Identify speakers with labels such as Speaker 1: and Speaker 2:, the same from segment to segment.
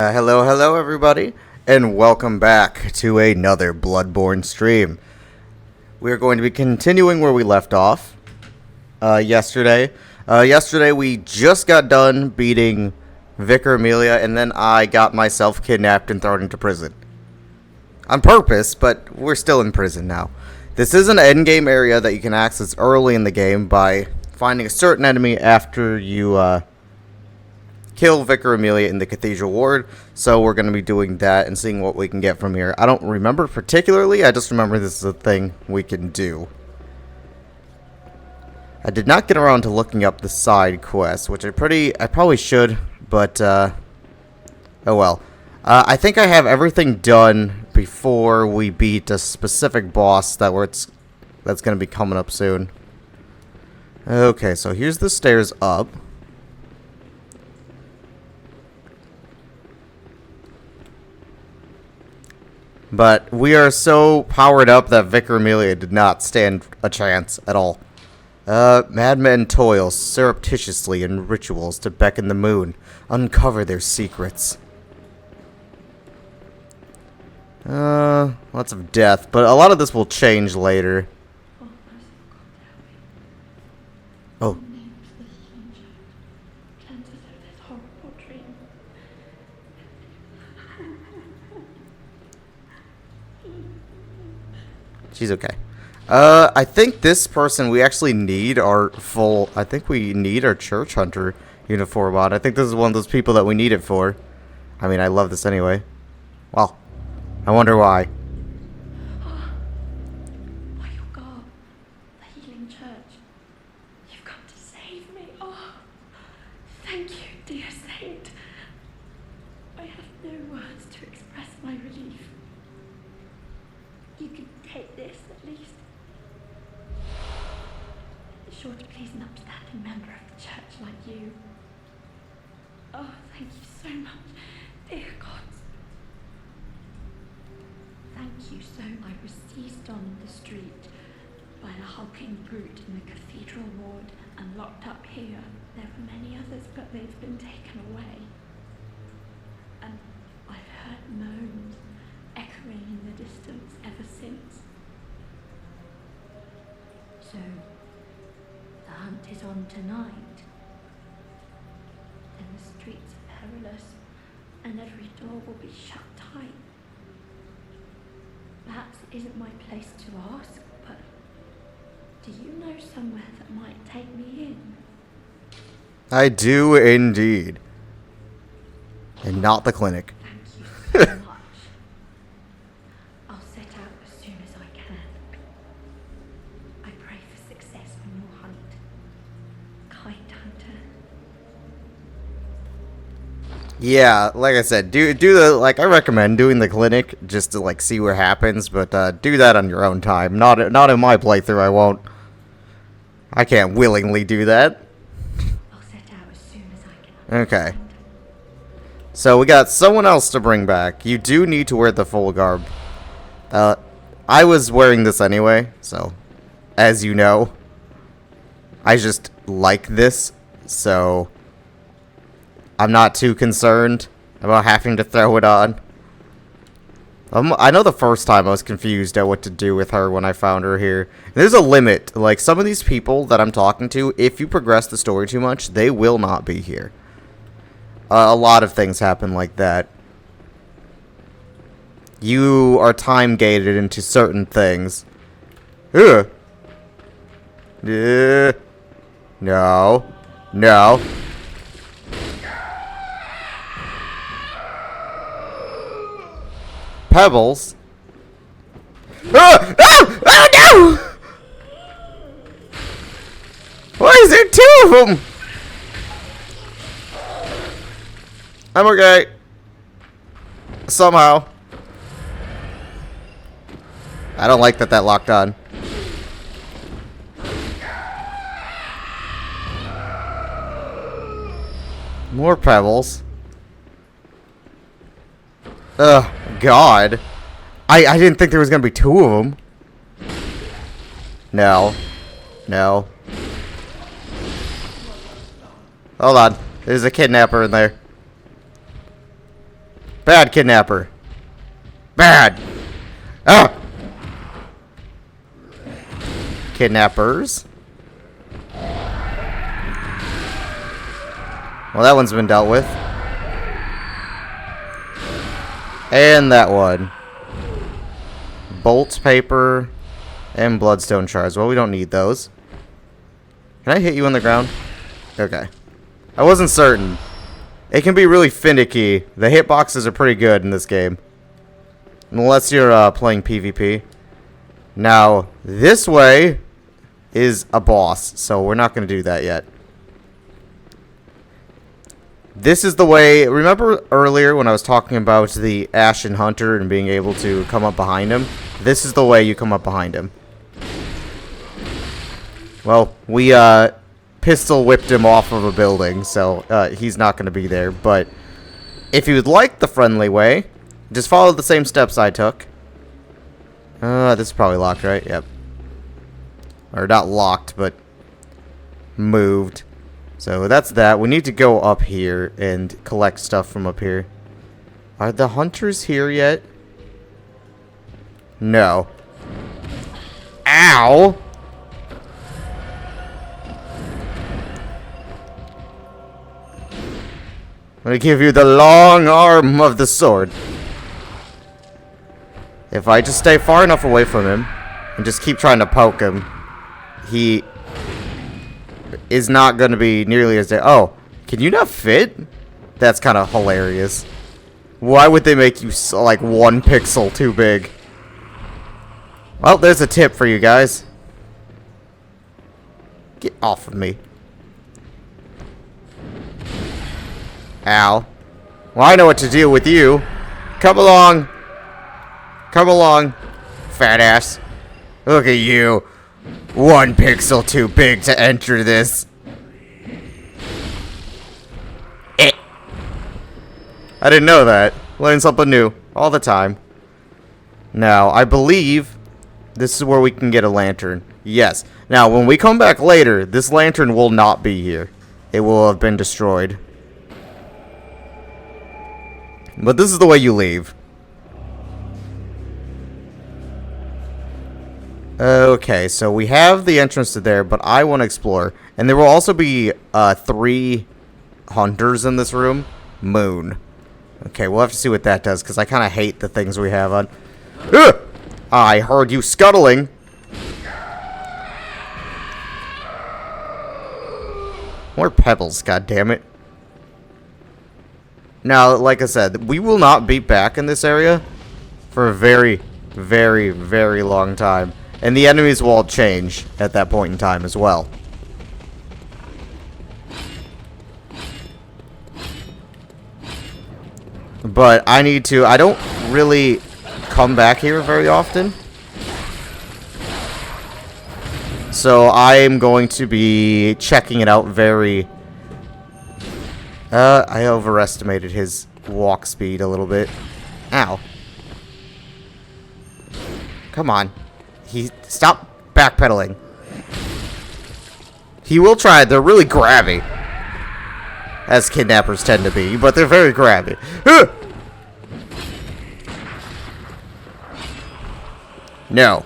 Speaker 1: Hello everybody, and welcome back to another Bloodborne stream. We are going to be continuing where we left off yesterday. Yesterday we just got done beating Vicar Amelia, and then I got myself kidnapped and thrown into prison. On purpose, but we're still in prison now. This is an endgame area that you can access early in the game by finding a certain enemy after you kill Vicar Amelia in the Cathedral Ward, so we're going to be doing that and seeing what we can get from here. I don't remember particularly, I just remember this is a thing we can do. I did not get around to looking up the side quests, which I probably should, but, oh well. I think I have everything done before we beat a specific boss that's going to be coming up soon. Okay, so here's the stairs up. But we are so powered up that Vicar Amelia did not stand a chance at all. Madmen toil surreptitiously in rituals to beckon the moon, uncover their secrets. Lots of death, but a lot of this will change later. Oh. She's okay. I think this person, we actually need our full... I think we need our church hunter uniform on. I think this is one of those people that we need it for. I mean, I love this anyway. Well, I wonder why.
Speaker 2: By your God, the healing church. You've come to save me. Oh, thank you, dear saint. I have no words to express my relief. You can take this, at least. It's sure to please an upstanding member of the church like you. Oh, thank you so much, dear gods. Thank you so I was seized on in the street by a hulking brute in the cathedral ward and locked up here. There were many others, but they've been taken away. And I've heard moans echoing in the distance ever since. So, the hunt is on tonight. Then the streets are perilous, and every door will be shut tight. Perhaps it isn't my place to ask, but do you know somewhere that might take me in?
Speaker 1: I do indeed. And not the clinic.
Speaker 2: Thank you so much. I'll set out as soon as I can. I pray for success on your hunt. Kind hunter.
Speaker 1: Yeah, like I said, do the, like, I recommend doing the clinic just to, like, see what happens, but, do that on your own time. Not in my playthrough, I won't. I can't willingly do that.
Speaker 2: I'll set out as soon as I can.
Speaker 1: Okay. So we got someone else to bring back. You do need to wear the full garb. I was wearing this anyway, so, as you know, I just like this, so I'm not too concerned about having to throw it on. I know the first time I was confused at what to do with her when I found her here. There's a limit. Like, some of these people that I'm talking to, if you progress the story too much, they will not be here. A lot of things happen like that. You are time-gated into certain things. Ugh. No. No. Pebbles? Ah! Oh! Oh, no! Why is there two of them? I'm okay. Somehow. I don't like that locked on. More pebbles. Ugh, God. I didn't think there was gonna be two of them. No. No. Hold on. There's a kidnapper in there. Bad kidnapper. Bad. Ah! Kidnappers. Well, that one's been dealt with. And that one. Bolts, paper, and bloodstone shards. Well, we don't need those. Can I hit you on the ground? Okay. I wasn't certain. It can be really finicky. The hitboxes are pretty good in this game. Unless you're playing PvP. Now, this way is a boss, so we're not going to do that yet. This is the way. Remember earlier when I was talking about the Ashen Hunter and being able to come up behind him? This is the way you come up behind him. Well, we pistol whipped him off of a building, so he's not going to be there. But if you would like the friendly way, just follow the same steps I took. This is probably locked, right? Yep. Or not locked, but moved. So that's that. We need to go up here and collect stuff from up here. Are the hunters here yet? No. Ow! I'm gonna give you the long arm of the sword. If I just stay far enough away from him and just keep trying to poke him, he is not going to be nearly as dead. Oh, can you not fit? That's kind of hilarious. Why would they make you like 1 pixel too big? Well, there's a tip for you guys. Get off of me. Ow. Well, I know what to do with you. Come along. Come along, fat ass. Look at you. 1 pixel too big to enter this. I didn't know that. Learn something new all the time. Now, I believe this is where we can get a lantern. Yes. Now, when we come back later, this lantern will not be here. It will have been destroyed. But this is the way you leave. Okay, so we have the entrance to there, but I want to explore. And there will also be 3 hunters in this room. Moon. Okay, we'll have to see what that does, because I kind of hate the things we have on. Ugh! I heard you scuttling. More pebbles, goddammit. Now, like I said, we will not be back in this area for a very, very, very long time. And the enemies will all change at that point in time as well. But I need to... I don't really come back here very often. So I am going to be checking it out very... I overestimated his walk speed a little bit. Ow. Come on. Stop backpedaling. He will try. They're really grabby. As kidnappers tend to be, but they're very grabby. No.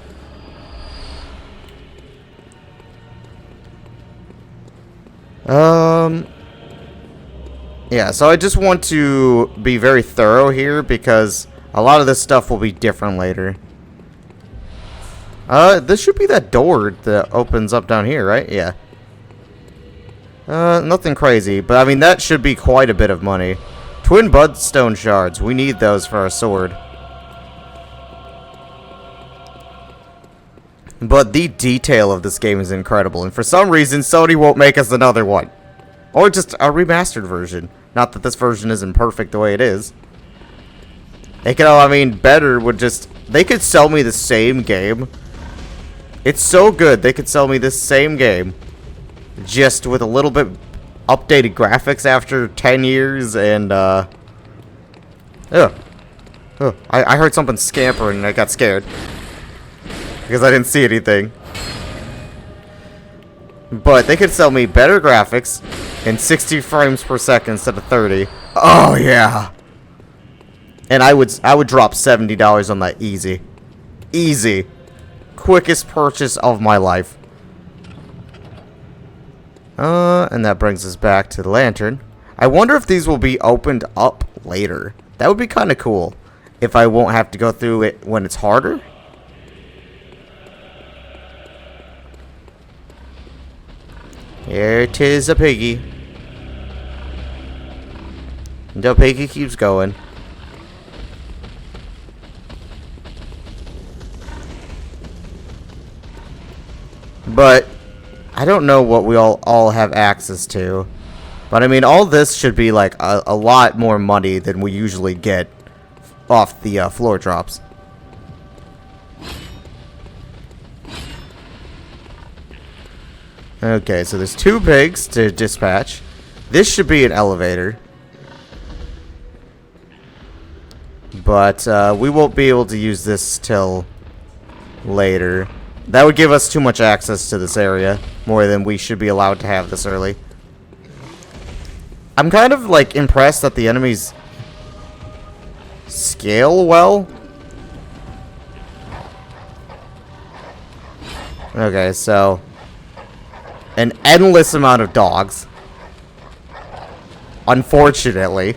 Speaker 1: Yeah, so I just want to be very thorough here because a lot of this stuff will be different later. This should be that door that opens up down here, right? Yeah. Nothing crazy, but I mean, that should be quite a bit of money. Twin bloodstone shards. We need those for our sword. But the detail of this game is incredible, and for some reason, Sony won't make us another one. Or just a remastered version. Not that this version isn't perfect the way it is. They could, I mean, better would just... They could sell me the same game. It's so good, they could sell me this same game. Just with a little bit updated graphics after 10 years and, I heard something scampering and I got scared. Because I didn't see anything. But they could sell me better graphics in 60 frames per second instead of 30. Oh, yeah. And I would drop $70 on that easy. Easy. Quickest purchase of my life. And that brings us back to the lantern. I wonder if these will be opened up later. That would be kind of cool. If I won't have to go through it when it's harder. Here 'tis a piggy. The piggy keeps going. But I don't know what we all have access to. But I mean, all this should be like a lot more money than we usually get off the floor drops. Okay, so there's 2 pigs to dispatch. This should be an elevator. But we won't be able to use this till later. That would give us too much access to this area. More than we should be allowed to have this early. I'm kind of like impressed that the enemies scale well. Okay, so an endless amount of dogs. Unfortunately.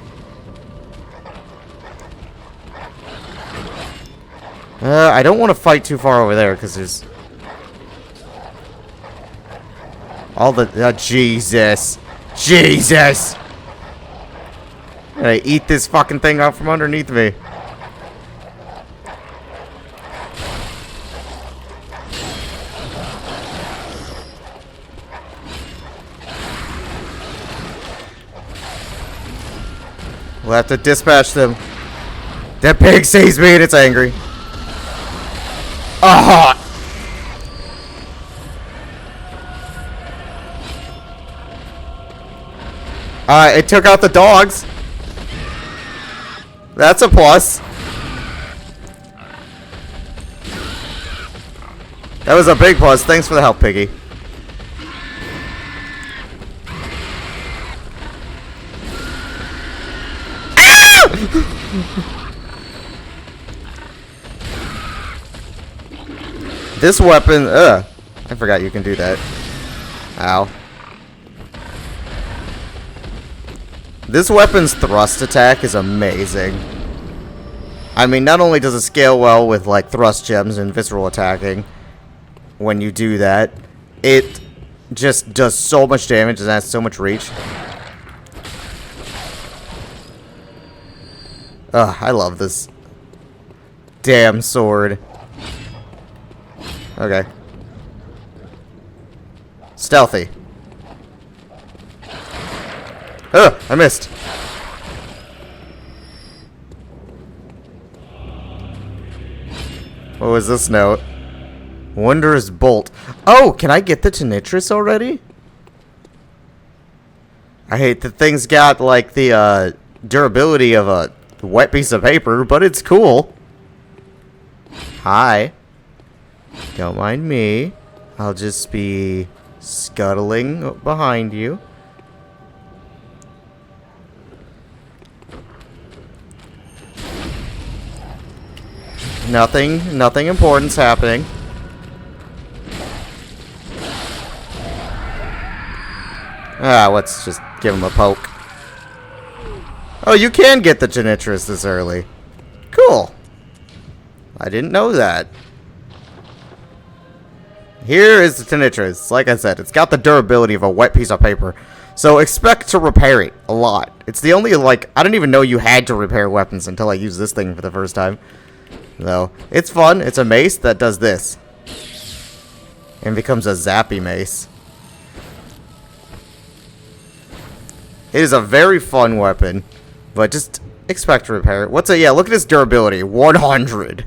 Speaker 1: I don't want to fight too far over there because there's all the Jesus. Jesus! I eat this fucking thing out from underneath me. We'll have to dispatch them. That pig sees me and it's angry. Ah! It took out the dogs. That's a plus. That was a big plus. Thanks for the help, Piggy. This weapon, I forgot you can do that. Ow. This weapon's thrust attack is amazing. I mean, not only does it scale well with, like, thrust gems and visceral attacking when you do that, it just does so much damage and has so much reach. Ugh, I love this damn sword. Okay. Stealthy. Ugh, I missed. What was this note? Wondrous bolt. Oh, can I get the Tinnitrus already? I hate that thing's got, like, the, durability of a wet piece of paper, but it's cool. Hi. Don't mind me. I'll just be scuttling behind you. Nothing important's happening. Let's just give him a poke. Oh, you can get the Tinnitrus this early. Cool. I didn't know that. Here is the Tinnitrus. Like I said, it's got the durability of a wet piece of paper. So expect to repair it a lot. It's the only, like, I didn't even know you had to repair weapons until I used this thing for the first time. So, it's fun. It's a mace that does this. And becomes a zappy mace. It is a very fun weapon. But just expect to repair it. What's it? Yeah, look at its durability. 100.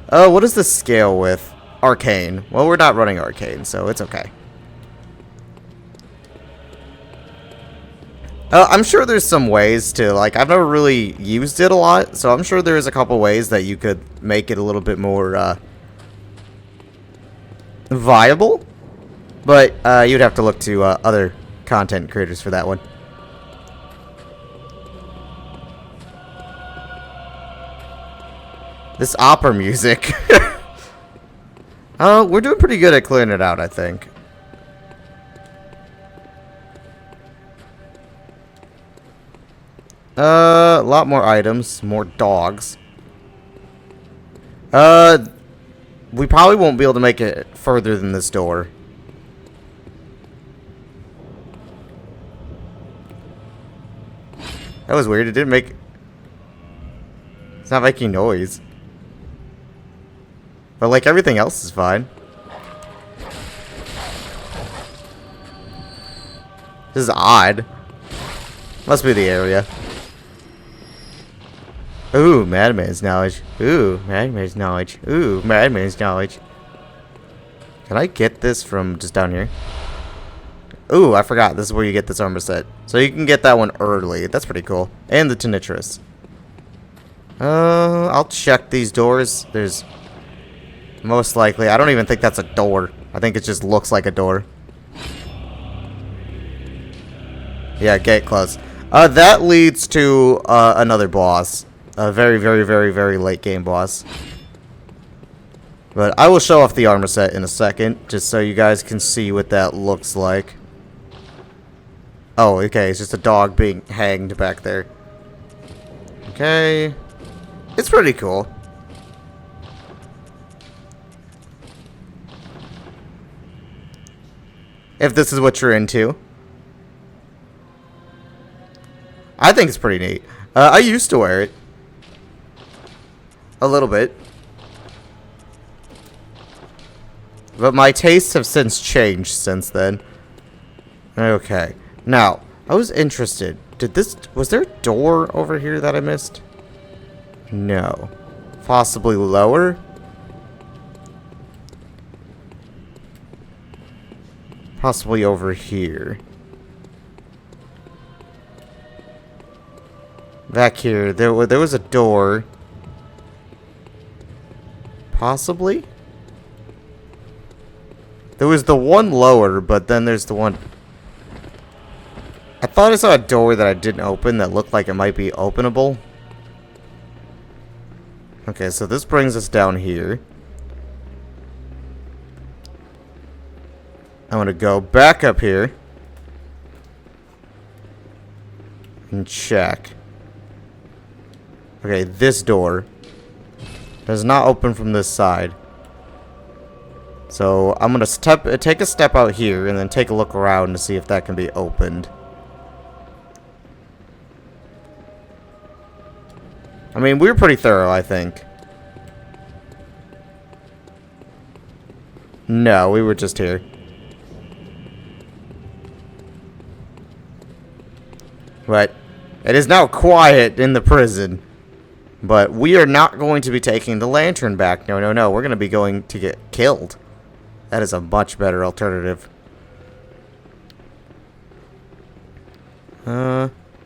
Speaker 1: What is the scale with? Arcane. Well, we're not running Arcane, so it's okay. I'm sure there's some ways to, like, I've never really used it a lot, so I'm sure there's a couple ways that you could make it a little bit more, viable. But, you'd have to look to, other content creators for that one. This opera music. We're doing pretty good at clearing it out, I think. A lot more items, more dogs. We probably won't be able to make it further than this door. That was weird. It didn't make... It's not making noise. But, like, everything else is fine. This is odd. Must be the area. Ooh, madman's knowledge. Ooh, madman's knowledge. Ooh, madman's knowledge. Can I get this from just down here? Ooh, I forgot. This is where you get this armor set. So you can get that one early. That's pretty cool. And the Tinnitrus. I'll check these doors. There's... Most likely. I don't even think that's a door. I think it just looks like a door. Yeah, gate closed. That leads to another boss. A very, very, very, very late game boss. But I will show off the armor set in a second, just so you guys can see what that looks like. Oh, okay, it's just a dog being hanged back there. Okay. It's pretty cool. If this is what you're into. I think it's pretty neat. I used to wear it. A little bit. But my tastes have since changed since then. Okay. Now, I was interested. Was there a door over here that I missed? No. Possibly lower? Possibly over here. Back here, there was a door. Possibly? There was the one lower, but then there's the one... I thought I saw a door that I didn't open that looked like it might be openable. Okay, so this brings us down here. I'm gonna go back up here. And check. Okay, this door does not open from this side. So I'm gonna take a step out here and then take a look around to see if that can be opened. I mean, we were pretty thorough, I think. No, we were just here. But it is now quiet in the prison. But we are not going to be taking the lantern back. No, no, no. We're going to be going to get killed. That is a much better alternative.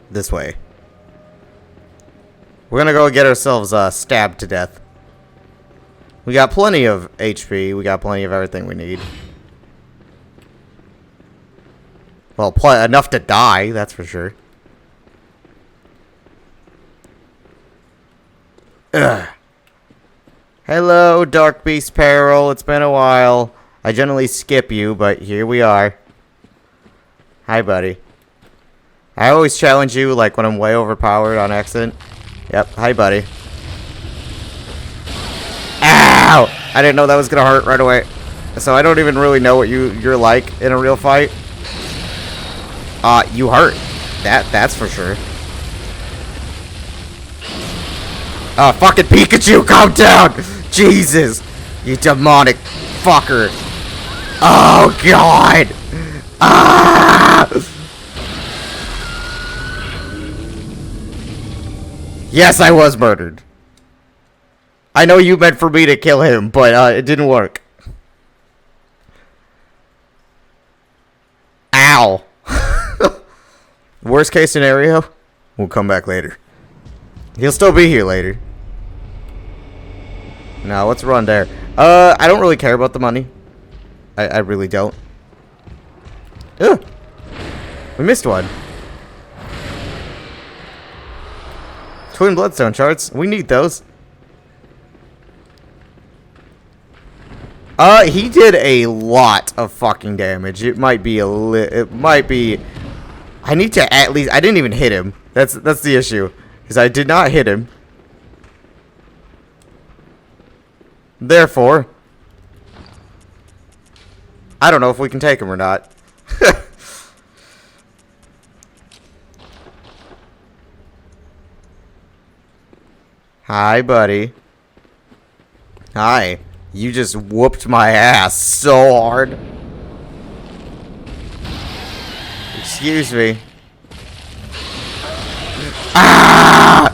Speaker 1: This way. We're going to go get ourselves stabbed to death. We got plenty of HP. We got plenty of everything we need. Well, enough to die, that's for sure. Ugh. Hello, Dark Beast Peril. It's been a while. I generally skip you, but here we are. Hi, buddy. I always challenge you, like, when I'm way overpowered on accident. Yep, hi, buddy. Ow! I didn't know that was gonna hurt right away. So I don't even really know what you're like in a real fight. You hurt. That's for sure. Oh, fucking Pikachu, calm down! Jesus! You demonic fucker! Oh, God! Ah! Yes, I was murdered. I know you meant for me to kill him, but it didn't work. Ow! Worst case scenario, we'll come back later. He'll still be here later. Now, let's run there. I don't really care about the money. I really don't. Ugh! We missed one. Twin bloodstone charts. We need those. He did a lot of fucking damage. It might be I need to at least... I didn't even hit him. That's the issue. Is I did not hit him. Therefore, I don't know if we can take him or not. Hi, buddy. Hi. You just whooped my ass so hard. Excuse me. Ah!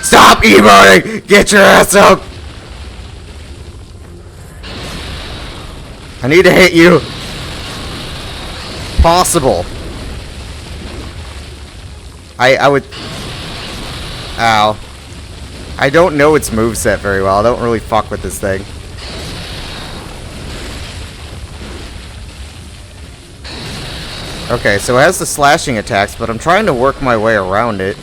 Speaker 1: Stop emoting! Get your ass up! I need to hit you. Possible. I would... Ow. I don't know its moveset very well. I don't really fuck with this thing. Okay, so it has the slashing attacks, but I'm trying to work my way around it.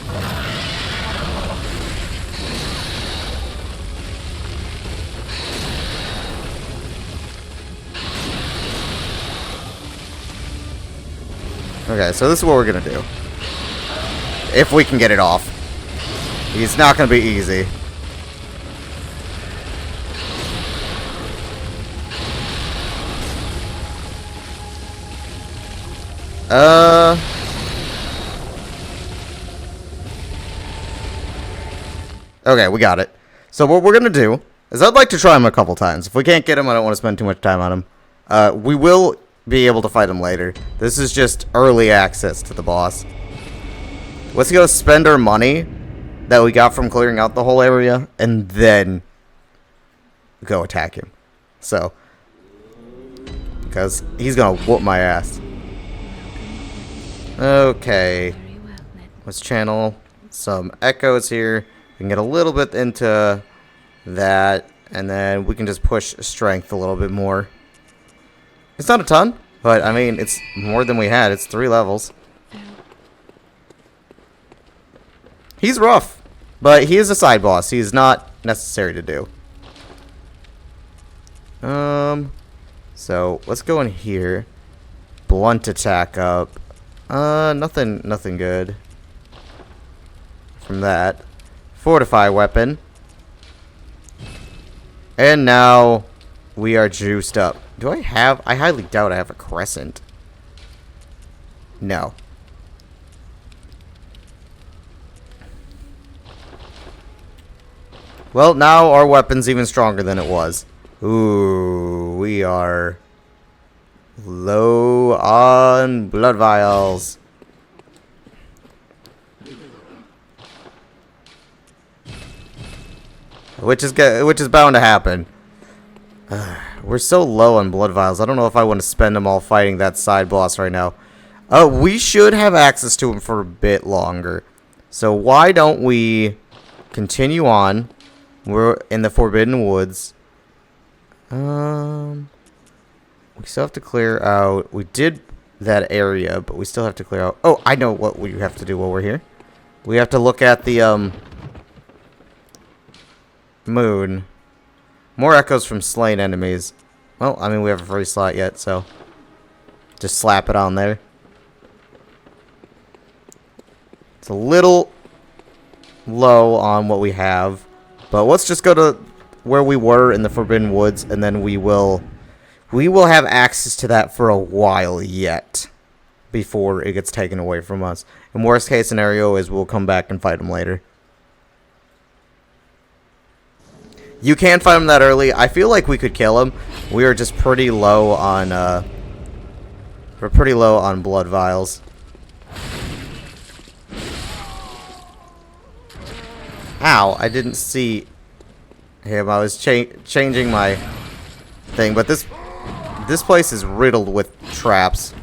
Speaker 1: Okay, so this is what we're gonna do. If we can get it off. It's not gonna be easy. Okay, we got it. So what we're gonna do is I'd like to try him a couple times. If we can't get him, I don't want to spend too much time on him. We will be able to fight him later. This is just early access to the boss. Let's go spend our money that we got from clearing out the whole area, and then go attack him. So, because he's gonna whoop my ass. Okay, let's channel some echoes here. We can get a little bit into that, and then we can just push strength a little bit more. It's not a ton, but I mean, it's more than we had. It's 3 levels. He's rough, but he is a side boss. He is not necessary to do. So let's go in here. Blunt attack up. Nothing good from that. Fortify weapon. And now we are juiced up. Do I have... I highly doubt I have a crescent. No. Well, now our weapon's even stronger than it was. Ooh, we are low on blood vials. Which is bound to happen. We're so low on blood vials. I don't know if I want to spend them all fighting that side boss right now. We should have access to him for a bit longer. So why don't we continue on? We're in the Forbidden Woods. We still have to clear out. We did that area, but we still have to clear out. Oh, I know what we have to do while we're here. We have to look at the moon. More echoes from slain enemies. Well, I mean, we have a free slot yet, so just slap it on there. It's a little low on what we have, but let's just go to where we were in the Forbidden Woods, and then we will have access to that for a while yet before it gets taken away from us. And worst case scenario is we'll come back and fight him later. You can fight him that early. I feel like we could kill him. We are just pretty low on we're pretty low on blood vials. Ow, I didn't see him. I was changing my thing, but this place is riddled with traps.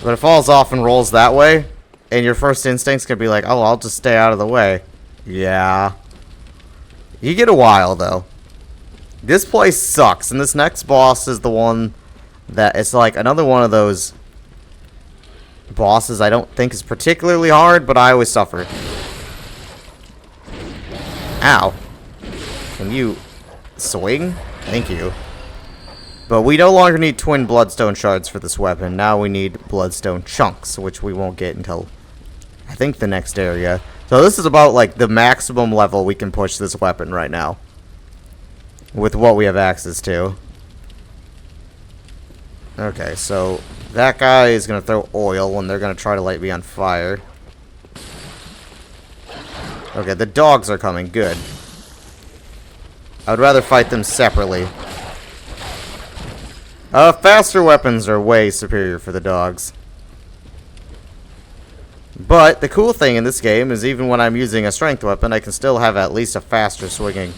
Speaker 1: But it falls off and rolls that way, and your first instinct's gonna be like, oh, I'll just stay out of the way. Yeah. You get a while, though. This place sucks, and this next boss is the one that it's like another one of those bosses I don't think is particularly hard, but I always suffer. Ow. Can you swing? Thank you. But we no longer need twin bloodstone shards for this weapon. Now we need bloodstone chunks, which we won't get until I think the next area. So this is about like the maximum level we can push this weapon right now. With what we have access to. Okay, so that guy is going to throw oil and they're going to try to light me on fire. Okay, the dogs are coming. Good. I would rather fight them separately. Faster weapons are way superior for the dogs. But the cool thing in this game is even when I'm using a strength weapon, I can still have at least a faster swinging.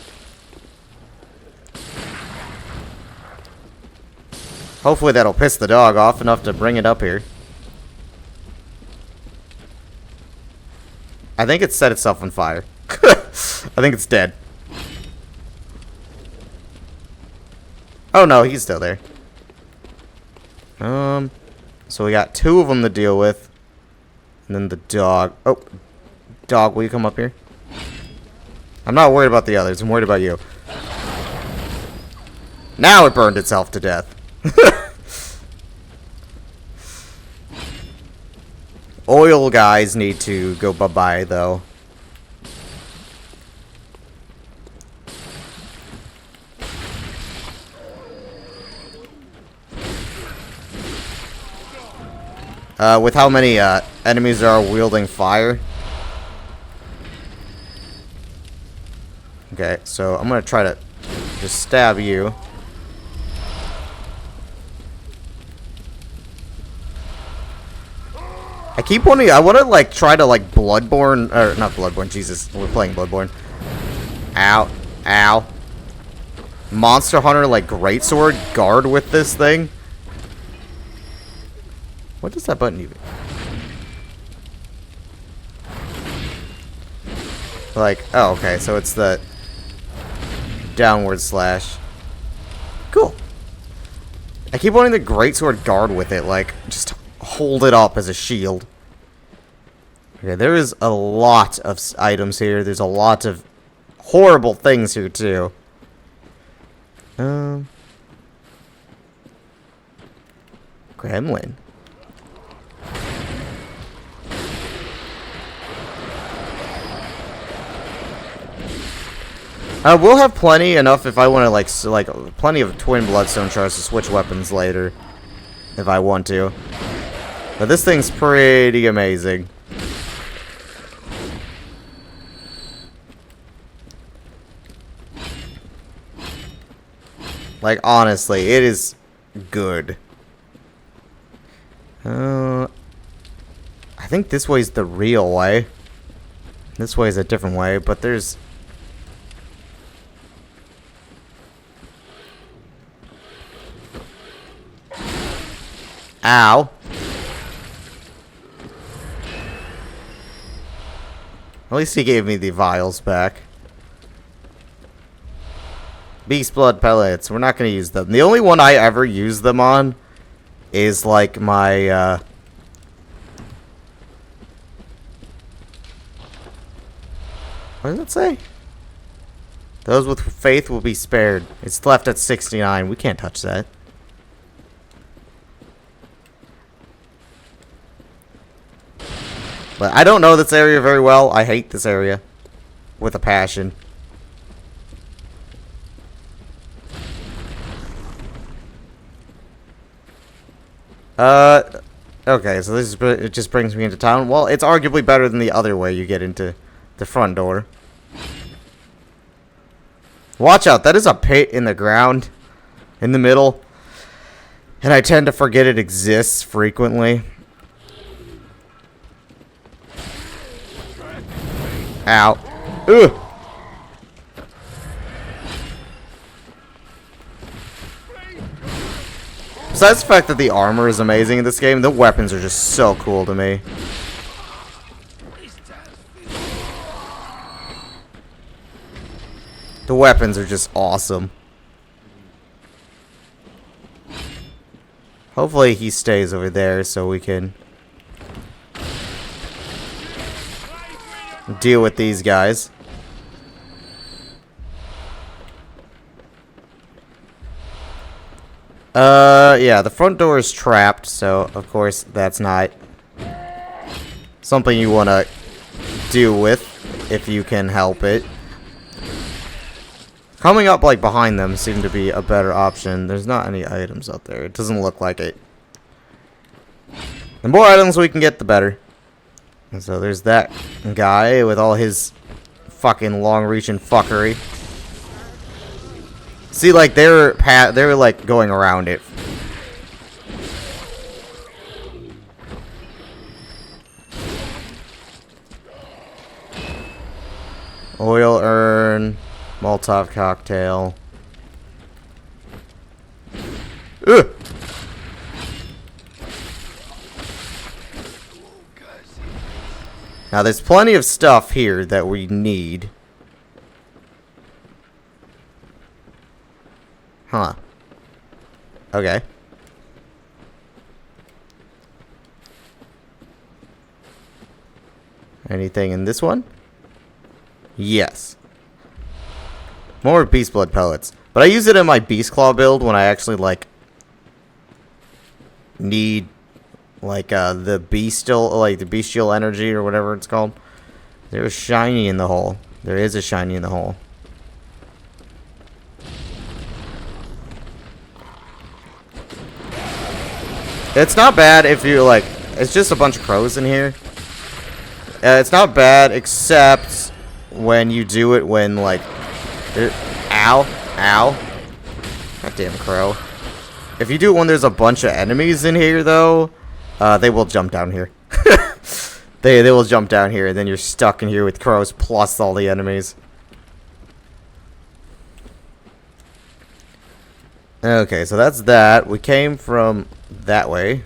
Speaker 1: Hopefully that'll piss the dog off enough to bring it up here. I think it set itself on fire. I think it's dead. Oh no, he's still there. So we got 2 of them to deal with. And then the dog. Oh, dog, will you come up here? I'm not worried about the others. I'm worried about you. Now it burned itself to death. Oil guys need to go bye-bye, though. With how many enemies there are wielding fire. Okay, so I'm gonna try to just stab you. I keep wanting. I want to like try to like Bloodborne or not Bloodborne. Jesus, we're playing Bloodborne. Ow, ow. Monster Hunter like greatsword guard with this thing. What does that button even? Like, oh, okay, so it's the downward slash. Cool. I keep wanting the greatsword guard with it, like just hold it up as a shield. Okay, there is a lot of items here. There's a lot of horrible things here too. Gremlin. We'll have plenty enough if I want to like plenty of twin bloodstone shards to switch weapons later, if I want to. But this thing's pretty amazing. Like honestly, it is good. I think this way's the real way. This way is a different way, but there's. Ow. At least he gave me the vials back. Beast blood pellets. We're not going to use them. The only one I ever use them on is like my what does it say? Those with faith will be spared. It's left at 69. We can't touch that. But I don't know this area very well. I hate this area with a passion. Okay, so it just brings me into town. Well, it's arguably better than the other way you get into the front door. Watch out, that is a pit in the ground, in the middle. And I tend to forget it exists frequently. Ow. Ugh. Besides the fact that the armor is amazing in this game, the weapons are just so cool to me. The weapons are just awesome. Hopefully he stays over there so we can deal with these guys. Yeah, the front door is trapped, so of course that's not something you want to deal with if you can help it. Coming up like behind them seemed to be a better option. There's not any items out there. It doesn't look like it. The more items we can get, the better. And so there's that guy with all his fucking long-reaching fuckery. See, like they're like going around it. Oil urn, Molotov cocktail. Ugh. Now there's plenty of stuff here that we need. Huh. Okay. Anything in this one? Yes. More beast blood pellets. But I use it in my beast claw build when I actually like need like the bestial energy or whatever it's called. There's shiny in the hole. There is a shiny in the hole. It's not bad if you like. It's just a bunch of crows in here. It's not bad except when you do it when like, ow, goddamn crow. If you do it when there's a bunch of enemies in here though, they will jump down here. they will jump down here, and then you're stuck in here with crows plus all the enemies. Okay, so that's that. We came from that way.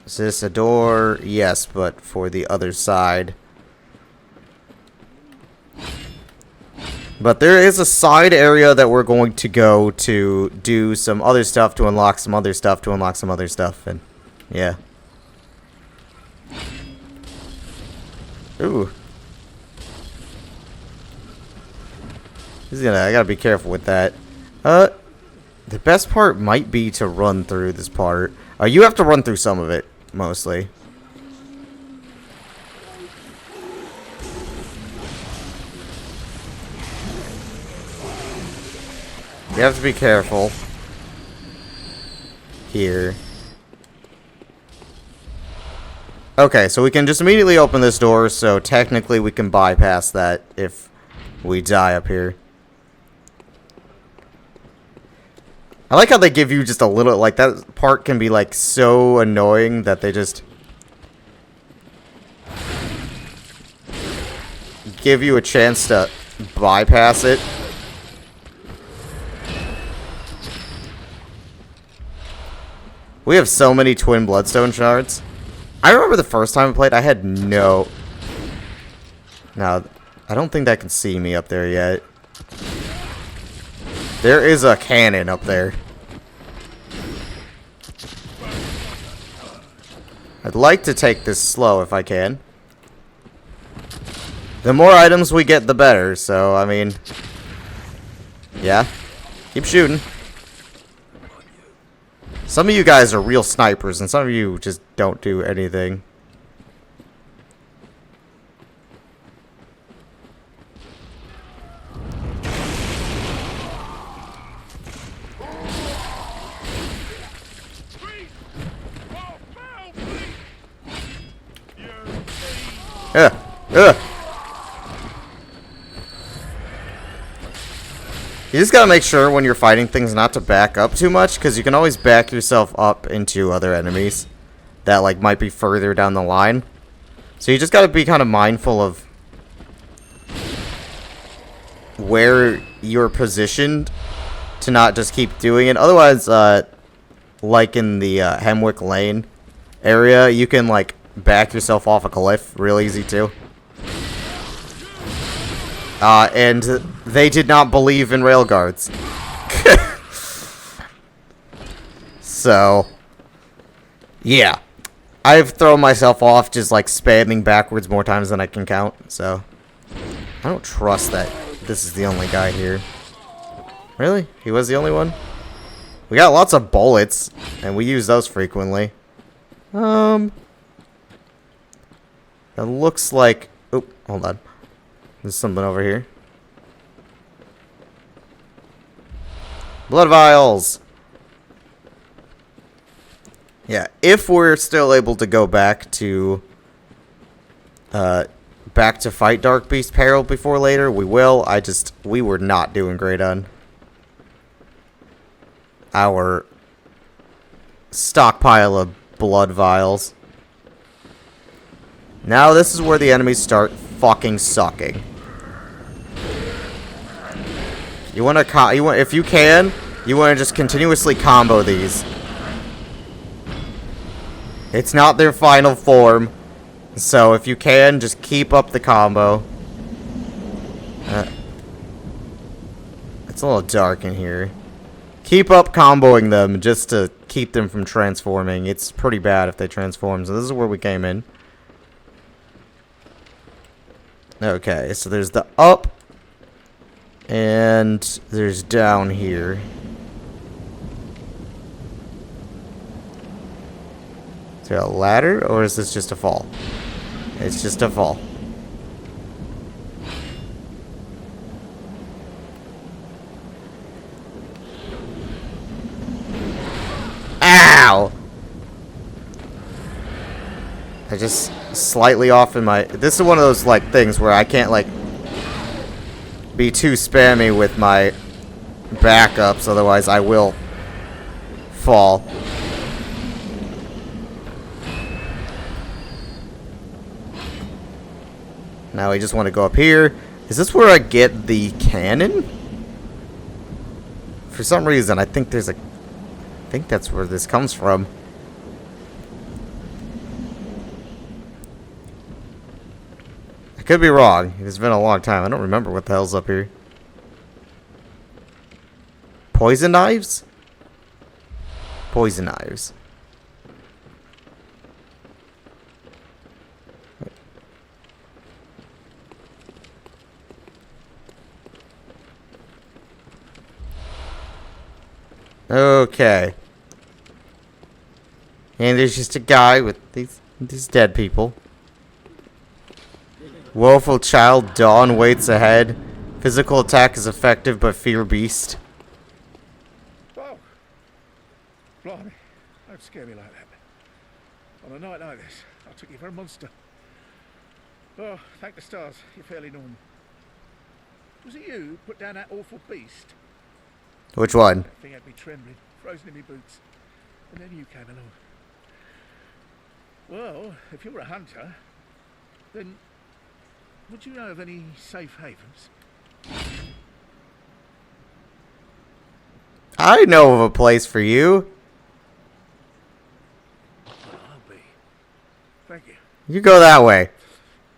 Speaker 1: Is this a door? Yes, but for the other side. But there is a side area that we're going to go to do some other stuff, to unlock some other stuff, to unlock some other stuff, and yeah. Ooh. I gotta be careful with that. The best part might be to run through this part. You have to run through some of it, mostly. You have to be careful. Here. Okay, so we can just immediately open this door, so technically we can bypass that if we die up here. I like how they give you just a little, like, that part can be, like, so annoying that they just give you a chance to bypass it. We have so many twin bloodstone shards. I remember the first time I played, I had no... Now, I don't think that can see me up there yet. There is a cannon up there. I'd like to take this slow if I can. The more items we get, the better. So, I mean... Yeah. Keep shooting. Some of you guys are real snipers, and some of you just don't do anything. You just gotta make sure when you're fighting things not to back up too much, because you can always back yourself up into other enemies that like might be further down the line. So you just gotta be kind of mindful of where you're positioned to not just keep doing it. Otherwise, like in the Hemwick Lane area, you can like back yourself off a cliff real easy too. And they did not believe in railguards. So, yeah. I've thrown myself off just like spamming backwards more times than I can count, so I don't trust that this is the only guy here. Really? He was the only one? We got lots of bullets, and we use those frequently. That looks like... Oh, hold on. There's something over here. Blood vials! Yeah, if we're still able to go back to fight Dark Beast Peril before later, we will. We were not doing great on our stockpile of blood vials. Now this is where the enemies start fucking sucking. If you can, you want to just continuously combo these. It's not their final form, so if you can, just keep up the combo. It's a little dark in here. Keep up comboing them just to keep them from transforming. It's pretty bad if they transform, so this is where we came in. Okay, so there's the up, and there's down here. Is there a ladder, or is this just a fall? It's just a fall. Ow! I just slightly off in my... This is one of those, like, things where I can't, like, be too spammy with my backups, otherwise I will fall. Now we just want to go up here. Is this where I get the cannon? For some reason, I think there's a... I think that's where this comes from. I could be wrong. It's been a long time. I don't remember what the hell's up here. Poison knives? Poison knives. Okay. And there's just a guy with these dead people. Woeful child, dawn waits ahead. Physical attack is effective, but fear beast.
Speaker 3: Whoa! Blimey, don't scare me like that. On a night like this, I took you for a monster. Oh, thank the stars, you're fairly normal. Was it you who put down that awful beast?
Speaker 1: Which one?
Speaker 3: That thing had me trembling, frozen in my boots. And then you came along. Well, if you're a hunter, then would you know of any safe havens?
Speaker 1: I know of a place for you.
Speaker 3: Well, I'll be. Thank you.
Speaker 1: You go that way.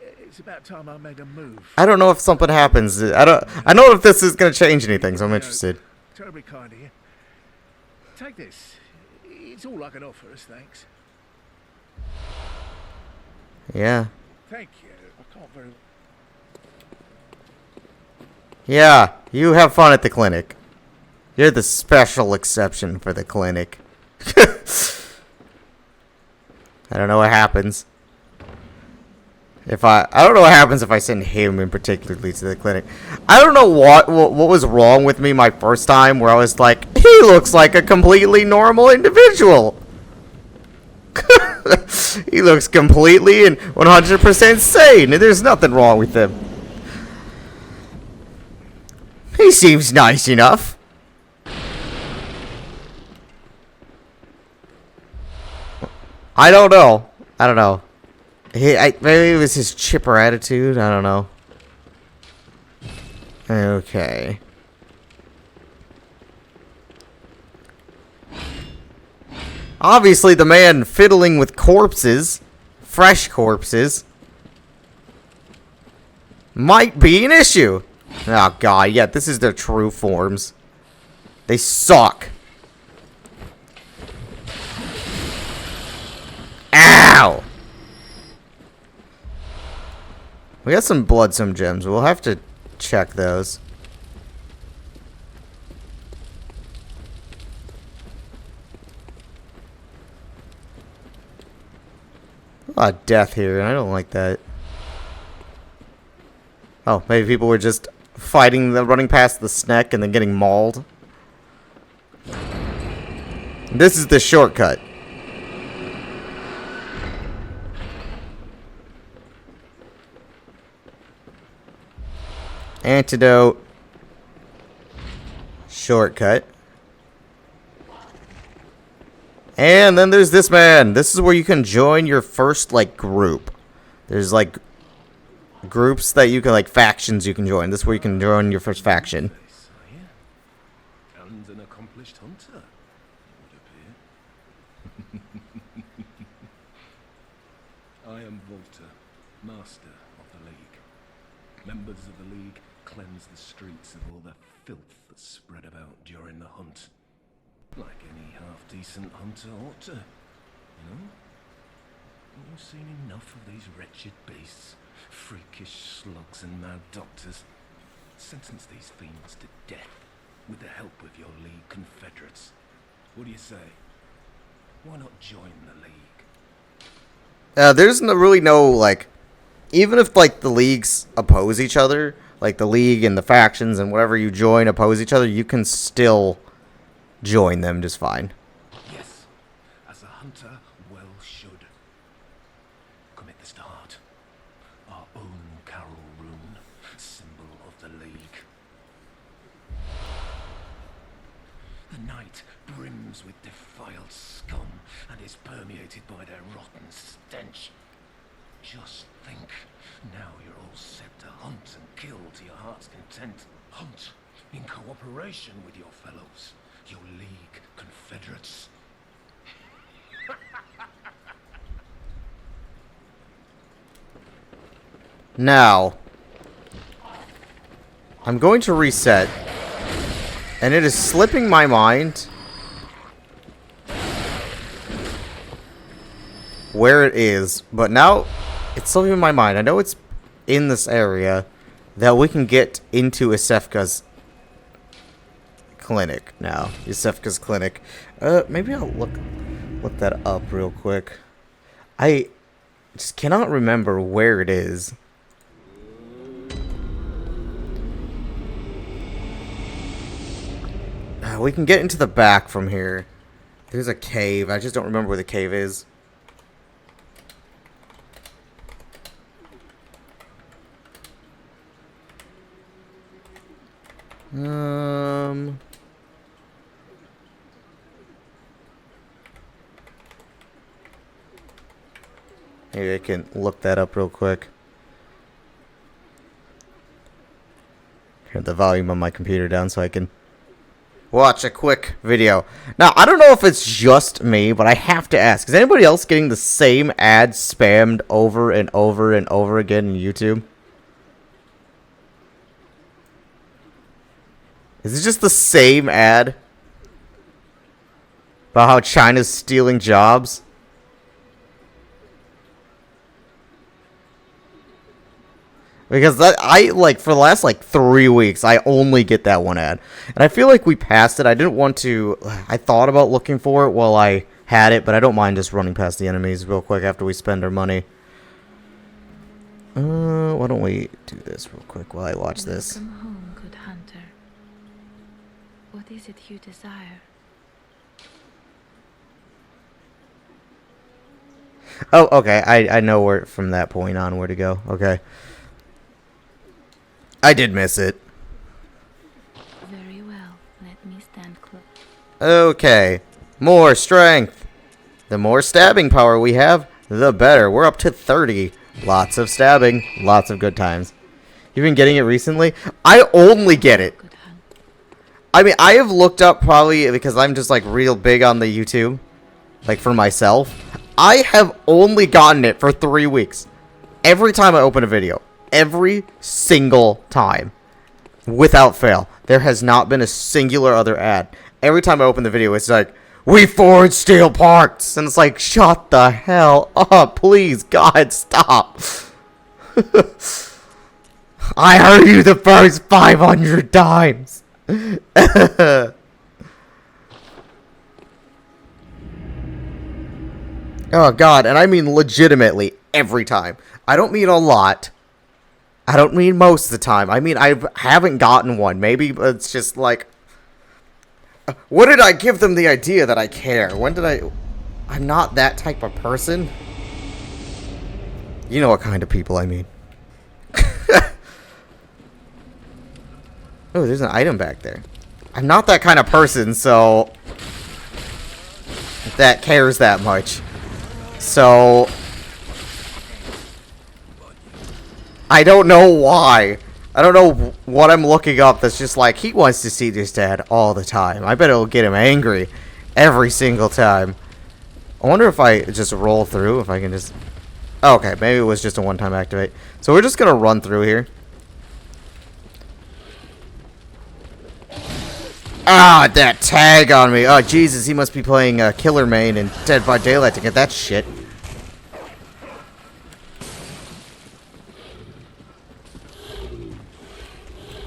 Speaker 3: It's about time I made a move.
Speaker 1: I don't know if something happens. I know if this is gonna change anything, so I'm interested.
Speaker 3: Terribly kind of you. Take this. It's all I can offer us, thanks.
Speaker 1: Yeah.
Speaker 3: Thank you. I can't very...
Speaker 1: Yeah, you have fun at the clinic. You're the special exception for the clinic. I don't know what happens. I don't know what happens if I send him in particularly to the clinic. I don't know what was wrong with me my first time where I was like, he looks like a completely normal individual. He looks completely and 100% sane, and there's nothing wrong with him. He seems nice enough. I don't know. Maybe it was his chipper attitude. I don't know. Okay. Obviously, the man fiddling with corpses, fresh corpses, might be an issue. Oh god, yeah, this is their true forms. They suck. Ow! We got some blood-some gems. We'll have to check those. A lot of death here, and I don't like that. Oh, maybe people were just fighting, running past the snack and then getting mauled. This is the shortcut. Antidote. Shortcut. And then there's this man. This is where you can join your first, like, group. There's, like, groups that you can, like, factions you can join. This is where you can join your first faction.
Speaker 3: And an accomplished hunter, it would appear. I am Volta, master of the League. Members of the League cleanse the streets of all the filth that spread about during the hunt. Like any half-decent hunter ought to, you know? You've seen enough of these wretched beasts, freakish slugs and mad doctors. Sentence these fiends to death with the help of your League confederates. What do you say? Why not join the League?
Speaker 1: There's really no, like, even if, like, the leagues oppose each other, like the League and the factions and whatever you join oppose each other, you can still join them just fine.
Speaker 3: Yes, as a hunter well should. Commit this to heart. Our own Carol rune, symbol of the League. The night brims with defiled scum and is permeated by their rotten stench. Just think, now you're all set to hunt and kill to your heart's content. Hunt in cooperation with your fellows. Your League confederates.
Speaker 1: Now, I'm going to reset, and it is slipping my mind where it is, but now it's slipping my mind. I know it's in this area that we can get into Isefka's clinic now. Isefka's clinic. Maybe I'll look that up real quick. I just cannot remember where it is. We can get into the back from here. There's a cave. I just don't remember where the cave is. Maybe I can look that up real quick. Turn the volume on my computer down so I can watch a quick video. Now, I don't know if it's just me, but I have to ask. Is anybody else getting the same ad spammed over and over and over again in YouTube? Is it just the same ad about how China's stealing jobs? Because for the last, 3 weeks, I only get that one ad. And I feel like we passed it. I didn't want to... I thought about looking for it while I had it, but I don't mind just running past the enemies real quick after we spend our money. Why don't we do this real quick while I watch this?
Speaker 4: Welcome home, good hunter. What is it you desire?
Speaker 1: Oh, okay. I know where from that point on where to go. Okay. I did miss it.
Speaker 4: Very well. Let me stand close.
Speaker 1: Okay. More strength. The more stabbing power we have, the better. We're up to 30. Lots of stabbing. Lots of good times. You've been getting it recently? I only get it.
Speaker 4: Good hunt.
Speaker 1: I mean, I have looked up probably because I'm just real big on the YouTube. For myself. I have only gotten it for 3 weeks. Every time I open a video. Every single time. Without fail. There has not been a singular other ad. Every time I open the video, it's like, we forge steel parts! And it's like, shut the hell up. Please, God, stop. I heard you the first 500 times. Oh, God, and I mean legitimately every time. I don't mean a lot. I don't mean most of the time. I mean, I haven't gotten one. Maybe it's just like... When did I give them the idea that I care? When did I... I'm not that type of person. You know what kind of people I mean. Oh, there's an item back there. I'm not that kind of person, so... that cares that much. So... I don't know why. I don't know what I'm looking up that's just like, he wants to see this dad all the time. I bet it'll get him angry every single time. I wonder if I just roll through, if I can just... Oh, okay, maybe it was just a one-time activate. So we're just going to run through here. Ah, that tag on me. Oh, Jesus, he must be playing Killer Main and Dead by Daylight to get that shit.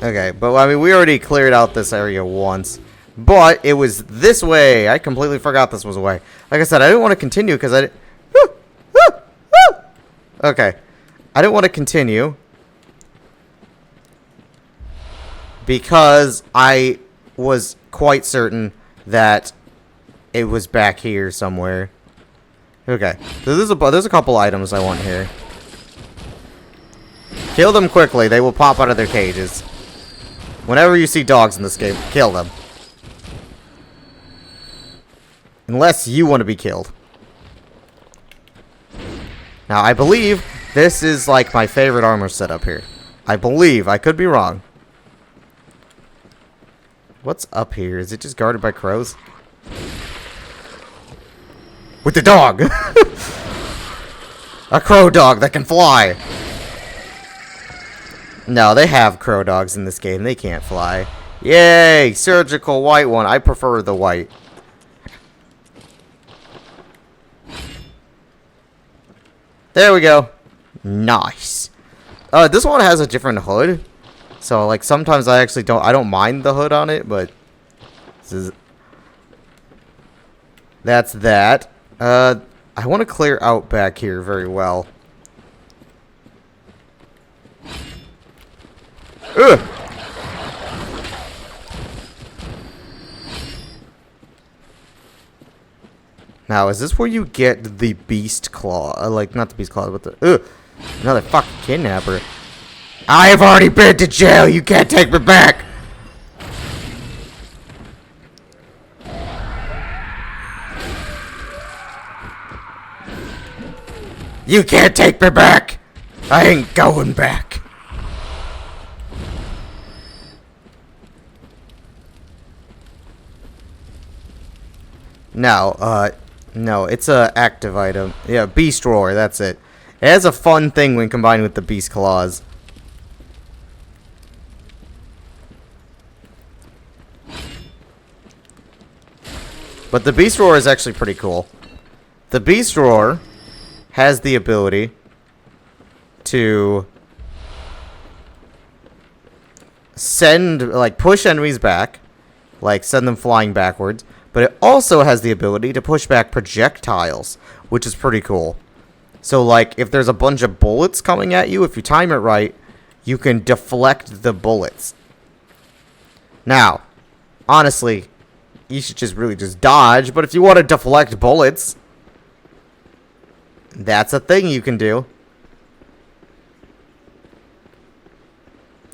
Speaker 1: Okay, but I mean, we already cleared out this area once. But it was this way. I completely forgot this was a way. Like I said, I didn't want to continue because I didn't... Okay. I didn't want to continue because I was quite certain that it was back here somewhere. Okay. So there's a couple items I want here. Kill them quickly. They will pop out of their cages. Whenever you see dogs in this game, kill them. Unless you want to be killed. Now, I believe this is like my favorite armor setup here. I believe. I could be wrong. What's up here? Is it just guarded by crows? With the dog! A crow dog that can fly! No, they have crow dogs in this game. They can't fly. Yay! Surgical white one. I prefer the white. There we go. Nice. This one has a different hood. So, like, sometimes I actually don't... I don't mind the hood on it, but... This is... That's that. I want to clear out back here very well. Ugh! Now, is this where you get the beast claw? Like, not the beast claw, but the... Ugh! Another fucking kidnapper. I have already been to jail! You can't take me back! You can't take me back! I ain't going back! No, no, it's a active item. Yeah, Beast Roar, that's it. It has a fun thing when combined with the Beast Claws. But the Beast Roar is actually pretty cool. The Beast Roar has the ability to send, like, push enemies back. Like, send them flying backwards. But it also has the ability to push back projectiles, which is pretty cool. So, like, if there's a bunch of bullets coming at you, if you time it right, you can deflect the bullets. Now, honestly, you should just really just dodge. But if you want to deflect bullets, that's a thing you can do.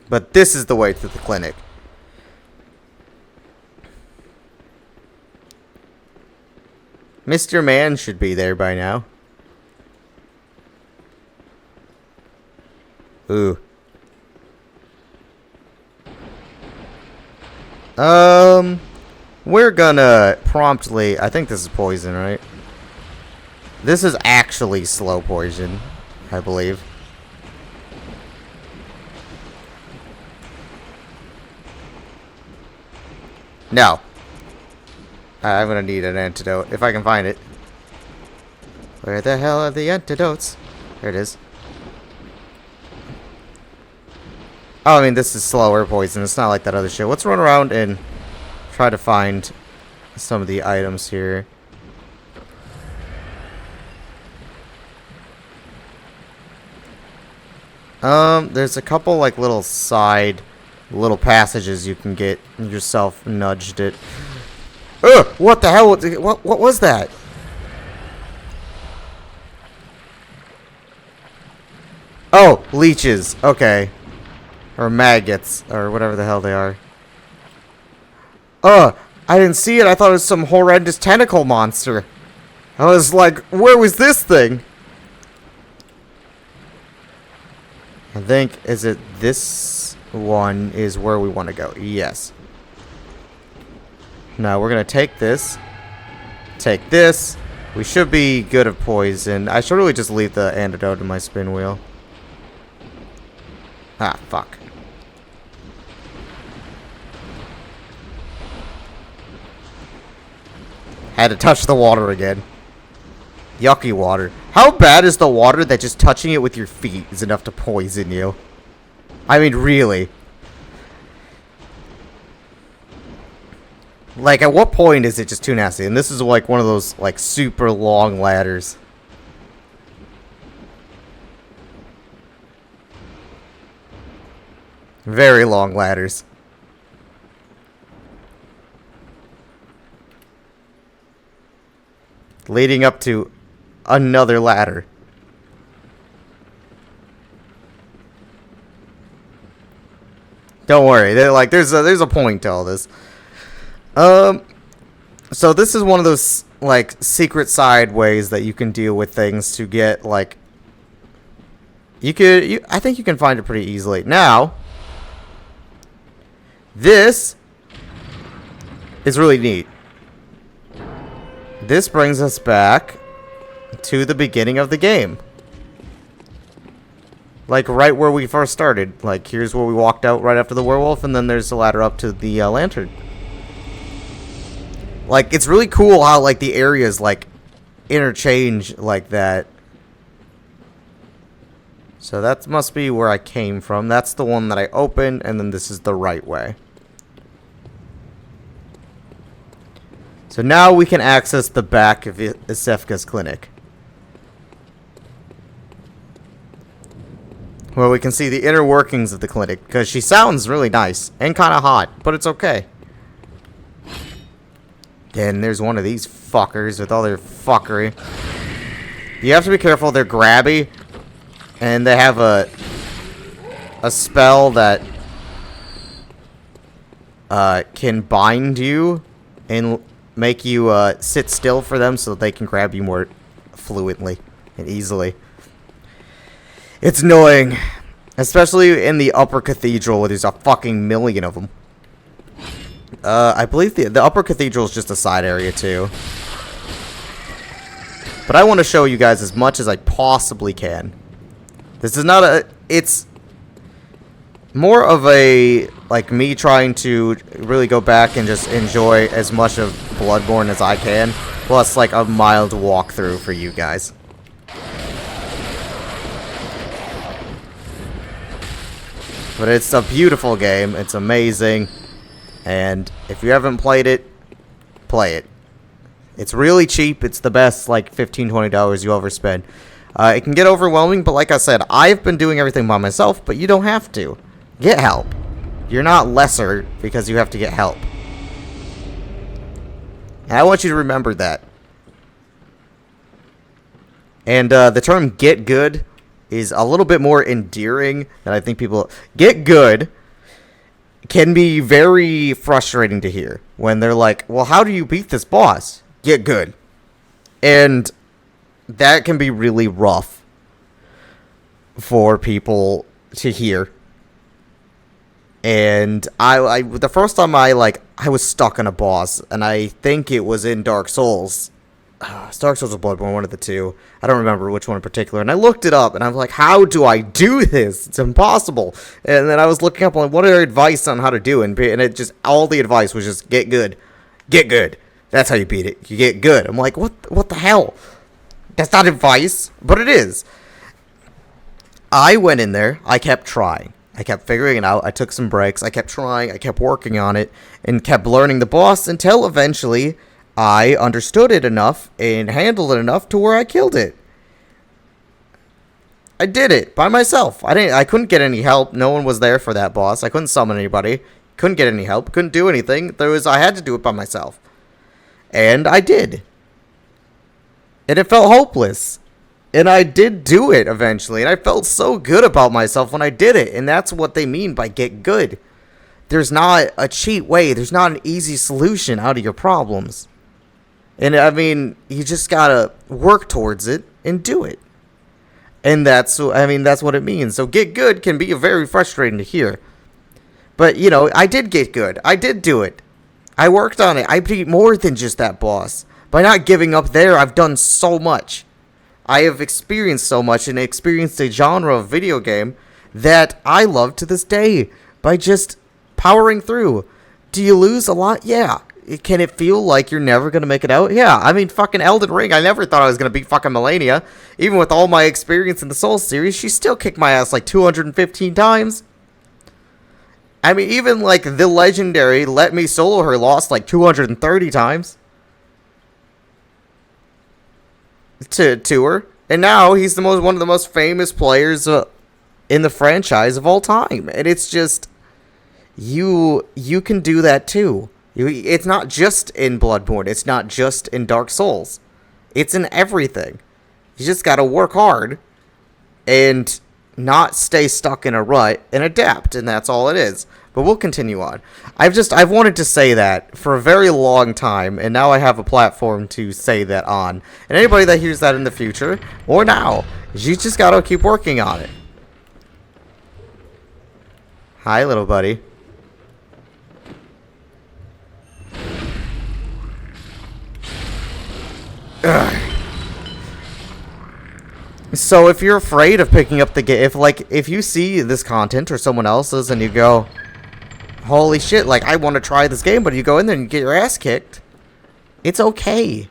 Speaker 1: But this is the way to the clinic. Mr. Man should be there by now. Ooh. We're gonna promptly... I think this is poison, right? This is actually slow poison, I believe. No. I'm gonna need an antidote, if I can find it. Where the hell are the antidotes? There it is. Oh, I mean, this is slower poison. It's not like that other shit. Let's run around and try to find some of the items here. There's a couple, like, little passages you can get yourself nudged it. Ugh! What the hell? What was that? Oh, leeches. Okay. Or maggots, or whatever the hell they are. I didn't see it. I thought it was some horrendous tentacle monster. I was like, where was this thing? I think, is it this one is where we want to go? Yes. Now, we're going to take this. Take this. We should be good at poison. I should really just leave the antidote in my spin wheel. Ah, fuck. Had to touch the water again. Yucky water. How bad is the water that just touching it with your feet is enough to poison you? I mean, really. Like, at what point is it just too nasty? And this is like one of those, like, super long ladders. Very long ladders. Leading up to another ladder. Don't worry, there's a point to all this. So this is one of those, like, secret side ways that you can deal with things to get, like, I think you can find it pretty easily. Now, this is really neat. This brings us back to the beginning of the game. Like, right where we first started. Like, here's where we walked out right after the werewolf, and then there's a ladder up to the lantern. Like, it's really cool how, like, the areas, like, interchange like that. So that must be where I came from. That's the one that I opened, and then this is the right way. So now we can access the back of Isefka's clinic. Where we can see the inner workings of the clinic. Because she sounds really nice. And kind of hot. But it's okay. And there's one of these fuckers with all their fuckery. You have to be careful. They're grabby. And they have a spell that can bind you and make you sit still for them so that they can grab you more fluently and easily. It's annoying. Especially in the upper cathedral where there's a fucking million of them. I believe the upper cathedral is just a side area too. But I want to show you guys as much as I possibly can. This is not a... It's more of a... Like, me trying to really go back and just enjoy as much of Bloodborne as I can. Plus, like, a mild walkthrough for you guys. But it's a beautiful game. It's amazing. And if you haven't played it, play it. It's really cheap. It's the best, like, $15, $20 you'll ever spend. It can get overwhelming, but like I said, I've been doing everything by myself, but you don't have to. Get help. You're not lesser because you have to get help. And I want you to remember that. And the term get good is a little bit more endearing than I think people... Get good can be very frustrating to hear when they're like, well, how do you beat this boss? Get good. And that can be really rough for people to hear. And I the first time I was stuck on a boss, and I think it was in Dark Souls, Dark Souls or Bloodborne, one of the two. I don't remember which one in particular. And I looked it up, and I was like, how do I do this? It's impossible. And then I was looking up, like, what are advice on how to do it? And it just, all the advice was just, get good. Get good. That's how you beat it. You get good. I'm like, what the hell? That's not advice, but it is. I went in there. I kept trying. I kept figuring it out. I took some breaks. I kept trying. I kept working on it, and kept learning the boss until eventually I understood it enough and handled it enough to where I killed it. I did it by myself. I couldn't get any help. No one was there for that boss. I couldn't summon anybody. Couldn't get any help. Couldn't do anything. I had to do it by myself. And I did. And it felt hopeless. And I did do it eventually. And I felt so good about myself when I did it. And that's what they mean by get good. There's not a cheat way. There's not an easy solution out of your problems. And I mean, you just gotta work towards it and do it. And that's what it means. So get good can be very frustrating to hear. But, you know, I did get good. I did do it. I worked on it. I beat more than just that boss. By not giving up there, I've done so much. I have experienced so much and experienced a genre of video game that I love to this day by just powering through. Do you lose a lot? Yeah. Can it feel like you're never going to make it out? Yeah. I mean, fucking Elden Ring, I never thought I was going to beat fucking Melania. Even with all my experience in the Souls series, she still kicked my ass like 215 times. I mean, even like the legendary Let Me Solo Her lost like 230 times. To her. And now he's one of the most famous players in the franchise of all time. And it's just, you can do that too. It's not just in Bloodborne. It's not just in Dark Souls. It's in everything. You just gotta work hard and not stay stuck in a rut and adapt, and that's all it is. But we'll continue on. I've wanted to say that for a very long time, and now I have a platform to say that on. And anybody that hears that in the future, or now, you just gotta keep working on it. Hi, little buddy. Ugh. So if you're afraid of picking up the game, if you see this content or someone else's and you go, holy shit, like, I want to try this game, but you go in there and you get your ass kicked, it's okay.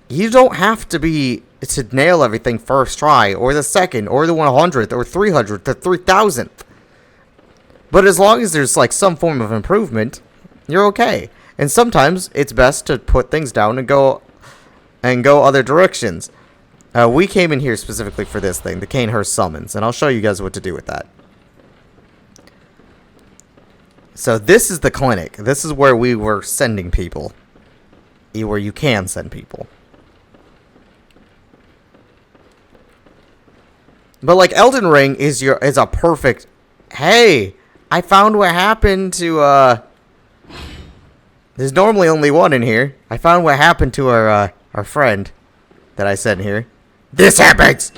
Speaker 1: You don't have to nail everything first try, or the second, or the 100th, or 300th, or 3000th. But as long as there's, like, some form of improvement, you're okay. And sometimes it's best to put things down and go other directions. We came in here specifically for this thing, the Cainhurst summons, and I'll show you guys what to do with that. So this is the clinic. This is where we were sending people. Where you can send people. But like Elden Ring is a perfect. Hey, I found what happened to There's normally only one in here. I found what happened to our friend that I sent here. This happens.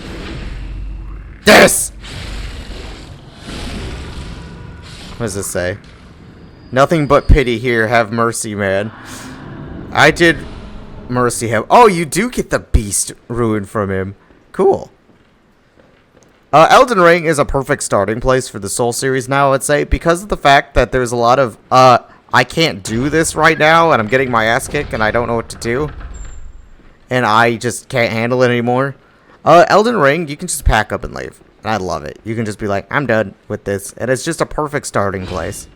Speaker 1: This. What does this say? Nothing but pity here. Have mercy, man. I did mercy him. Oh, you do get the beast rune from him. Cool. Elden Ring is a perfect starting place for the Soul series now, I'd say, because of the fact that there's a lot of, I can't do this right now, and I'm getting my ass kicked, and I don't know what to do. And I just can't handle it anymore. Elden Ring, you can just pack up and leave. And I love it. You can just be like, I'm done with this. And it's just a perfect starting place.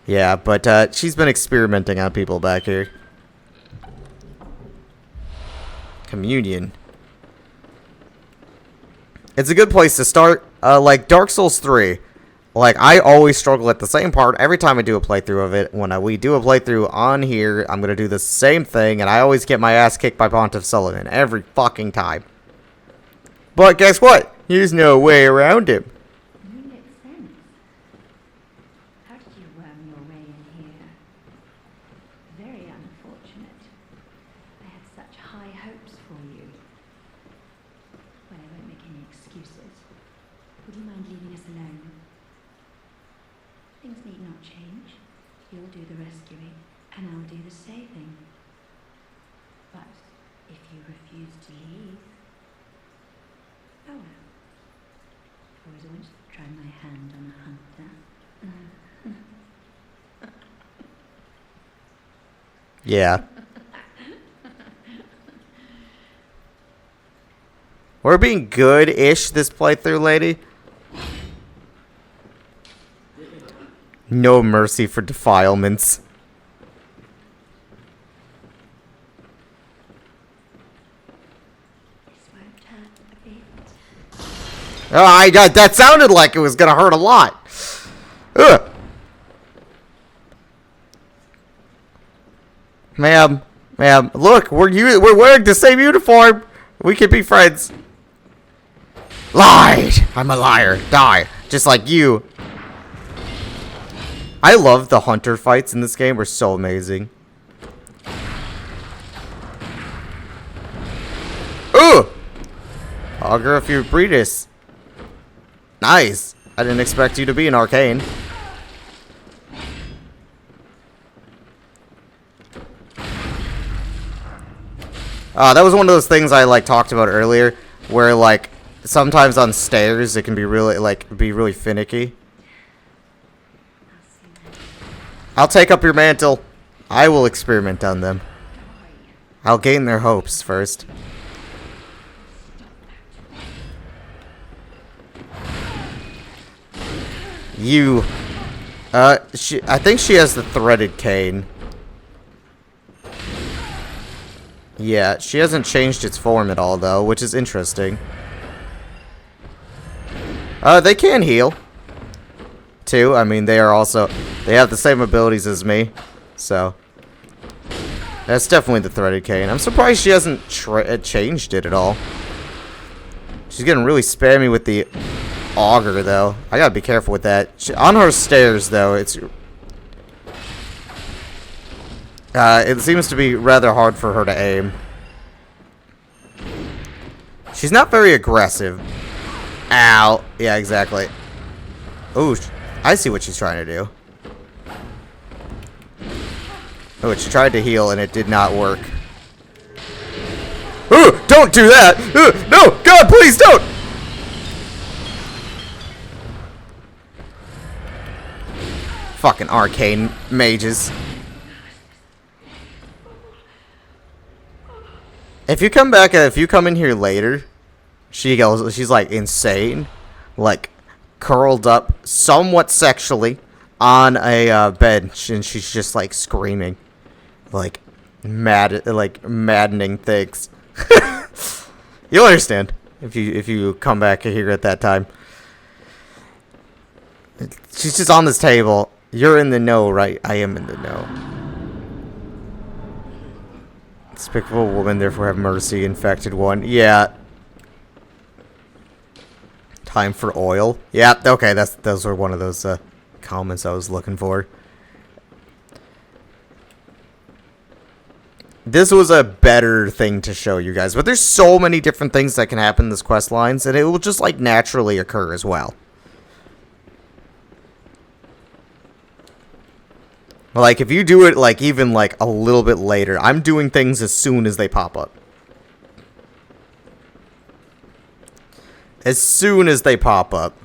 Speaker 1: Yeah, but she's been experimenting on people back here. Communion. It's a good place to start. Like Dark Souls 3. Like, I always struggle at the same part every time I do a playthrough of it. When we do a playthrough on here, I'm going to do the same thing, and I always get my ass kicked by Pontiff Sullivan every fucking time. But guess what? There's no way around him.
Speaker 2: You make sense. How did you worm your way in here? Very unfortunate. I had such high hopes for you. Well, I won't make any excuses. Would you mind leaving us alone? Things need not change. You'll do the rescuing, and I'll do the saving. But if you refuse to leave, oh well. I always wanted to try my hand on a hunter.
Speaker 1: Yeah. We're being good-ish this playthrough, lady. No mercy for defilements.
Speaker 2: This won't hurt a bit.
Speaker 1: Oh, I got that sounded like it was gonna hurt a lot. Ugh. Ma'am, look, we're wearing the same uniform. We could be friends. Lied. I'm a liar. Die, just like you. I love the hunter fights in this game. Are so amazing. Ooh! Augur of Eubrides. Nice. I didn't expect you to be an arcane. That was one of those things I like talked about earlier, where like sometimes on stairs it can be really finicky. I'll take up your mantle. I will experiment on them. I'll gain their hopes first. You. I think she has the threaded cane. Yeah, she hasn't changed its form at all, though, which is interesting. They can heal. Too. I mean, they have the same abilities as me. So. That's definitely the threaded cane. I'm surprised she hasn't changed it at all. She's getting really spammy with the auger, though. I gotta be careful with that. On her stairs, though, it seems to be rather hard for her to aim. She's not very aggressive. Ow. Yeah, exactly. Ooh, I see what she's trying to do. Oh, she tried to heal and it did not work. Ooh, don't do that! No! God, please don't! Fucking arcane mages. If you come in here later, she's like insane, like curled up somewhat sexually on a bench, and she's just like screaming, like maddening things. You'll understand if you come back here at that time. She's just on this table. You're in the know, right? I am in the know. Despicable woman, therefore have mercy, infected one. Yeah. Time for oil. Yeah, okay, those were one of those comments I was looking for. This was a better thing to show you guys, but there's so many different things that can happen in this quest lines, and it will just like naturally occur as well. Like, if you do it, like, even, like, a little bit later, I'm doing things as soon as they pop up. As soon as they pop up,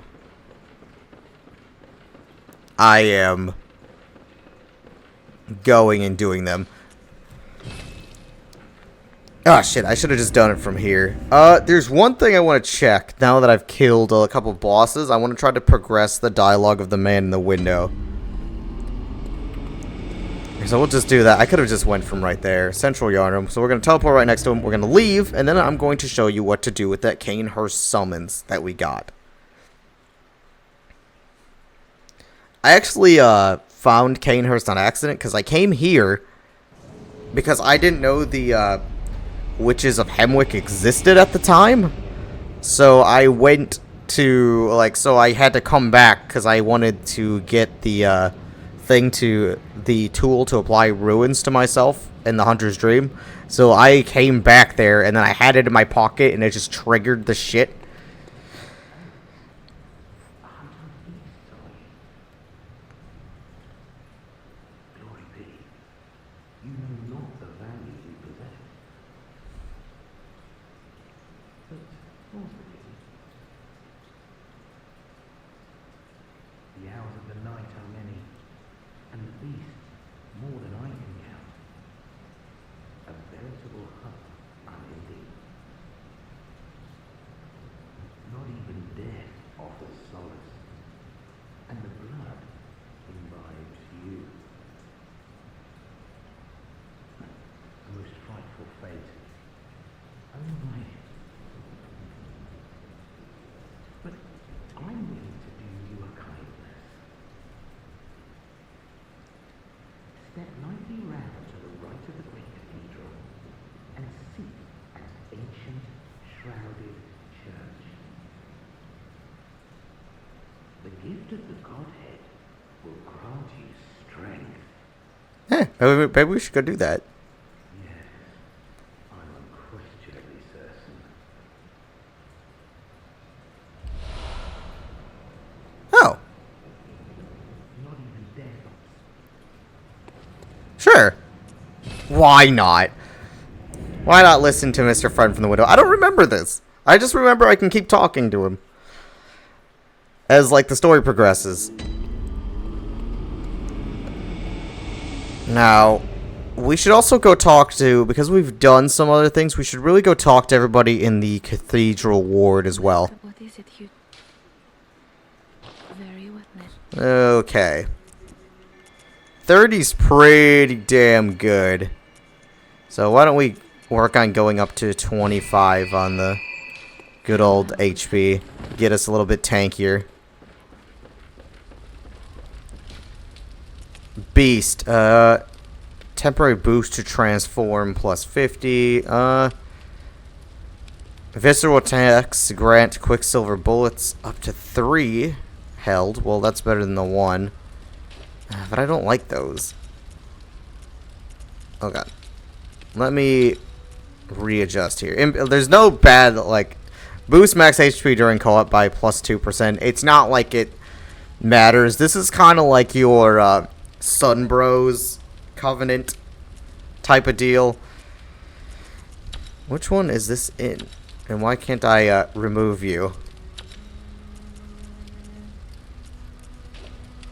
Speaker 1: I am going and doing them. Oh, shit, I should have just done it from here. There's one thing I want to check. Now that I've killed a couple bosses, I want to try to progress the dialogue of the man in the window. So we'll just do that. I could have just went from right there. Central Yarn Room. So we're going to teleport right next to him. We're going to leave. And then I'm going to show you what to do with that Cainhurst summons that we got. I actually found Cainhurst on accident because I came here because I didn't know the Witches of Hemwick existed at the time. So I went to, like, so I had to come back because I wanted to get the the tool to apply ruins to myself in the Hunter's Dream. So I came back there and then I had it in my pocket and it just triggered the shit. Hey, maybe we should go do that.
Speaker 5: I'm unquestionably certain.
Speaker 1: Oh,
Speaker 5: Not even death.
Speaker 1: sure. Why not? Why not listen to Mr. Friend from the window? I don't remember this. I just remember I can keep talking to him as, like, the story progresses. Now, we should also go talk to, because we've done some other things, we should really go talk to everybody in the cathedral ward as well.
Speaker 4: What is it you... Very well, Ned.
Speaker 1: Okay. 30's pretty damn good. So why don't we work on going up to 25 on the good old HP. Get us a little bit tankier. Beast. Temporary boost to transform plus 50. Visceral attacks grant Quicksilver bullets up to 3 held. Well, that's better than the 1. But I don't like those. Oh god. Let me readjust here. There's no bad, like, boost max HP during co-op by plus 2%. It's not like it matters. This is kind of like your Sun Bros Covenant type of deal. Which one is this in? And why can't I remove you?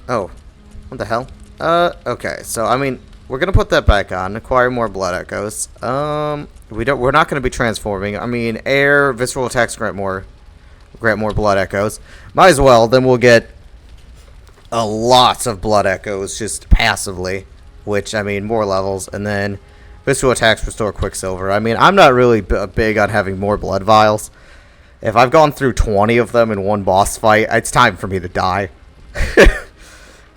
Speaker 1: Oh. What the hell? Okay. So, I mean, we're gonna put that back on. Acquire more blood echoes. We're not gonna be transforming. I mean, air, visceral attacks grant more blood echoes. Might as well. Then we'll get a lot of blood echoes just passively, which, I mean, more levels, and then visceral attacks restore Quicksilver. I mean, I'm not really big on having more blood vials. If I've gone through 20 of them in one boss fight, it's time for me to die.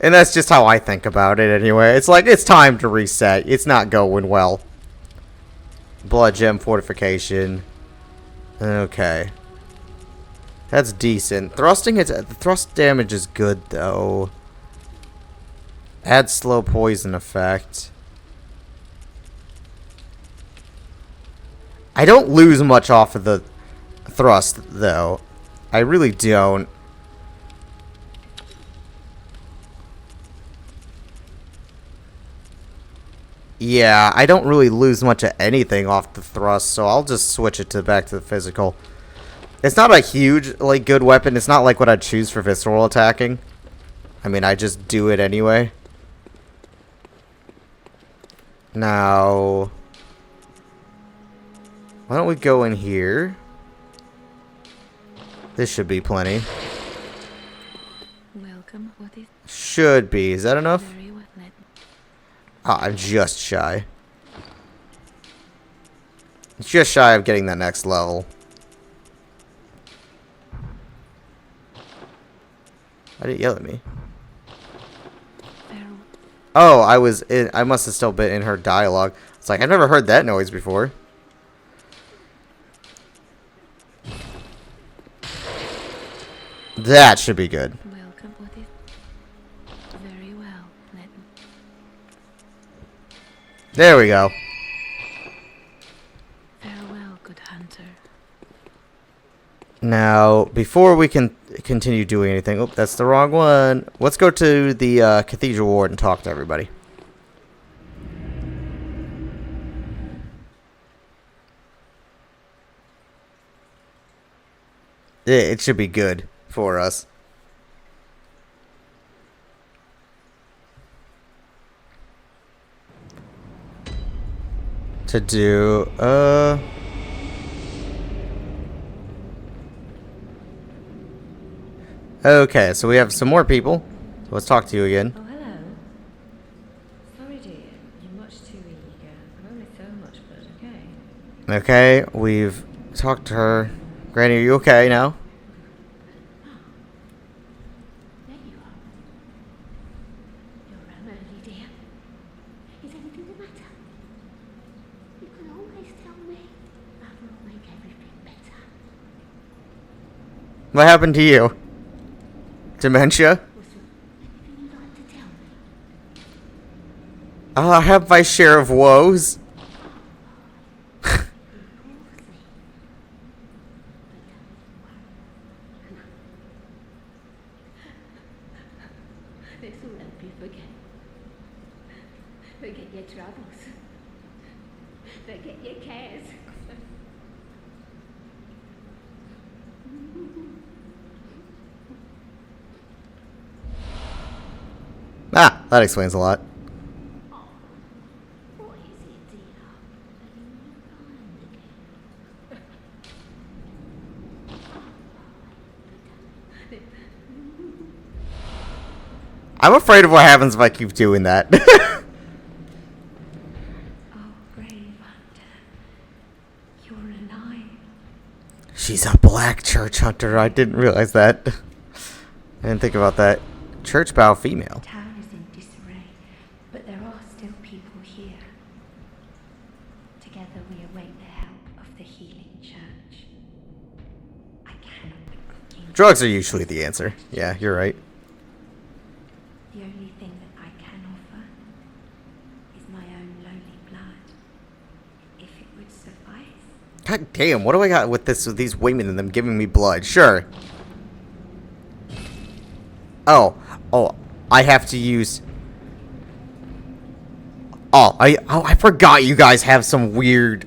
Speaker 1: And that's just how I think about it anyway. It's like, it's time to reset. It's not going well. Blood gem fortification. Okay. That's decent. The thrust damage is good, though. Add slow poison effect. I don't lose much off of the thrust, though. I really don't. Yeah, I don't really lose much of anything off the thrust, so I'll just switch it back to the physical. It's not a huge, like, good weapon. It's not like what I'd choose for visceral attacking. I mean, I just do it anyway. Now, why don't we go in here? This should be plenty.
Speaker 4: Welcome. What is...
Speaker 1: Should be. Is that enough?
Speaker 4: Very well, Ned.
Speaker 1: Ah, I'm just shy. Just shy of getting that next level. Why did it yell at me?
Speaker 4: Farewell.
Speaker 1: Oh, I must have still been in her dialogue. It's like, I've never heard that noise before. That should be good.
Speaker 4: Welcome. What is... Very well, Ned.
Speaker 1: There we go.
Speaker 4: Farewell, good hunter.
Speaker 1: Now, before we can continue doing anything... Oh, that's the wrong one. Let's go to the Cathedral Ward and talk to everybody. It should be good for us. To do, okay, so we have some more people. So let's talk to you again.
Speaker 6: Oh, hello. Sorry, dear. You're much too eager. I'm only so much, but okay.
Speaker 1: Okay, we've talked to her. Granny, are you okay now?
Speaker 2: There you are. You're around early, dear. Is anything the matter? You can always tell me. That will make everything better.
Speaker 1: What happened to you? Dementia?
Speaker 2: Was there anything you'd like to tell me?
Speaker 1: I have my share of woes.
Speaker 2: This will help you forget. Forget your troubles. Forget your cares.
Speaker 1: Ah, that explains a lot.
Speaker 2: What is it, dear?
Speaker 1: I'm afraid of what happens if I keep doing that.
Speaker 2: Oh, brave hunter. You're alive.
Speaker 1: She's a black church hunter. I didn't realize that. I didn't think about that. Church bow female.
Speaker 2: The town is in disarray, but there are still people here. Together we await the help of the healing church. I cannot be looking.
Speaker 1: Drugs are usually the answer. Yeah, you're right.
Speaker 2: The only thing that I can offer is my own lowly blood. If it would suffice.
Speaker 1: God damn, what do I got with this with these women and them giving me blood? Sure. Oh, I have to use. I forgot you guys have some weird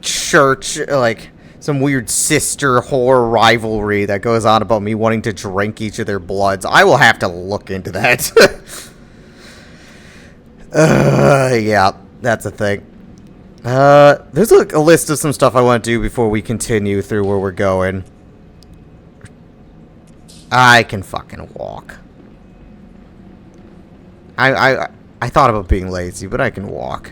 Speaker 1: church, like some weird sister whore rivalry that goes on about me wanting to drink each of their bloods. I will have to look into that. Yeah, that's a thing. There's a list of some stuff I want to do before we continue through where we're going. I can fucking walk. I thought about being lazy, but I can walk.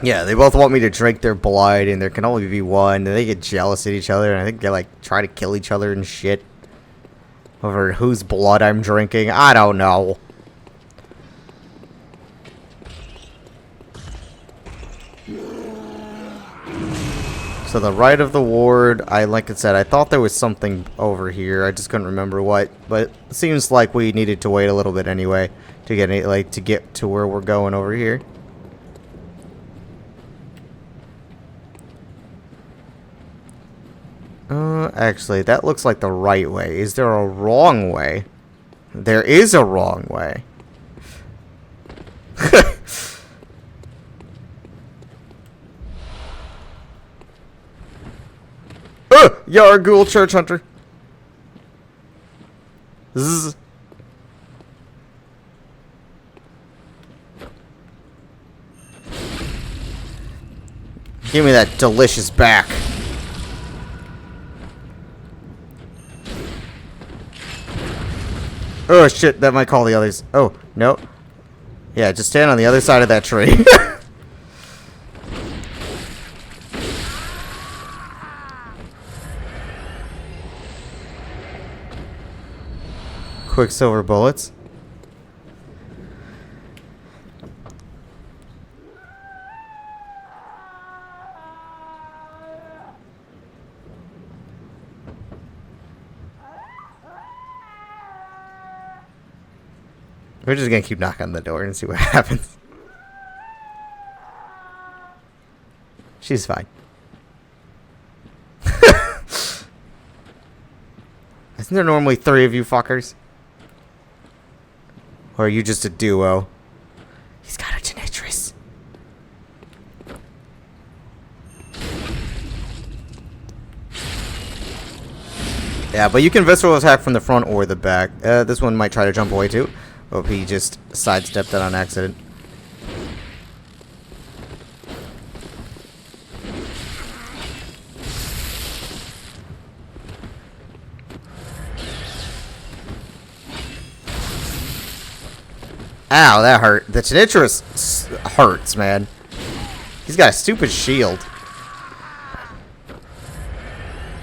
Speaker 1: Yeah, they both want me to drink their blood, and there can only be one, and they get jealous at each other, and I think they, like, try to kill each other and shit. Over whose blood I'm drinking. I don't know. So the right of the ward, like I said, I thought there was something over here. I just couldn't remember what, but it seems like we needed to wait a little bit anyway to get to where we're going over here. Actually, that looks like the right way. Is there a wrong way? There is a wrong way. Yarghoul Church Hunter. Zzz. Give me that delicious back. Oh shit, that might call the others. Oh, no. Yeah, just stand on the other side of that tree. Quicksilver bullets. We're just gonna keep knocking on the door and see what happens. She's fine. Isn't there normally 3 of you fuckers? Or are you just a duo? He's got a Genitress. Yeah, but you can visceral attack from the front or the back. This one might try to jump away too. Hope he just sidestepped that on accident. Ow, that hurt. The Genitress hurts, man. He's got a stupid shield.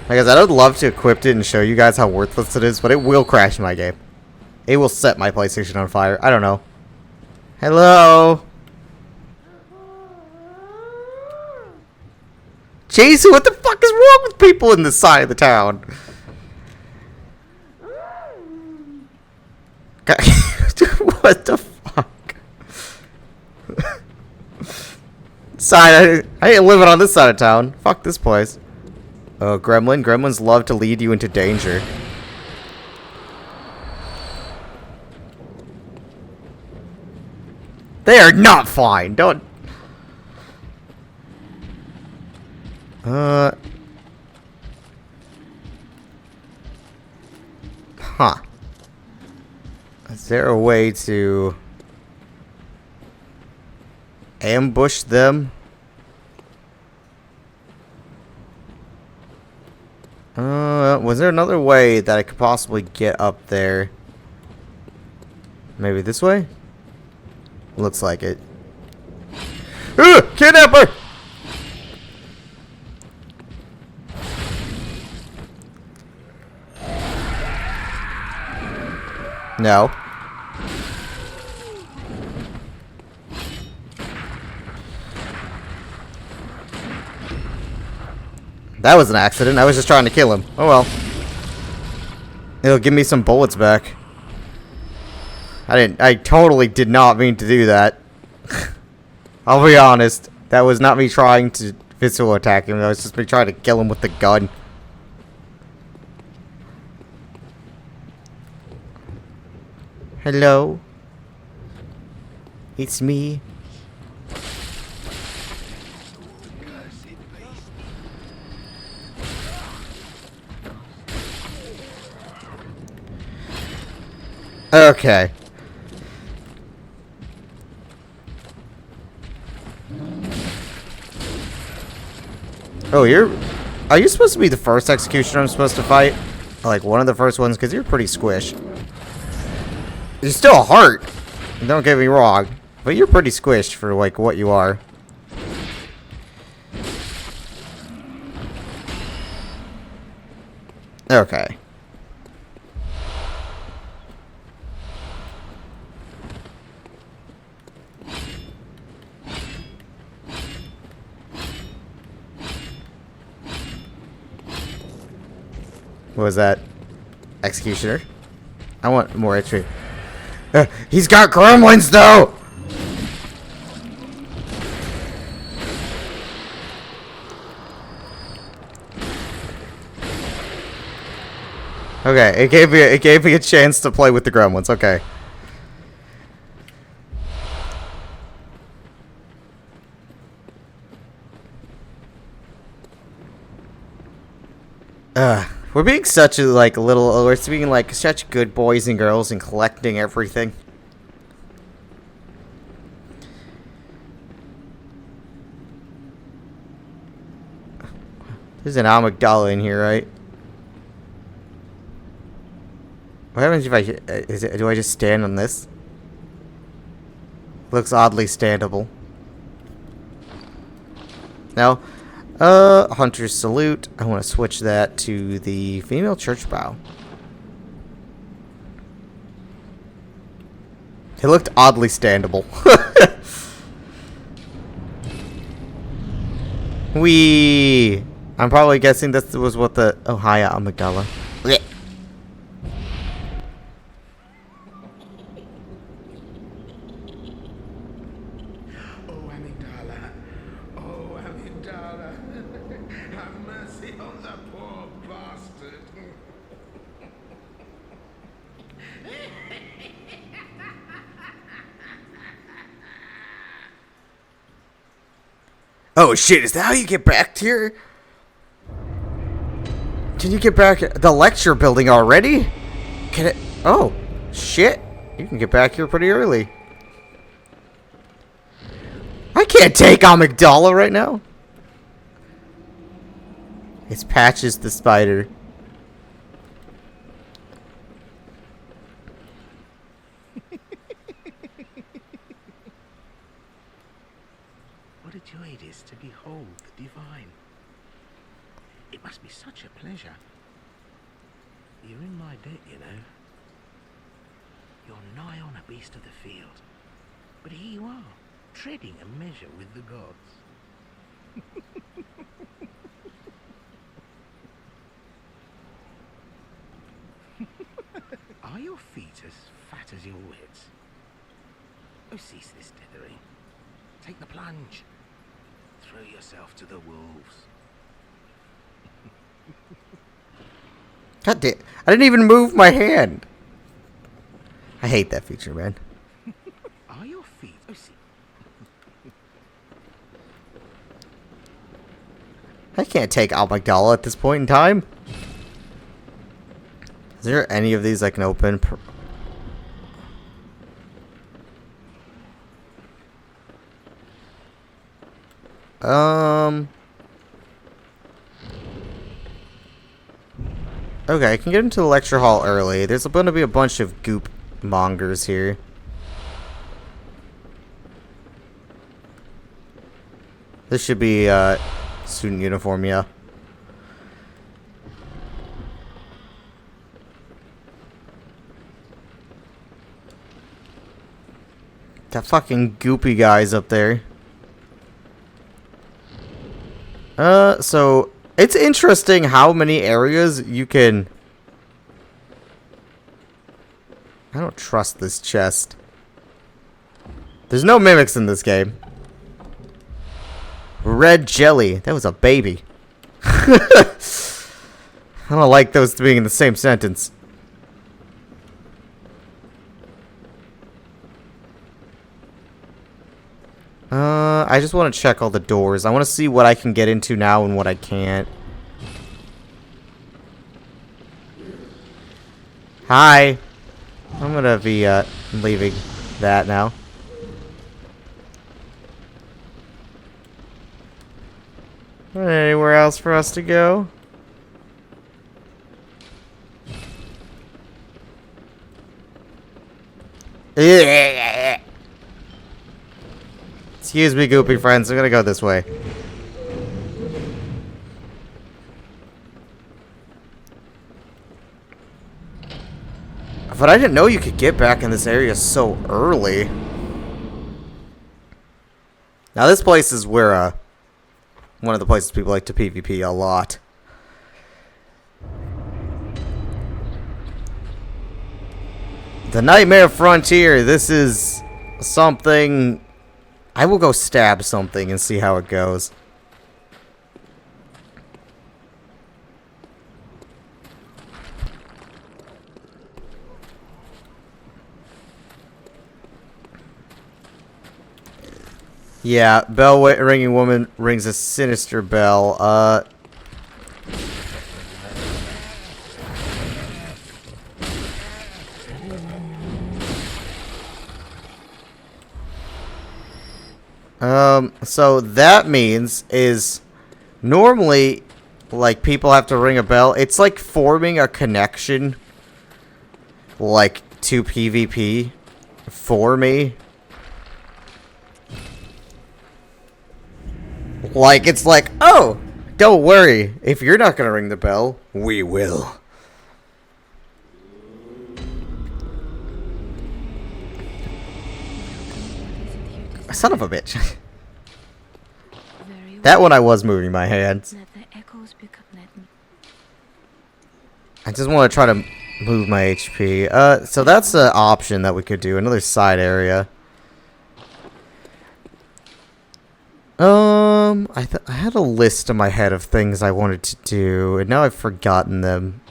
Speaker 1: Like I said, I would love to equip it and show you guys how worthless it is, but it will crash my game. It will set my PlayStation on fire. I don't know. Hello? Jason, what the fuck is wrong with people in this side of the town? What the fuck? Side, I ain't living on this side of town. Fuck this place. Oh, Gremlin. Gremlins love to lead you into danger. They are not fine. Don't. Huh. Is there a way to ambush them? Was there another way that I could possibly get up there? Maybe this way? Looks like it. Kidnapper! No. That was an accident. I was just trying to kill him. Oh well. It'll give me some bullets back. I totally did not mean to do that. I'll be honest. That was not me trying to physical attack him. That was just me trying to kill him with the gun. Hello? It's me. Okay. Oh, are you supposed to be the first executioner I'm supposed to fight? Like one of the first ones, because you're pretty squished. You're still a heart. Don't get me wrong. But you're pretty squished for like what you are. Okay. What was that? Executioner? I want more entry. He's got gremlins though! Okay, it gave me a chance to play with the gremlins, okay. We're being such a we're being like such good boys and girls and collecting everything. There's an amygdala in here, right? What happens if do I just stand on this? Looks oddly standable. No. Hunter's Salute. I want to switch that to the female church bow. It looked oddly standable. I'm probably guessing this was what the... Oh, hiya, amygdala. Blech.
Speaker 3: Have mercy on the poor bastard.
Speaker 1: Oh shit, is that how you get back here? Can you get back the lecture building already? Can it... Oh, shit. You can get back here pretty early. I can't take amygdala right now. It's Patches the spider.
Speaker 5: What a joy it is to behold the divine. It must be such a pleasure. You're in my debt, you know. You're nigh on a beast of the field. But here you are, treading a measure with the gods. Are your feet as fat as your wits? Oh, cease this dithering. Take the plunge. Throw yourself to the wolves.
Speaker 1: God damn. I didn't even move my hand. I hate that feature, man.
Speaker 5: Are your feet... Oh, see...
Speaker 1: I can't take Amygdala at this point in time. Is there any of these I can open? Okay, I can get into the lecture hall early. There's going to be a bunch of goop mongers here. This should be, student uniform, yeah. That fucking goopy guy's up there. So it's interesting how many areas you can... I don't trust this chest. There's no mimics in this game. Red jelly. That was a baby. I don't like those being in the same sentence. I just want to check all the doors. I want to see what I can get into now and what I can't. Hi. I'm gonna be, leaving that now. Anywhere else for us to go? Excuse me, goopy friends. I'm gonna go this way. But I didn't know you could get back in this area so early. Now this place is where, one of the places people like to PvP a lot. The Nightmare Frontier. This is something... I will go stab something and see how it goes. Yeah, bell-ringing woman rings a sinister bell. So that means is normally, like, people have to ring a bell. It's like forming a connection, like, to PvP for me. Like, it's like, oh, don't worry. If you're not gonna ring the bell, we will. Son of a bitch. That one I was moving my hands. I just want to try to move my HP. So that's an option that we could do. Another side area. I had a list in my head of things I wanted to do, and now I've forgotten them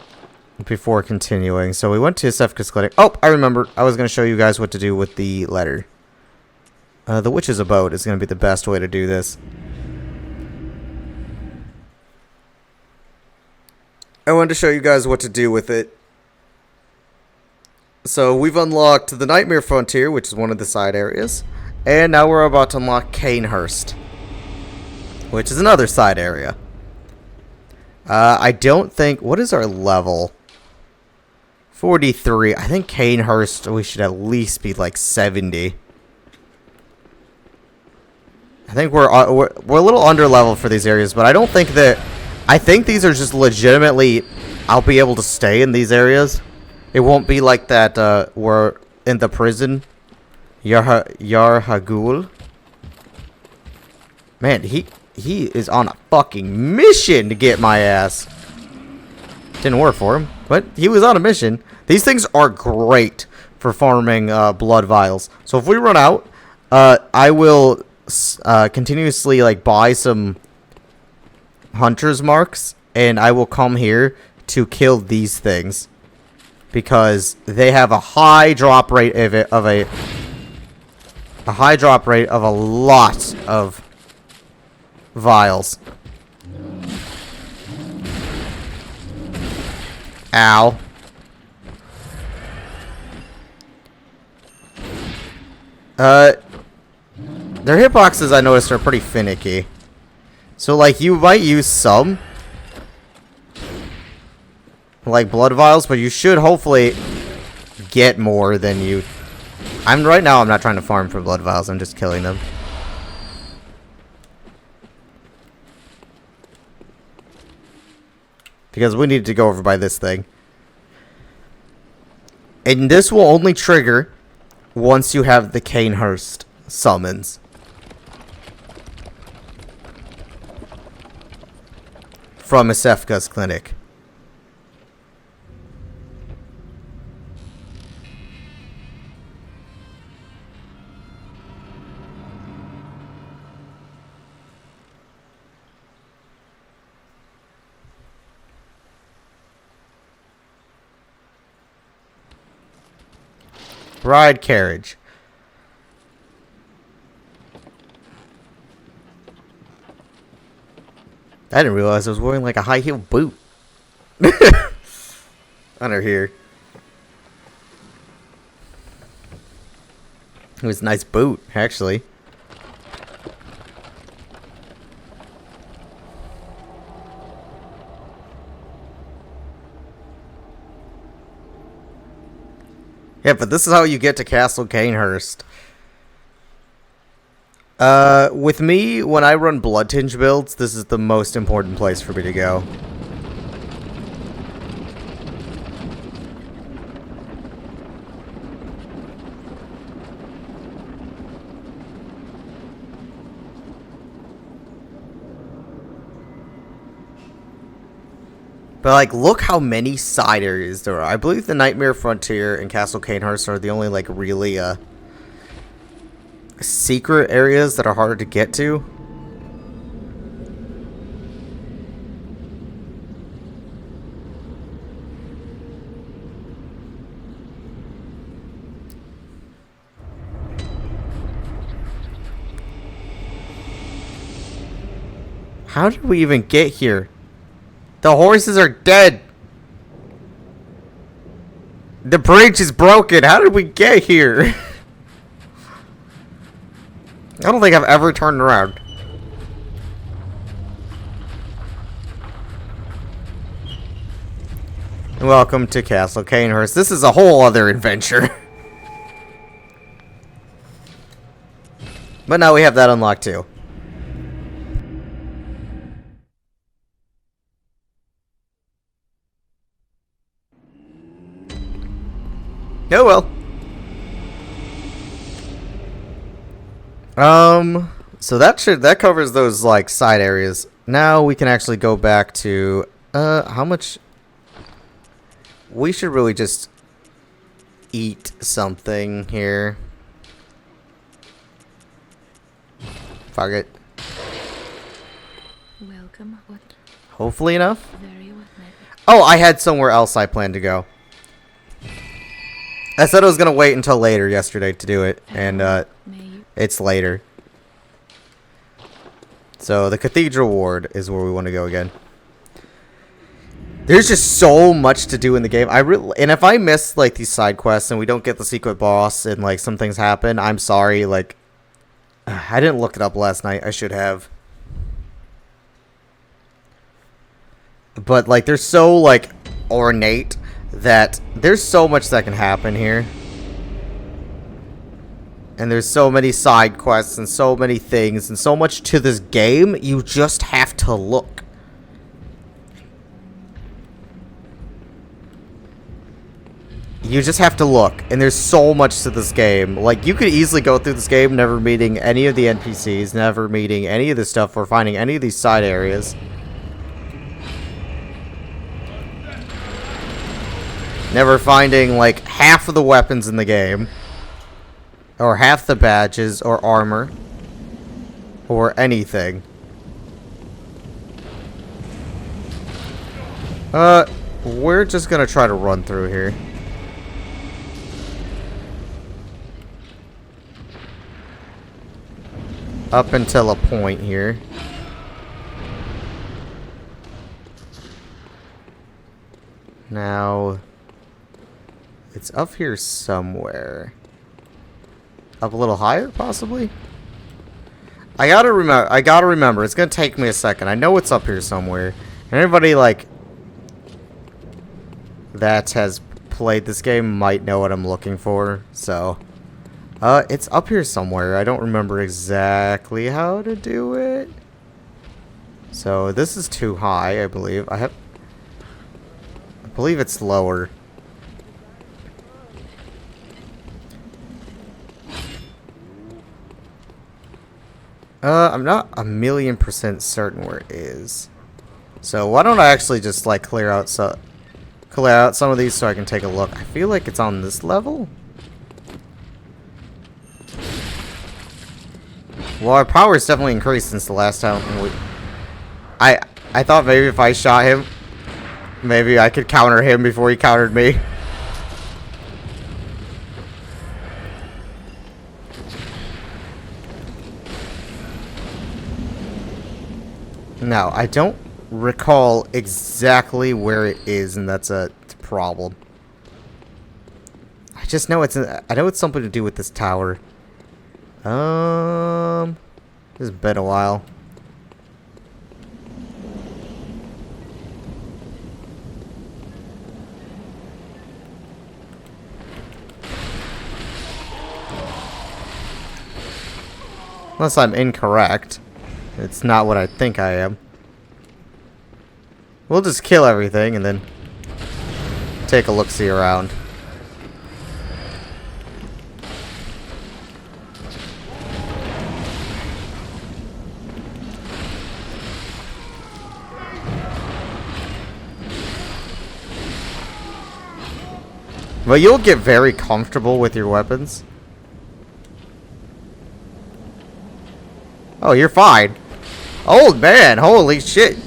Speaker 1: before continuing. So we went to Sefka's clinic. Oh, I remember. I was going to show you guys what to do with the letter. The Witch's Abode is going to be the best way to do this. I wanted to show you guys what to do with it. So we've unlocked the Nightmare Frontier, which is one of the side areas. And now we're about to unlock Cainhurst, which is another side area. I don't think... What is our level? 43. I think Cainhurst, we should at least be like 70. I think we're a little under level for these areas, but I don't think that... I think these are just legitimately... I'll be able to stay in these areas. It won't be like that, we're in the prison. Yarhagul. Man, He is on a fucking mission to get my ass. Didn't work for him, but he was on a mission. These things are great for farming blood vials. So if we run out, I will continuously like buy some hunter's marks, and I will come here to kill these things because they have a high drop rate of a high drop rate of a lot of vials. Ow. Their hitboxes, I noticed, are pretty finicky. So, like, you might use some, like, blood vials, but you should hopefully get more than you... right now, I'm not trying to farm for blood vials, I'm just killing them. Because we need to go over by this thing. And this will only trigger once you have the Cainhurst summons. From Isefka's clinic. Bride carriage. I didn't realize I was wearing like a high heel boot. Under here. It was a nice boot, actually. Yeah, but this is how you get to Castle Cainhurst. With me, when I run Blood Tinge builds, this is the most important place for me to go. But, like, look how many side areas there are. I believe the Nightmare Frontier and Castle Cainhurst are the only, like, really, secret areas that are harder to get to. How did we even get here? The horses are dead. The bridge is broken. How did we get here? I don't think I've ever turned around. Welcome to Castle Cainhurst. This is a whole other adventure. But now we have that unlocked too. Oh well. So that covers those like side areas. Now we can actually go back to how much we should really just eat something here. Fuck it.
Speaker 4: Welcome. What?
Speaker 1: Hopefully enough.
Speaker 4: Very well met.
Speaker 1: Oh, I had somewhere else I planned to go. I said I was gonna wait until later yesterday to do it, and it's later. So the Cathedral Ward is where we want to go again. There's just so much to do in the game. And if I miss like these side quests and we don't get the secret boss and like some things happen, I'm sorry. Like, I didn't look it up last night. I should have. But like, they're so like ornate that there's so much that can happen here. And there's so many side quests and so many things and so much to this game, you just have to look. You just have to look, and there's so much to this game. Like, you could easily go through this game never meeting any of the NPCs, never meeting any of this stuff, or finding any of these side areas. Never finding, like, half of the weapons in the game. Or half the badges, or armor. Or anything. We're just gonna try to run through here. Up until a point here. Now, it's up here somewhere. Up a little higher, possibly? I gotta remember. It's gonna take me a second. I know it's up here somewhere. And everybody, like, that has played this game might know what I'm looking for. So, it's up here somewhere. I don't remember exactly how to do it. So, this is too high, I believe. I believe it's lower. I'm not 1,000,000% certain where it is. So why don't I actually just like clear out some of these so I can take a look. I feel like it's on this level. Well, our power's definitely increased since the last time I thought maybe if I shot him, maybe I could counter him before he countered me. Now, I don't recall exactly where it is, and that's a problem. I just know I know it's something to do with this tower. It's been a while. Unless I'm incorrect. It's not what I think I am. We'll just kill everything and then take a look-see around. But you'll get very comfortable with your weapons. Oh, you're fine. Old man, holy shit.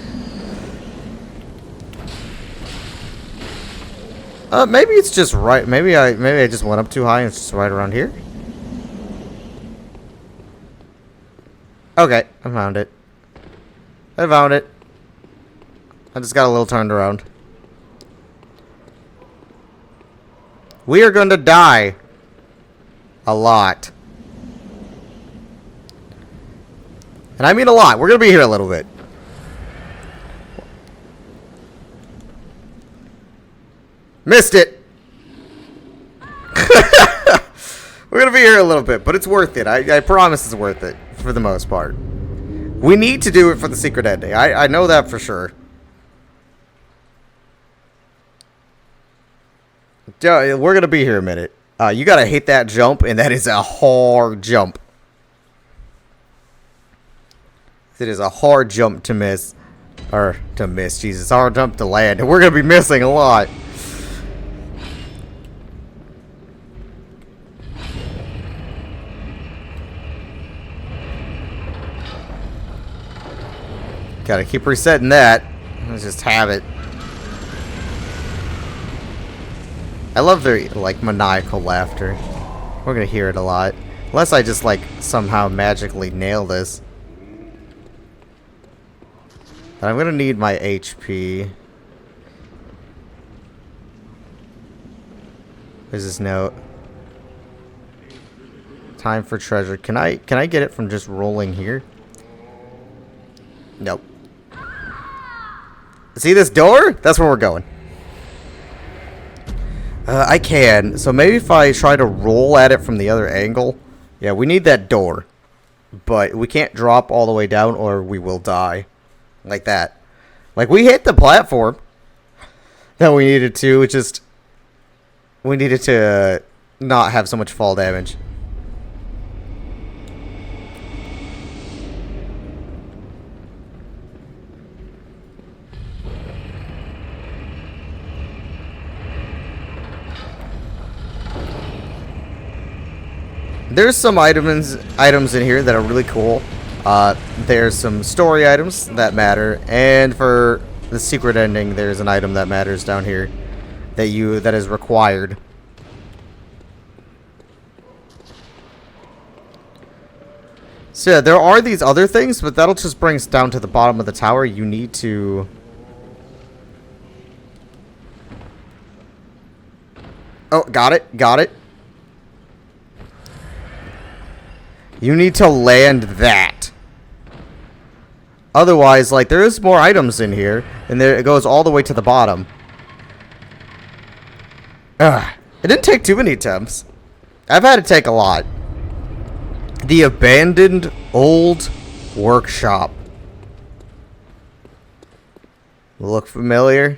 Speaker 1: Maybe it's just right. Maybe I just went up too high and it's just right around here. Okay, I found it. I found it. I just got a little turned around. We are going to die. A lot. And I mean a lot. We're going to be here a little bit. Missed it. We're going to be here a little bit, but it's worth it. I promise it's worth it for the most part. We need to do it for the secret ending. I know that for sure. We're going to be here a minute. You got to hit that jump, and that is a hard jump. It is a hard jump to miss. Or to miss, Jesus. Hard jump to land. And we're going to be missing a lot. Gotta keep resetting that. Let's just have it. I love their, like, maniacal laughter. We're gonna hear it a lot. Unless I just, like, somehow magically nail this. But I'm gonna need my HP. There's this note. Time for treasure. Can I get it from just rolling here? Nope. See this door? That's where we're going. I can. So maybe if I try to roll at it from the other angle. Yeah, we need that door. But we can't drop all the way down or we will die. Like that. Like we hit the platform that we needed to. It just We needed to not have so much fall damage. There's some items in here that are really cool. There's some story items that matter, and for the secret ending, there's an item that matters down here that is required. So yeah, there are these other things, but that'll just bring us down to the bottom of the tower. You need to... Oh, got it, got it. You need to land that. Otherwise, like, there is more items in here, and there it goes all the way to the bottom. Ugh. It didn't take too many attempts. I've had to take a lot. The abandoned old workshop. Look familiar?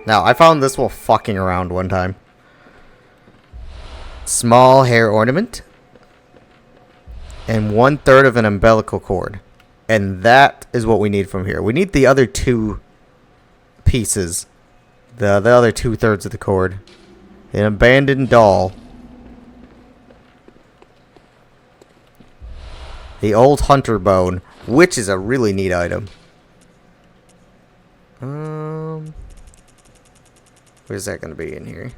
Speaker 1: Now, I found this while fucking around one time. Small hair ornament. And 1/3 of an umbilical cord. And that is what we need from here. We need the other two pieces. The other 2/3 of the cord. An abandoned doll. The old hunter bone. Which is a really neat item. Where's that going to be in here?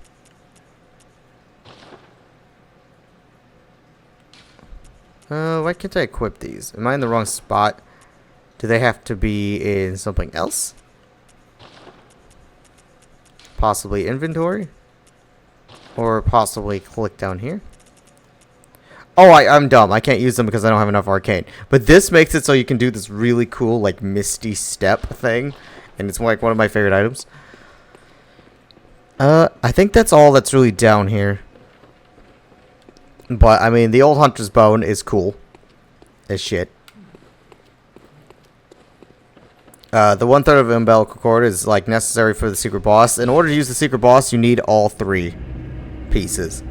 Speaker 1: Why can't I equip these? Am I in the wrong spot? Do they have to be in something else? Possibly inventory? Or possibly click down here? Oh, I'm dumb. I can't use them because I don't have enough arcane. But this makes it so you can do this really cool, like, misty step thing. And it's like one of my favorite items. I think that's all that's really down here. But, I mean, the old hunter's bone is cool as shit. The 1/3 of umbilical cord is, like, necessary for the secret boss. In order to use the secret boss, you need all 3 pieces.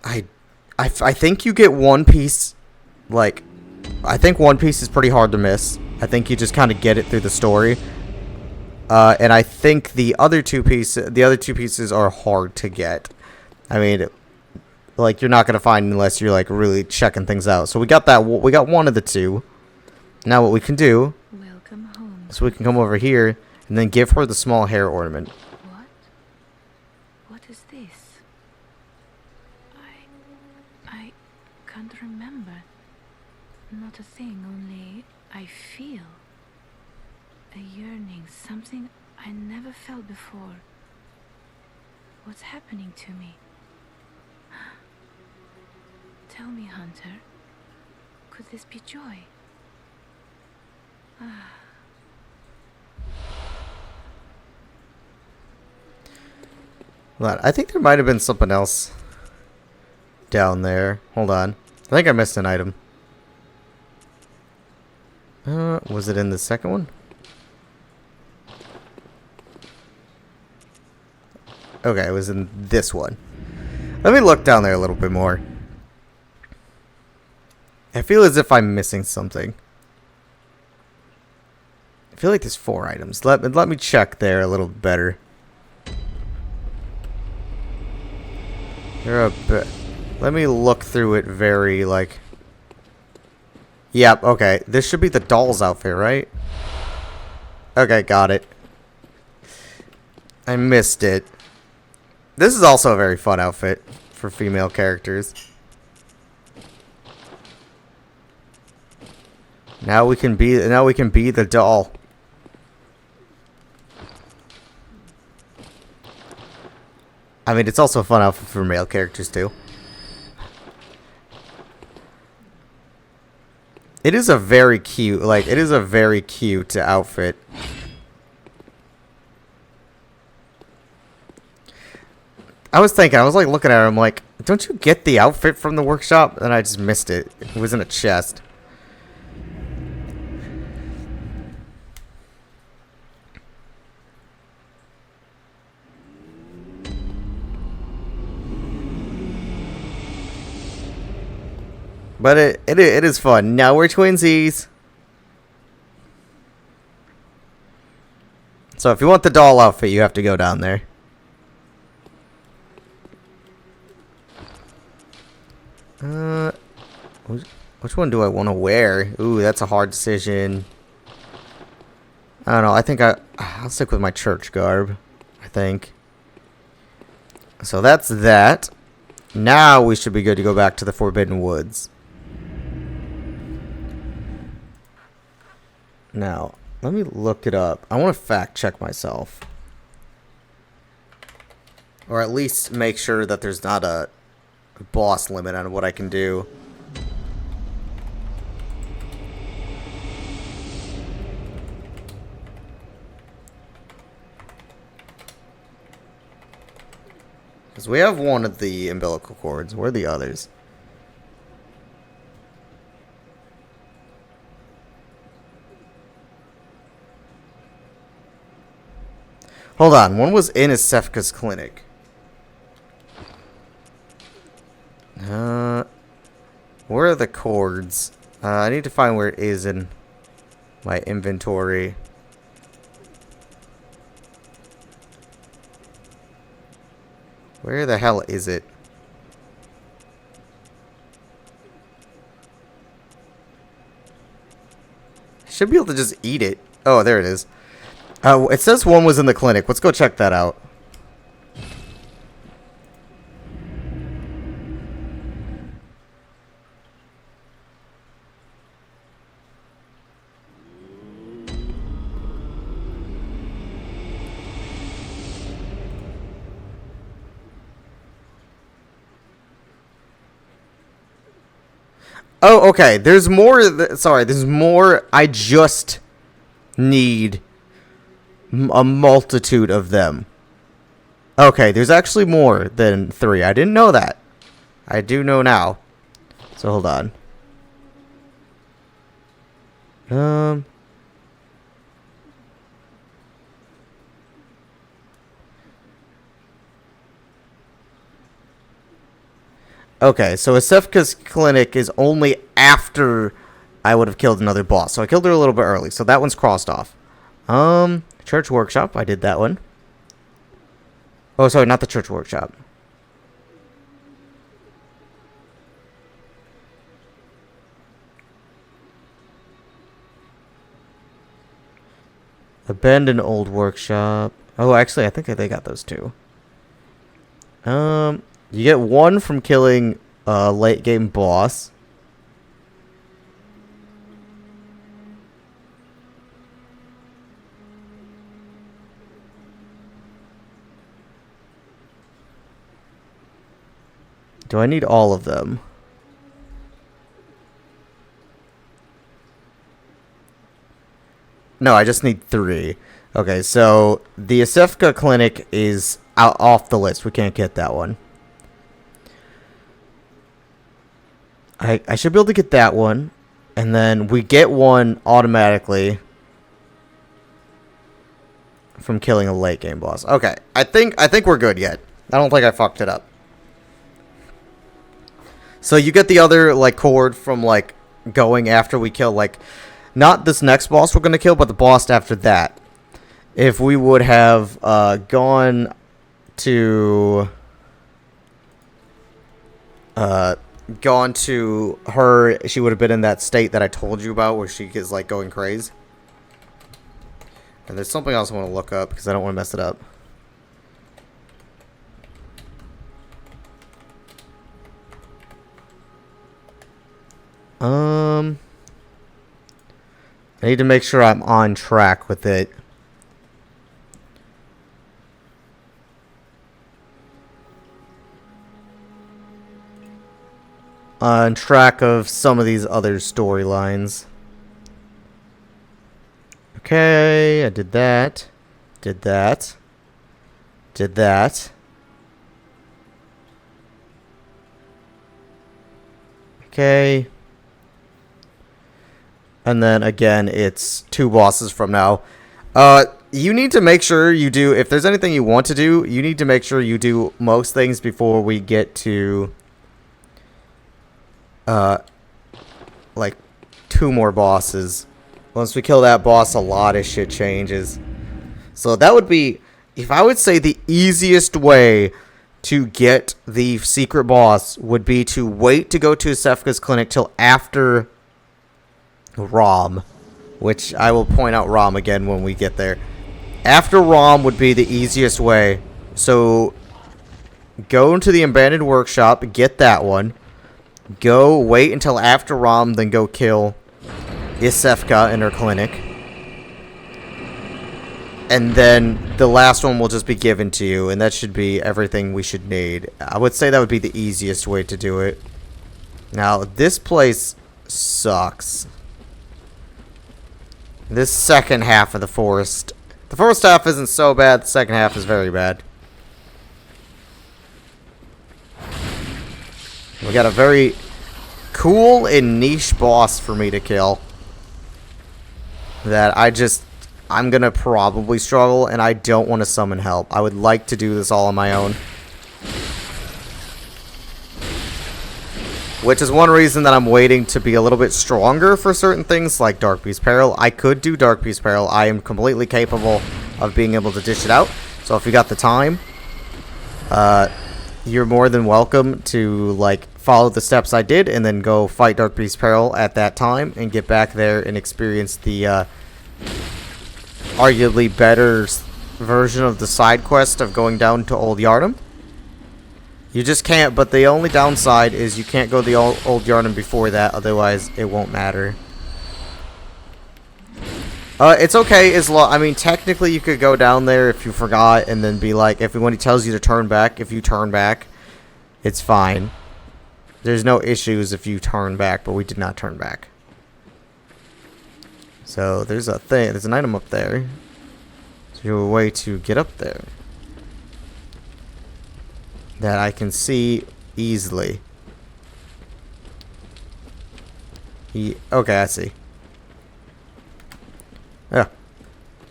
Speaker 1: I think you get one piece, like, I think one piece is pretty hard to miss. I think you just kind of get it through the story. And I think the other two pieces are hard to get. I mean, like, you're not gonna find unless you're, like, really checking things out. So we got that. We got one of the two. Now what we can do
Speaker 4: Welcome home.
Speaker 1: is we can come over here and then give her the small hair ornament.
Speaker 4: What? What is this? I can't remember. Not a thing, only I feel a yearning, something I never felt before. What's happening to me? Tell me, Hunter, could this be joy?
Speaker 1: Hold on. I think there might have been something else down there. Hold on. I think I missed an item. Was it in the second one? Okay, it was in this one. Let me look down there a little bit more. I feel as if I'm missing something. I feel like there's 4 items. Let me check there a little better. Let me look through it very, like... Yep, okay. This should be the doll's outfit, right? Okay, got it. I missed it. This is also a very fun outfit for female characters. Now we can be the doll. I mean, it's also a fun outfit for male characters too. It is a very cute, like, it is a very cute outfit. I was thinking, I was like looking at her, I'm like, don't you get the outfit from the workshop? And I just missed it. It was in a chest. But it is fun. Now we're twinsies. So if you want the doll outfit, you have to go down there. Which one do I want to wear? Ooh, that's a hard decision. I don't know. I think I'll stick with my church garb. I think. So that's that. Now we should be good to go back to the Forbidden Woods. Now, let me look it up. I want to fact check myself. Or at least make sure that there's not a boss limit on what I can do. Because we have one of the umbilical cords. Where are the others? Hold on. One was in Isefka's clinic. Where are the cords? I need to find where it is in my inventory. Where the hell is it? Should be able to just eat it. Oh, there it is. It says one was in the clinic. Let's go check that out. Oh, okay. There's more. Sorry, there's more. I just need a multitude of them. Okay, there's actually more than 3. I didn't know that. I do know now. So hold on. Okay, so Isefka's clinic is only after I would have killed another boss. So I killed her a little bit early. So that one's crossed off. Church workshop. I did that one. Oh, sorry, not the church workshop. Abandoned old workshop. Oh, actually, I think they got those too. You get 1 from killing a late game boss. Do I need all of them? No, I just need 3. Okay, so the Isefka clinic is out off the list. We can't get that one. I should be able to get that one, and then we get 1 automatically from killing a late game boss. Okay, I think we're good yet. I don't think I fucked it up. So you get the other like cord from like going after we kill like not this next boss we're gonna kill, but the boss after that. If we would have gone to her, she would have been in that state that I told you about where she is like going crazy. And there's something else I want to look up because I don't want to mess it up. I need to make sure I'm on track with it. on track of some of these other storylines. Okay, I did that. Did that. Did that. Okay. And then again, it's 2 bosses from now. You need to make sure you do, if there's anything you want to do, you need to make sure you do most things before we get to, like, 2 more bosses. Once we kill that boss, a lot of shit changes. So that would be, if I would say the easiest way to get the secret boss would be to wait to go to Sefka's clinic till after Rom, which I will point out Rom again when we get there. After Rom would be the easiest way. So go into the abandoned workshop, get that one. Go wait until after Rom, then go kill Isefka in her clinic. And then the last one will just be given to you, and that should be everything we should need. I would say that would be the easiest way to do it. Now, this place sucks. This second half of the forest. The first half isn't so bad, the second half is very bad. We got a very cool and niche boss for me to kill. That I'm gonna probably struggle, and I don't want to summon help. I would like to do this all on my own. Which is one reason that I'm waiting to be a little bit stronger for certain things, like Dark Beast Peril. I could do Dark Beast Peril. I am completely capable of being able to dish it out. So if you got the time, you're more than welcome to, like, follow the steps I did and then go fight Dark Beast Peril at that time and get back there and experience the arguably better version of the side quest of going down to Old Yharnam. You just can't, but the only downside is you can't go the Old Yharnam before that, otherwise it won't matter. It's okay, I mean, technically you could go down there if you forgot and then be like, when he tells you to turn back, if you turn back, it's fine. There's no issues if you turn back, but we did not turn back. So there's an item up there. So a way to get up there that I can see easily. Okay, I see. Yeah.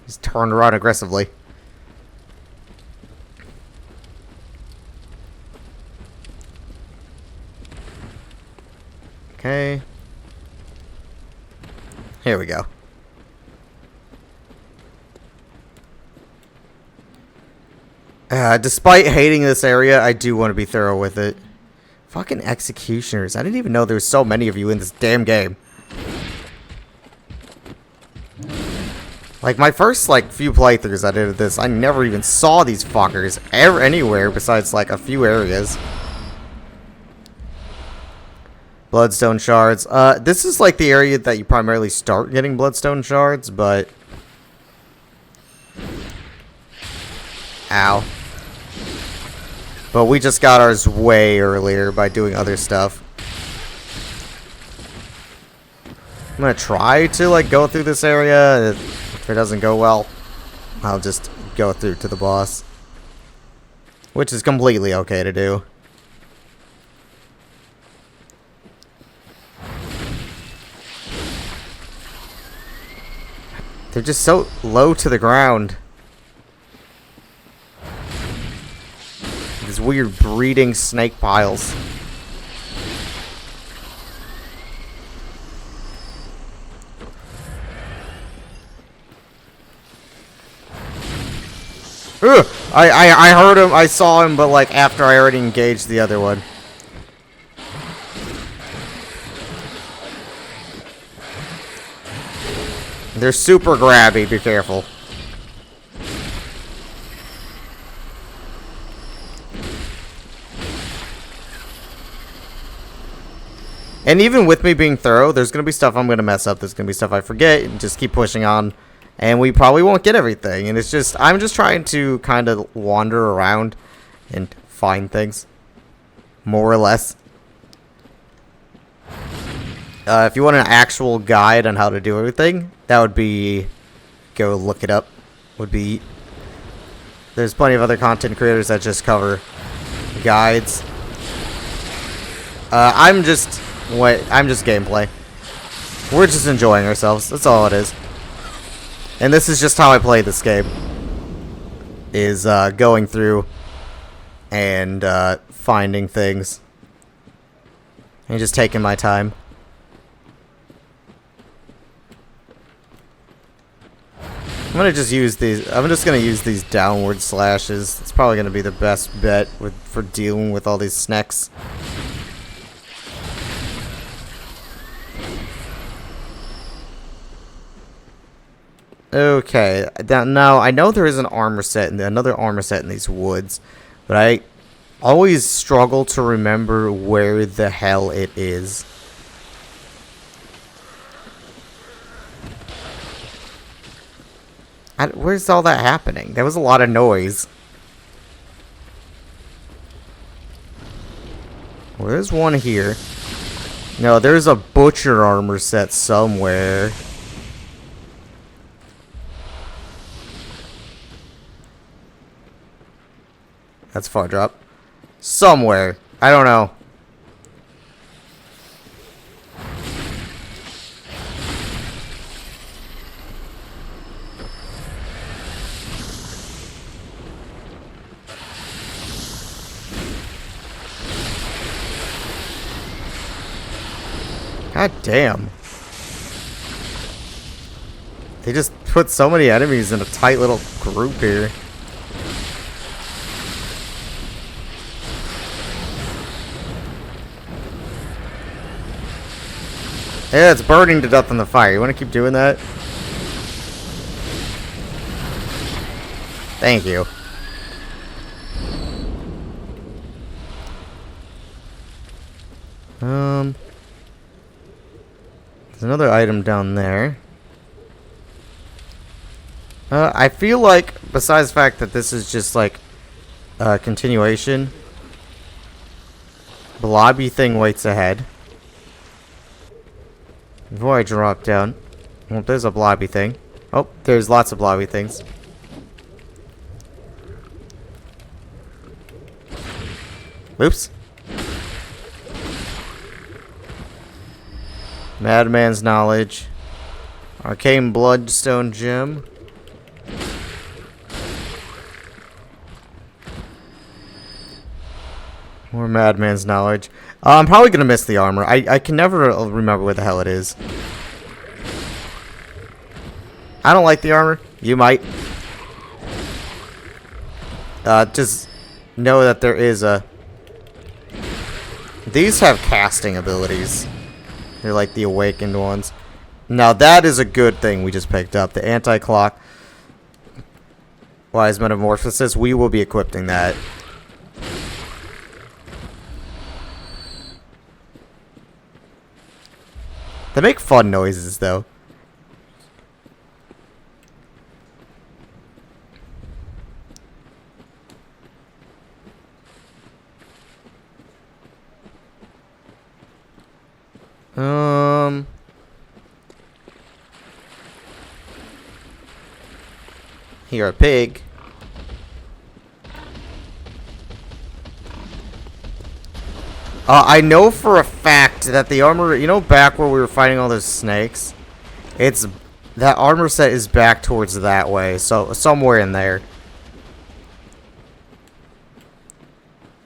Speaker 1: He's turned around aggressively. Okay. Here we go. Despite hating this area, I do want to be thorough with it. Fucking executioners. I didn't even know there were so many of you in this damn game. Like, my first, few playthroughs I did of this, I never even saw these fuckers anywhere besides, a few areas. Bloodstone shards. This is, the area that you primarily start getting bloodstone shards, but... Ow. But we just got ours way earlier by doing other stuff. I'm gonna try to, go through this area. If it doesn't go well, I'll just go through to the boss. Which is completely okay to do. They're just so low to the ground. These weird breeding snake piles. Ugh! I heard him, I saw him, but after I already engaged the other one. They're super grabby, be careful. And even with me being thorough, there's going to be stuff I'm going to mess up. There's going to be stuff I forget and just keep pushing on. And we probably won't get everything. And it's just, I'm just trying to kind of wander around and find things. More or less. If you want an actual guide on how to do everything, that would be, go look it up. Would be, there's plenty of other content creators that just cover guides. I'm just gameplay. We're just enjoying ourselves. That's all it is. And this is just how I play this game. Is going through and finding things and just taking my time. I'm gonna just use these. I'm just gonna use these downward slashes. It's probably gonna be the best bet for dealing with all these snacks. Okay, now I know there is an armor set and another armor set in these woods, but I always struggle to remember where the hell it is. Where's all that happening? There was a lot of noise. Well, there's one here. No, there's a butcher armor set somewhere. That's far drop. Somewhere. I don't know. God damn. They just put so many enemies in a tight little group here. Yeah, it's burning to death in the fire. You want to keep doing that? Thank you. There's another item down there. I feel like, besides the fact that this is just like a continuation, the lobby thing waits ahead. Before I drop down. Well, there's a blobby thing. Oh, there's lots of blobby things. Oops. Madman's Knowledge. Arcane Bloodstone Gem. More Madman's Knowledge. I'm probably going to miss the armor. I can never remember where the hell it is. I don't like the armor. You might. Just know that there is a... These have casting abilities. They're like the awakened ones. Now that is a good thing we just picked up. The anti-clock. Wise Metamorphosis. We will be equipping that. They make fun noises, though. You're a pig. I know for a fact that the armor, you know, back where we were fighting all those snakes, it's that armor set is back towards that way, so somewhere in there.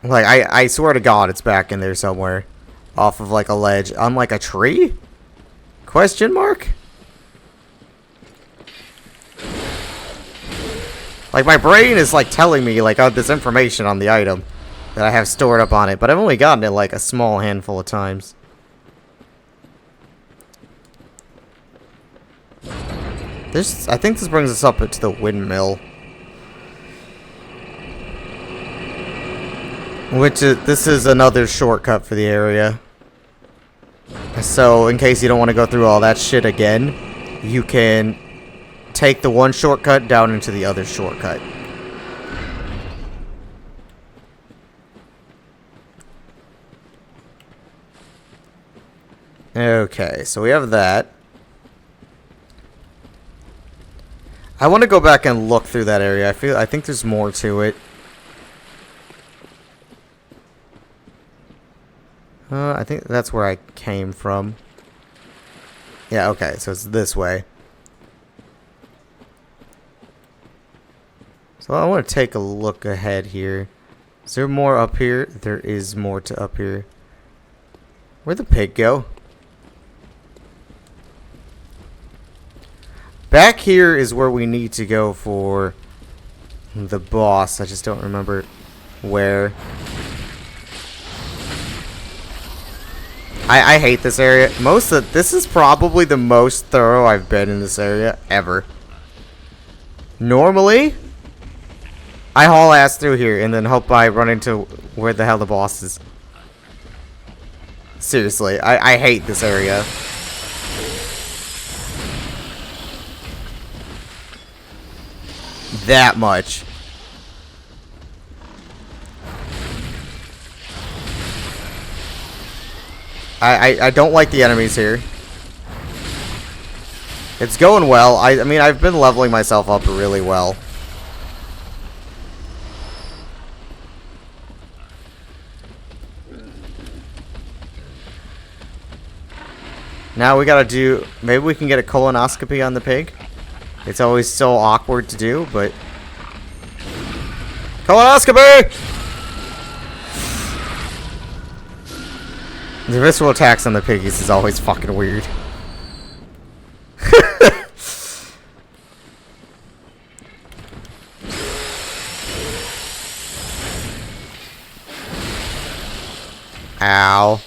Speaker 1: Like I swear to God, it's back in there somewhere, off of like a ledge, on like a tree? Question mark? Like my brain is like telling me like this information on the item that I have stored up on it, but I've only gotten it like a small handful of times. I think this brings us up to the windmill. This is another shortcut for the area. So, in case you don't want to go through all that shit again, you can take the one shortcut down into the other shortcut. Okay, so we have that. I want to go back and look through that area. I think there's more to it. I think that's where I came from. Yeah, okay, so it's this way. So I want to take a look ahead here. Is there more up here? There is more to up here. Where'd the pig go? Back here is where we need to go for the boss. I just don't remember where. I hate this area. This is probably the most thorough I've been in this area ever. Normally, I haul ass through here and then hope I run into where the hell the boss is. Seriously, I hate this area. That much. I don't like the enemies here. It's going well. I mean, I've been leveling myself up really well. Now we gotta do... Maybe we can get a colonoscopy on the pig. It's always so awkward to do, but... Colonoscopy! The visceral attacks on the piggies is always fucking weird. Ow.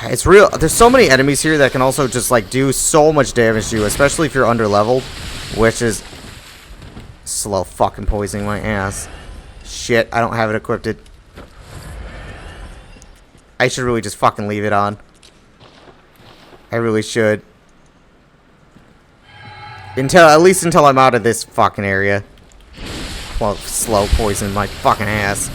Speaker 1: It's real. There's so many enemies here that can also just like do so much damage to you, especially if you're under leveled, which is slow fucking poisoning my ass. Shit, I don't have it equipped. I should really just fucking leave it on. I really should. At least until I'm out of this fucking area. Well, slow poison my fucking ass.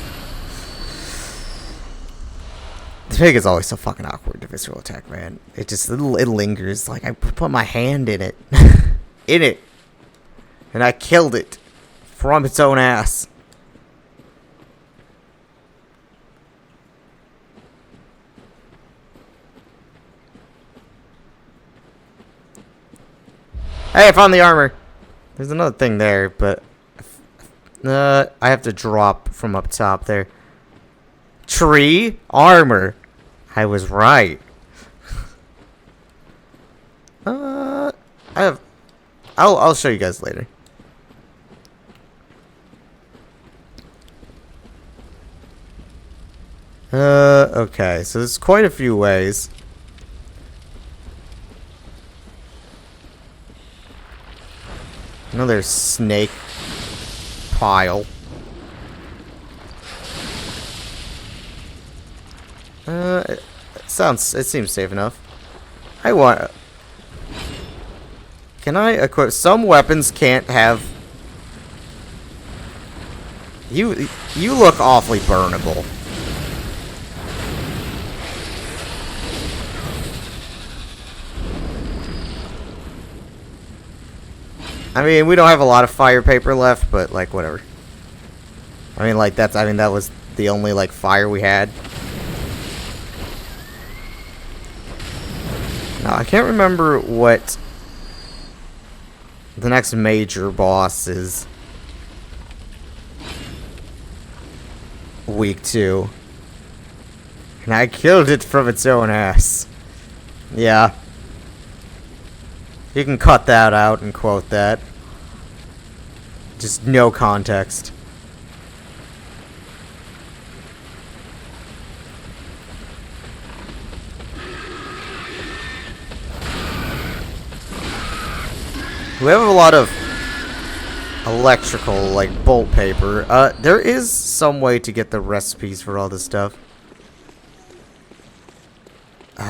Speaker 1: The pig is always so fucking awkward, the visceral attack, man. It lingers. Like, I put my hand in it. In it. And I killed it. From its own ass. Hey, I found the armor. There's another thing there, but... I have to drop from up top there. Tree? Armor. I was right. I'll show you guys later. Okay, so there's quite a few ways. Another snake pile. It seems safe enough. Can I equip... Some weapons can't have... You look awfully burnable. I mean, we don't have a lot of fire paper left, but, like, whatever. I mean, like, that was the only, like, fire we had. Now, I can't remember what the next major boss is. Week 2. And I killed it from its own ass. Yeah. You can cut that out and quote that. Just no context. We have a lot of electrical, like, bolt paper. There is some way to get the recipes for all this stuff.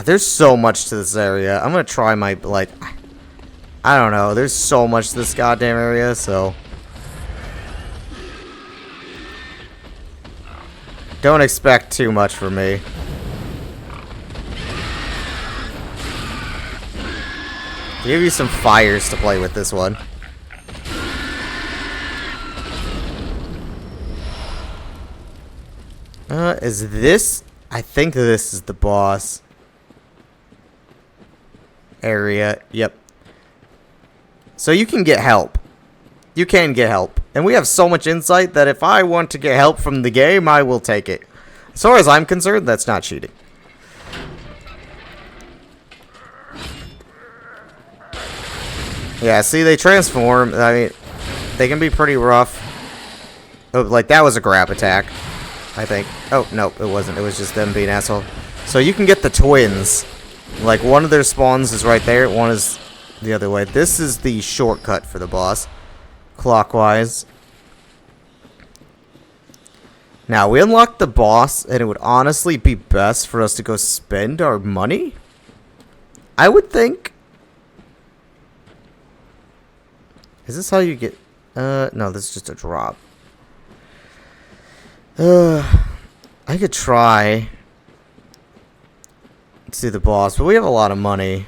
Speaker 1: There's so much to this area. I'm gonna try my, like... I don't know. There's so much to this goddamn area, so... Don't expect too much from me. Give you some fires to play with this one. Is this? I think this is the boss area. Yep. So you can get help. You can get help. And we have so much insight that if I want to get help from the game, I will take it. As far as I'm concerned, that's not cheating. Yeah, see, they transform. I mean, they can be pretty rough. Oh, like, that was a grab attack, I think. Oh, no, it wasn't. It was just them being asshole. So you can get the twins. Like, one of their spawns is right there. One is the other way. This is the shortcut for the boss. Clockwise. Now, we unlocked the boss, and it would honestly be best for us to go spend our money. I would think. Is this how you get... no, this is just a drop. I could try to see the boss, but we have a lot of money.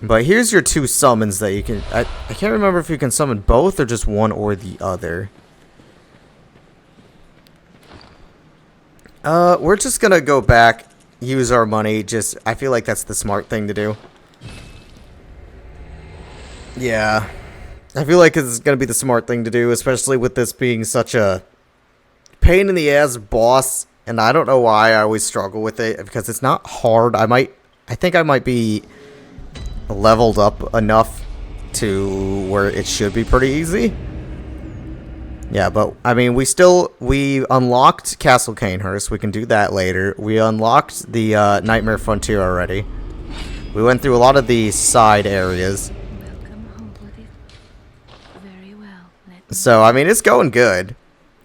Speaker 1: But here's your two summons that you can... I can't remember if you can summon both or just one or the other. We're just gonna go back, use our money, I feel like that's the smart thing to do. Yeah. I feel like it's gonna be the smart thing to do, especially with this being such a pain in the ass boss, and I don't know why I always struggle with it, because it's not hard. I think I might be leveled up enough to where it should be pretty easy. Yeah, but, I mean, we unlocked Castle Cainhurst. We can do that later. We unlocked the Nightmare Frontier already. We went through a lot of the side areas.
Speaker 4: Welcome home with it. Very well.
Speaker 1: So, I mean, it's going good.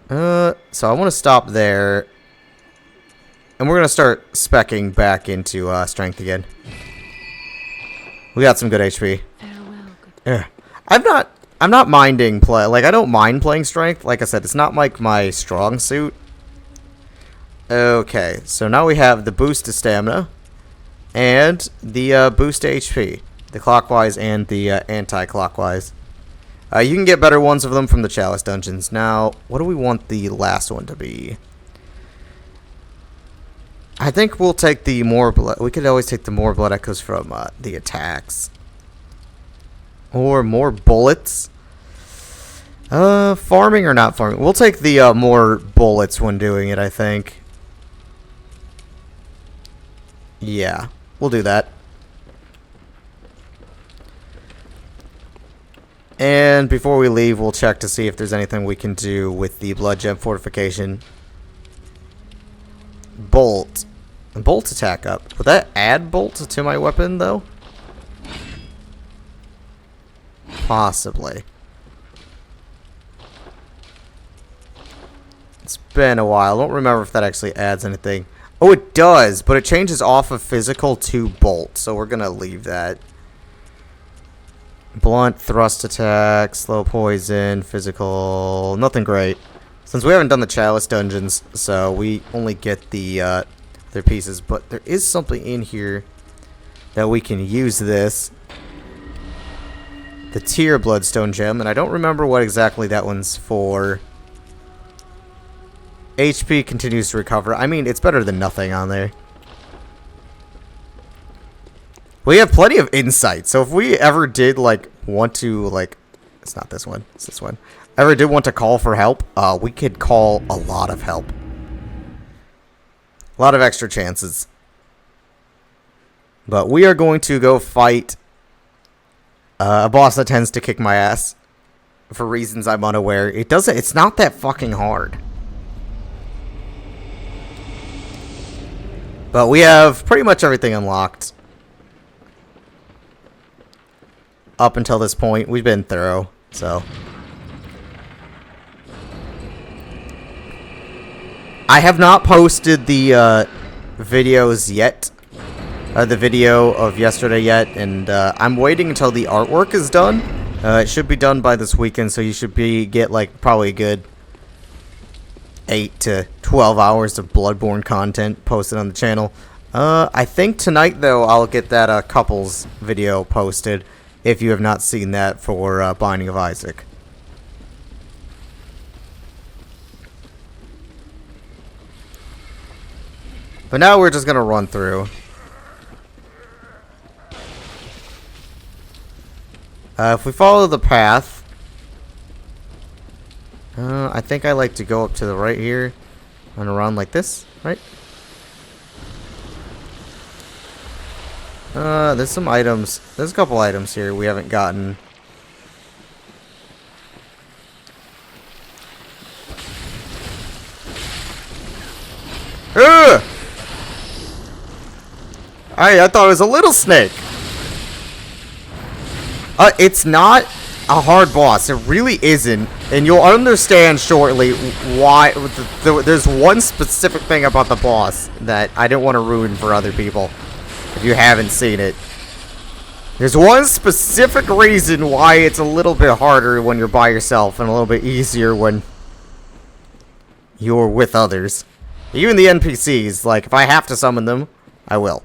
Speaker 1: So I want to stop there. And we're going to start speccing back into strength again. We got some good HP.
Speaker 4: Farewell, good.
Speaker 1: Yeah. I'm not minding play. Like, I don't mind playing strength. Like I said, it's not like my strong suit. Okay, so now we have the boost to stamina and the boost to HP, the clockwise and the anti-clockwise. You can get better ones of them from the Chalice dungeons. Now, what do we want the last one to be? I think we'll take the more blood. We could always take the more blood echoes from the attacks. Or more bullets. Farming or not farming? We'll take the more bullets when doing it, I think. Yeah, we'll do that. And before we leave, we'll check to see if there's anything we can do with the blood gem fortification. Bolt. Bolt attack up. Would that add bolt to my weapon, though? Possibly. It's been a while. I don't remember if that actually adds anything. Oh, it does, but it changes off of physical to bolt, so we're going to leave that. Blunt, thrust attack, slow poison, physical, nothing great. Since we haven't done the Chalice dungeons, so we only get the other pieces, but there is something in here that we can use this. The Tear Bloodstone Gem, and I don't remember what exactly that one's for. HP continues to recover. I mean, it's better than nothing on there. We have plenty of insight, so if we ever did, like, want to, like... It's not this one, it's this one. Ever did want to call for help, we could call a lot of help. A lot of extra chances. But we are going to go fight a boss that tends to kick my ass for reasons I'm unaware. It's not that fucking hard. But we have pretty much everything unlocked. Up until this point, we've been thorough, so. I have not posted the videos yet. The video of yesterday yet, and I'm waiting until the artwork is done. It should be done by this weekend, so you should get like probably a good 8 to 12 hours of Bloodborne content posted on the channel. I think tonight, though, I'll get that couples video posted, if you have not seen that, for Binding of Isaac. But now we're just gonna run through. If we follow the path... I think I like to go up to the right here and around like this, right? There's some items. There's a couple items here we haven't gotten. Ugh! I thought it was a little snake. It's not a hard boss. It really isn't. And you'll understand shortly why. There's one specific thing about the boss that I didn't want to ruin for other people. If you haven't seen it. There's one specific reason why it's a little bit harder when you're by yourself and a little bit easier when you're with others. Even the NPCs, like, if I have to summon them, I will.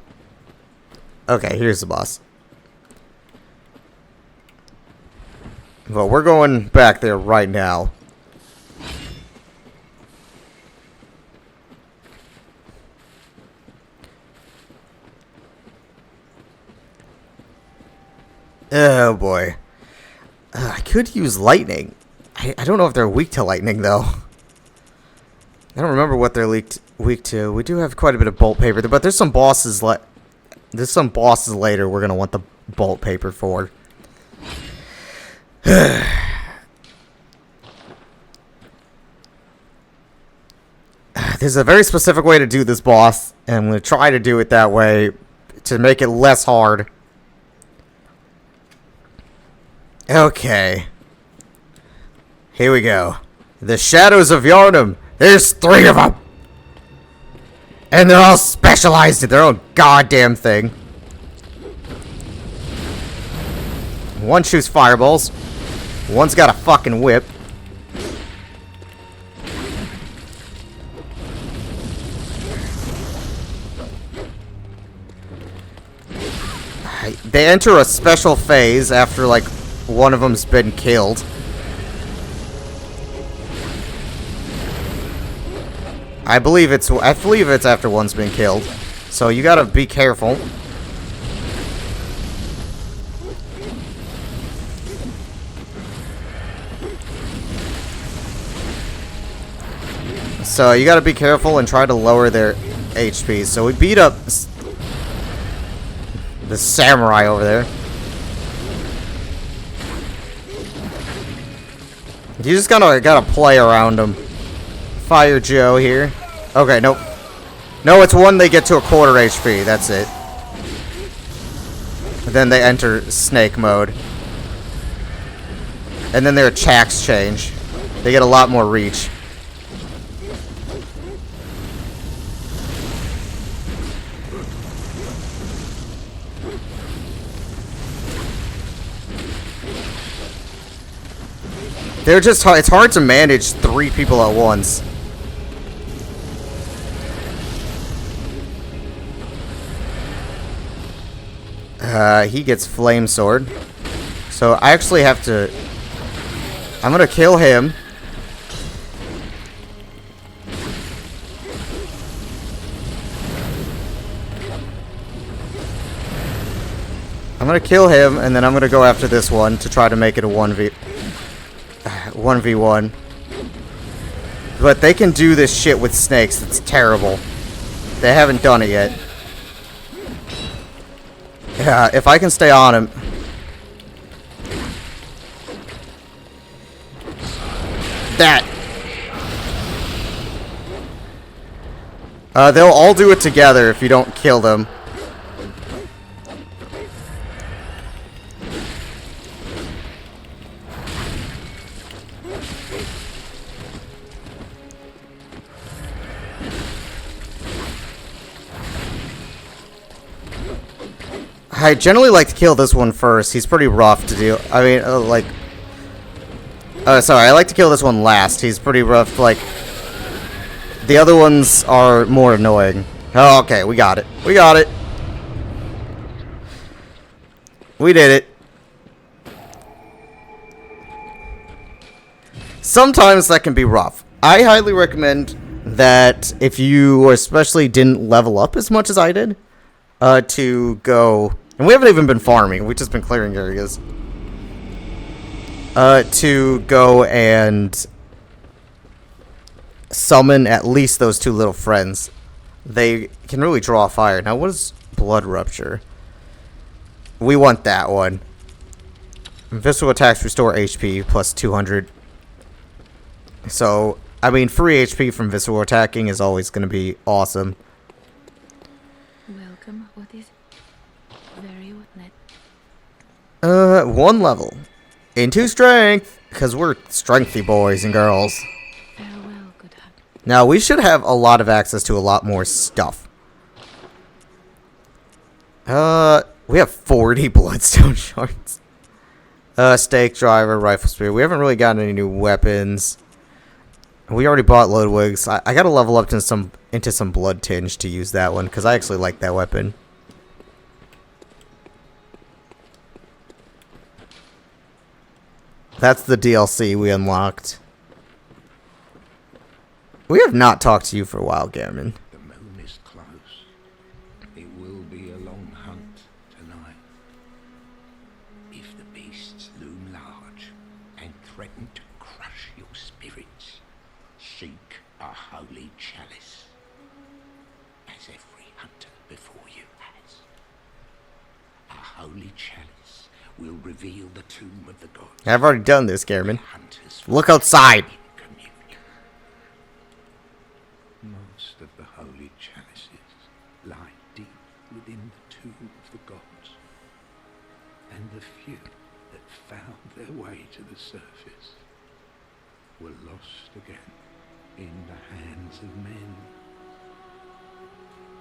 Speaker 1: Okay, here's the boss. Well, we're going back there right now. Oh boy. I could use lightning. I don't know if they're weak to lightning, though. I don't remember what they're weak to. We do have quite a bit of bolt paper, but there's some bosses later we're gonna want the bolt paper for. There's a very specific way to do this boss, and I'm gonna try to do it that way to make it less hard. Okay. Here we go. The Shadows of Yharnam. There's 3 of them. And they're all specialized in their own goddamn thing. One shoots fireballs. One's got a fucking whip. They enter a special phase after, like, one of them's been killed. I believe it's after one's been killed. So you gotta be careful. So you gotta be careful and try to lower their HP. So we beat up the samurai over there. You just gotta play around them. Fire Joe here. Okay, nope. No, it's one they get to a quarter HP. That's it. Then they enter snake mode. And then their attacks change. They get a lot more reach. They're just hard. It's hard to manage 3 people at once. He gets flame sword. So I actually have to... I'm gonna kill him. I'm gonna kill him, and then I'm gonna go after this one to try to make it a 1v1. But they can do this shit with snakes. It's terrible. They haven't done it yet. Yeah, if I can stay on him. That. They'll all do it together if you don't kill them. I generally like to kill this one first. He's pretty rough to deal. I mean, sorry, I like to kill this one last. He's pretty rough. Like, the other ones are more annoying. Oh, okay, we got it. We got it. We did it. Sometimes that can be rough. I highly recommend that if you especially didn't level up as much as I did, to go... And we haven't even been farming. We've just been clearing areas. To go and summon at least those two little friends. They can really draw fire. Now, what is Blood Rupture? We want that one. Visceral attacks restore HP plus 200. So, I mean, free HP from visceral attacking is always going to be awesome.
Speaker 4: Welcome. What is very what net?
Speaker 1: 1 level. Into strength, because we're strengthy boys and girls.
Speaker 4: Farewell, good hug.
Speaker 1: Now, we should have a lot of access to a lot more stuff. We have 40 bloodstone shards. Stake driver, rifle spear. We haven't really gotten any new weapons. We already bought Ludwig's. I gotta level up into some blood tinge to use that one, because I actually like that weapon. That's the DLC we unlocked. We have not talked to you for a while, Gammon.
Speaker 5: The moon is close. It will be a long hunt tonight. If the beasts loom large and threaten to crush your spirits, seek a holy chalice, as every hunter before you has. A holy chalice will reveal the tomb of the gods.
Speaker 1: I've already done this, Gammon.
Speaker 5: Hunters
Speaker 1: Look outside.
Speaker 5: in communion. Most of the holy chalices lie deep within the tomb of the gods, and the few that found their way to the surface were lost again in the hands of men.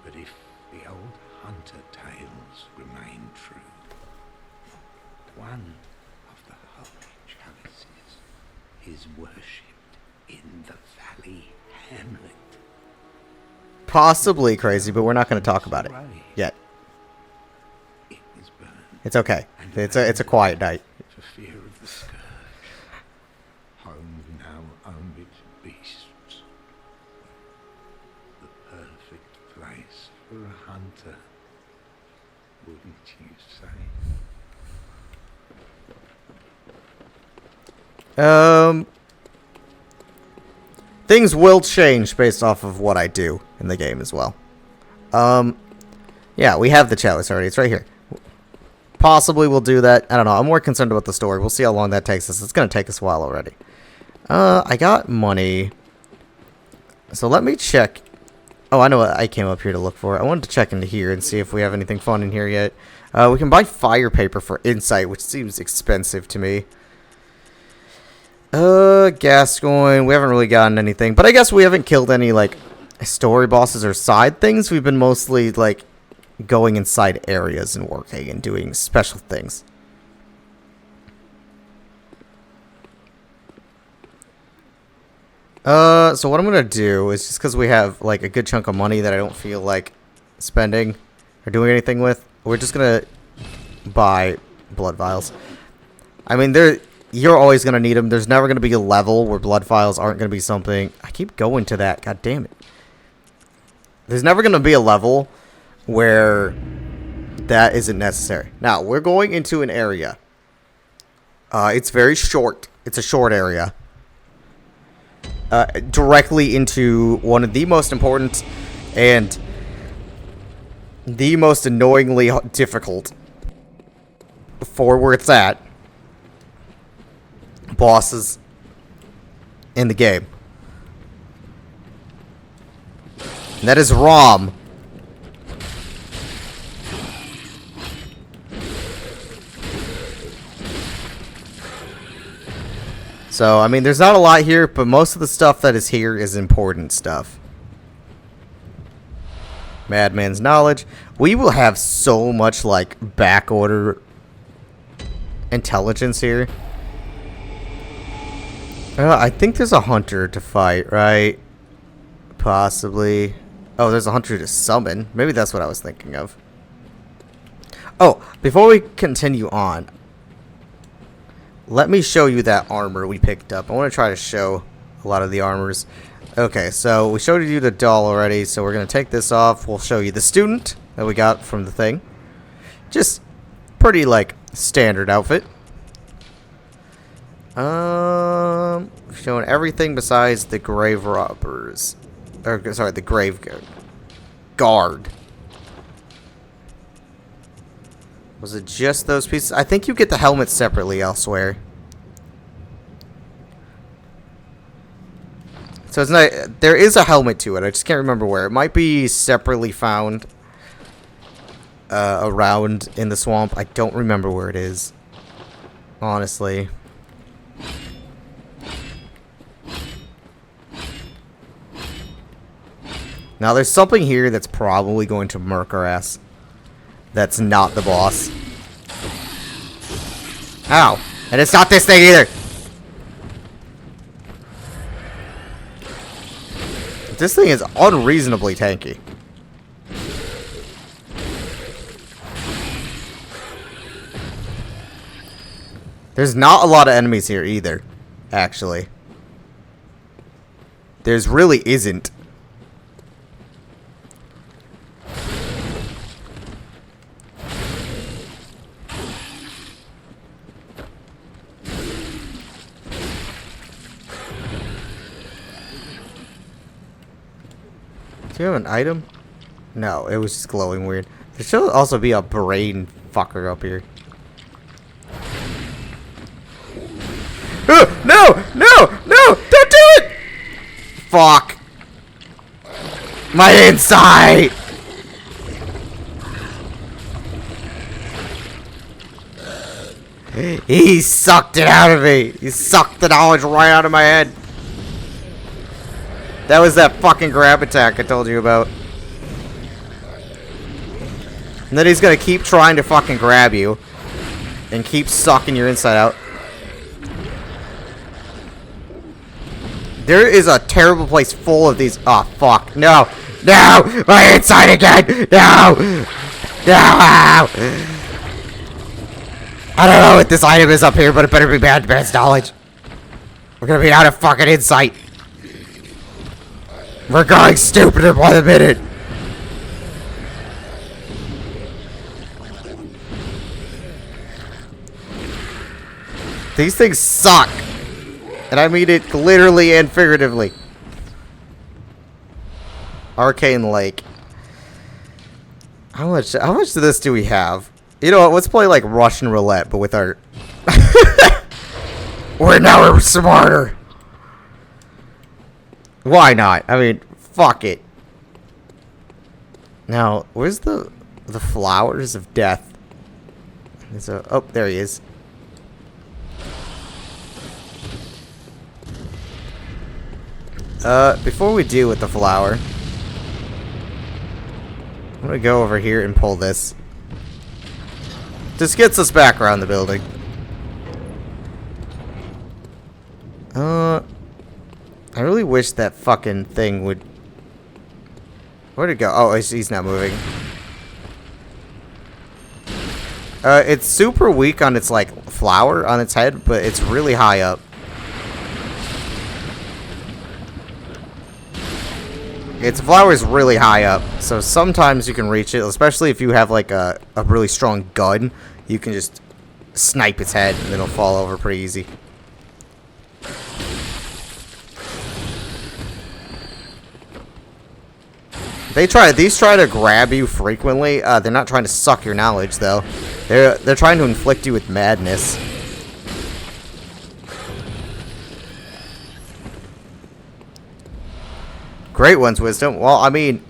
Speaker 5: But if the old hunter tales remain true, one of the holy chalices is worshipped in the valley hamlet.
Speaker 1: Possibly crazy, but we're not going to talk about it yet.
Speaker 5: It was burned
Speaker 1: It's okay. It's a quiet night.
Speaker 5: for fear of the scourge. Home now only to beasts. The perfect place for a hunter, wouldn't you say?
Speaker 1: Things will change based off of what I do in the game as well. Yeah, we have the chalice already. It's right here. Possibly we'll do that. I don't know. I'm more concerned about the story. We'll see how long that takes us. It's going to take us a while already. I got money. So let me check. Oh, I know what I came up here to look for. I wanted to check into here and see if we have anything fun in here yet. We can buy fire paper for insight, which seems expensive to me. Gascoigne, we haven't really gotten anything, but I guess we haven't killed any, like, story bosses or side things. We've been mostly, like, going inside areas and working and doing special things. So what I'm gonna do is, just because we have, like, a good chunk of money that I don't feel like spending or doing anything with, we're just gonna buy blood vials. I mean, you're always going to need them. There's never going to be a level where blood vials aren't going to be something. I keep going to that. God damn it. There's never going to be a level where that isn't necessary. Now, we're going into an area. It's very short. It's a short area. Directly into one of the most important and the most annoyingly difficult for where it's at bosses in the game. And that is Rom. So, I mean, there's not a lot here, but most of the stuff that is here is important stuff. Madman's Knowledge. We will have so much, like, backorder intelligence here. I think there's a hunter to fight, right? Possibly. Oh, there's a hunter to summon. Maybe that's what I was thinking of. Oh, before we continue on, let me show you that armor we picked up. I want to try to show a lot of the armors. Okay, so we showed you the doll already, so we're going to take this off. We'll show you the student that we got from the thing. Just pretty, like, standard outfit. Showing everything besides the grave robbers. Or, sorry, the grave guard. Was it just those pieces? I think you get the helmet separately elsewhere. So it's not. There is a helmet to it. I just can't remember where. It might be separately found around in the swamp. I don't remember where it is. Honestly. Now there's something here that's probably going to murk our ass. That's not the boss. Ow. And it's not this thing either. This thing is unreasonably tanky. There's not a lot of enemies here either, actually. There's really isn't. Do you have an item? No, it was just glowing weird. There should also be a brain fucker up here. No! No! No! Don't do it! Fuck. My insight! He sucked it out of me. He sucked the knowledge right out of my head. That was that fucking grab attack I told you about. And then he's gonna keep trying to fucking grab you. And keep sucking your inside out. There is a terrible place full of these. Oh, fuck. No. No! My inside again! No! No! I don't know what this item is up here, but it better be bad advanced knowledge. We're gonna be out of fucking insight. We're going stupider by the minute. These things suck. And I mean it literally and figuratively. Arcane Lake. How much of this do we have? You know what, let's play like Russian roulette, but with our... We're now smarter. Why not? I mean, fuck it. Now, where's the flowers of death? There's a, oh, there he is. Before we do with the flower, I'm gonna go over here and pull this. Just gets us back around the building. I really wish that fucking thing would... Where'd it go? Oh, he's not moving. It's super weak on its, like, flower on its head, but it's really high up. Its flower is really high up, so sometimes you can reach it, especially if you have, like, a really strong gun. You can just snipe its head, and it'll fall over pretty easy. These try to grab you frequently. They're not trying to suck your knowledge, though. They're trying to inflict you with madness. Great one's wisdom. Well, I mean,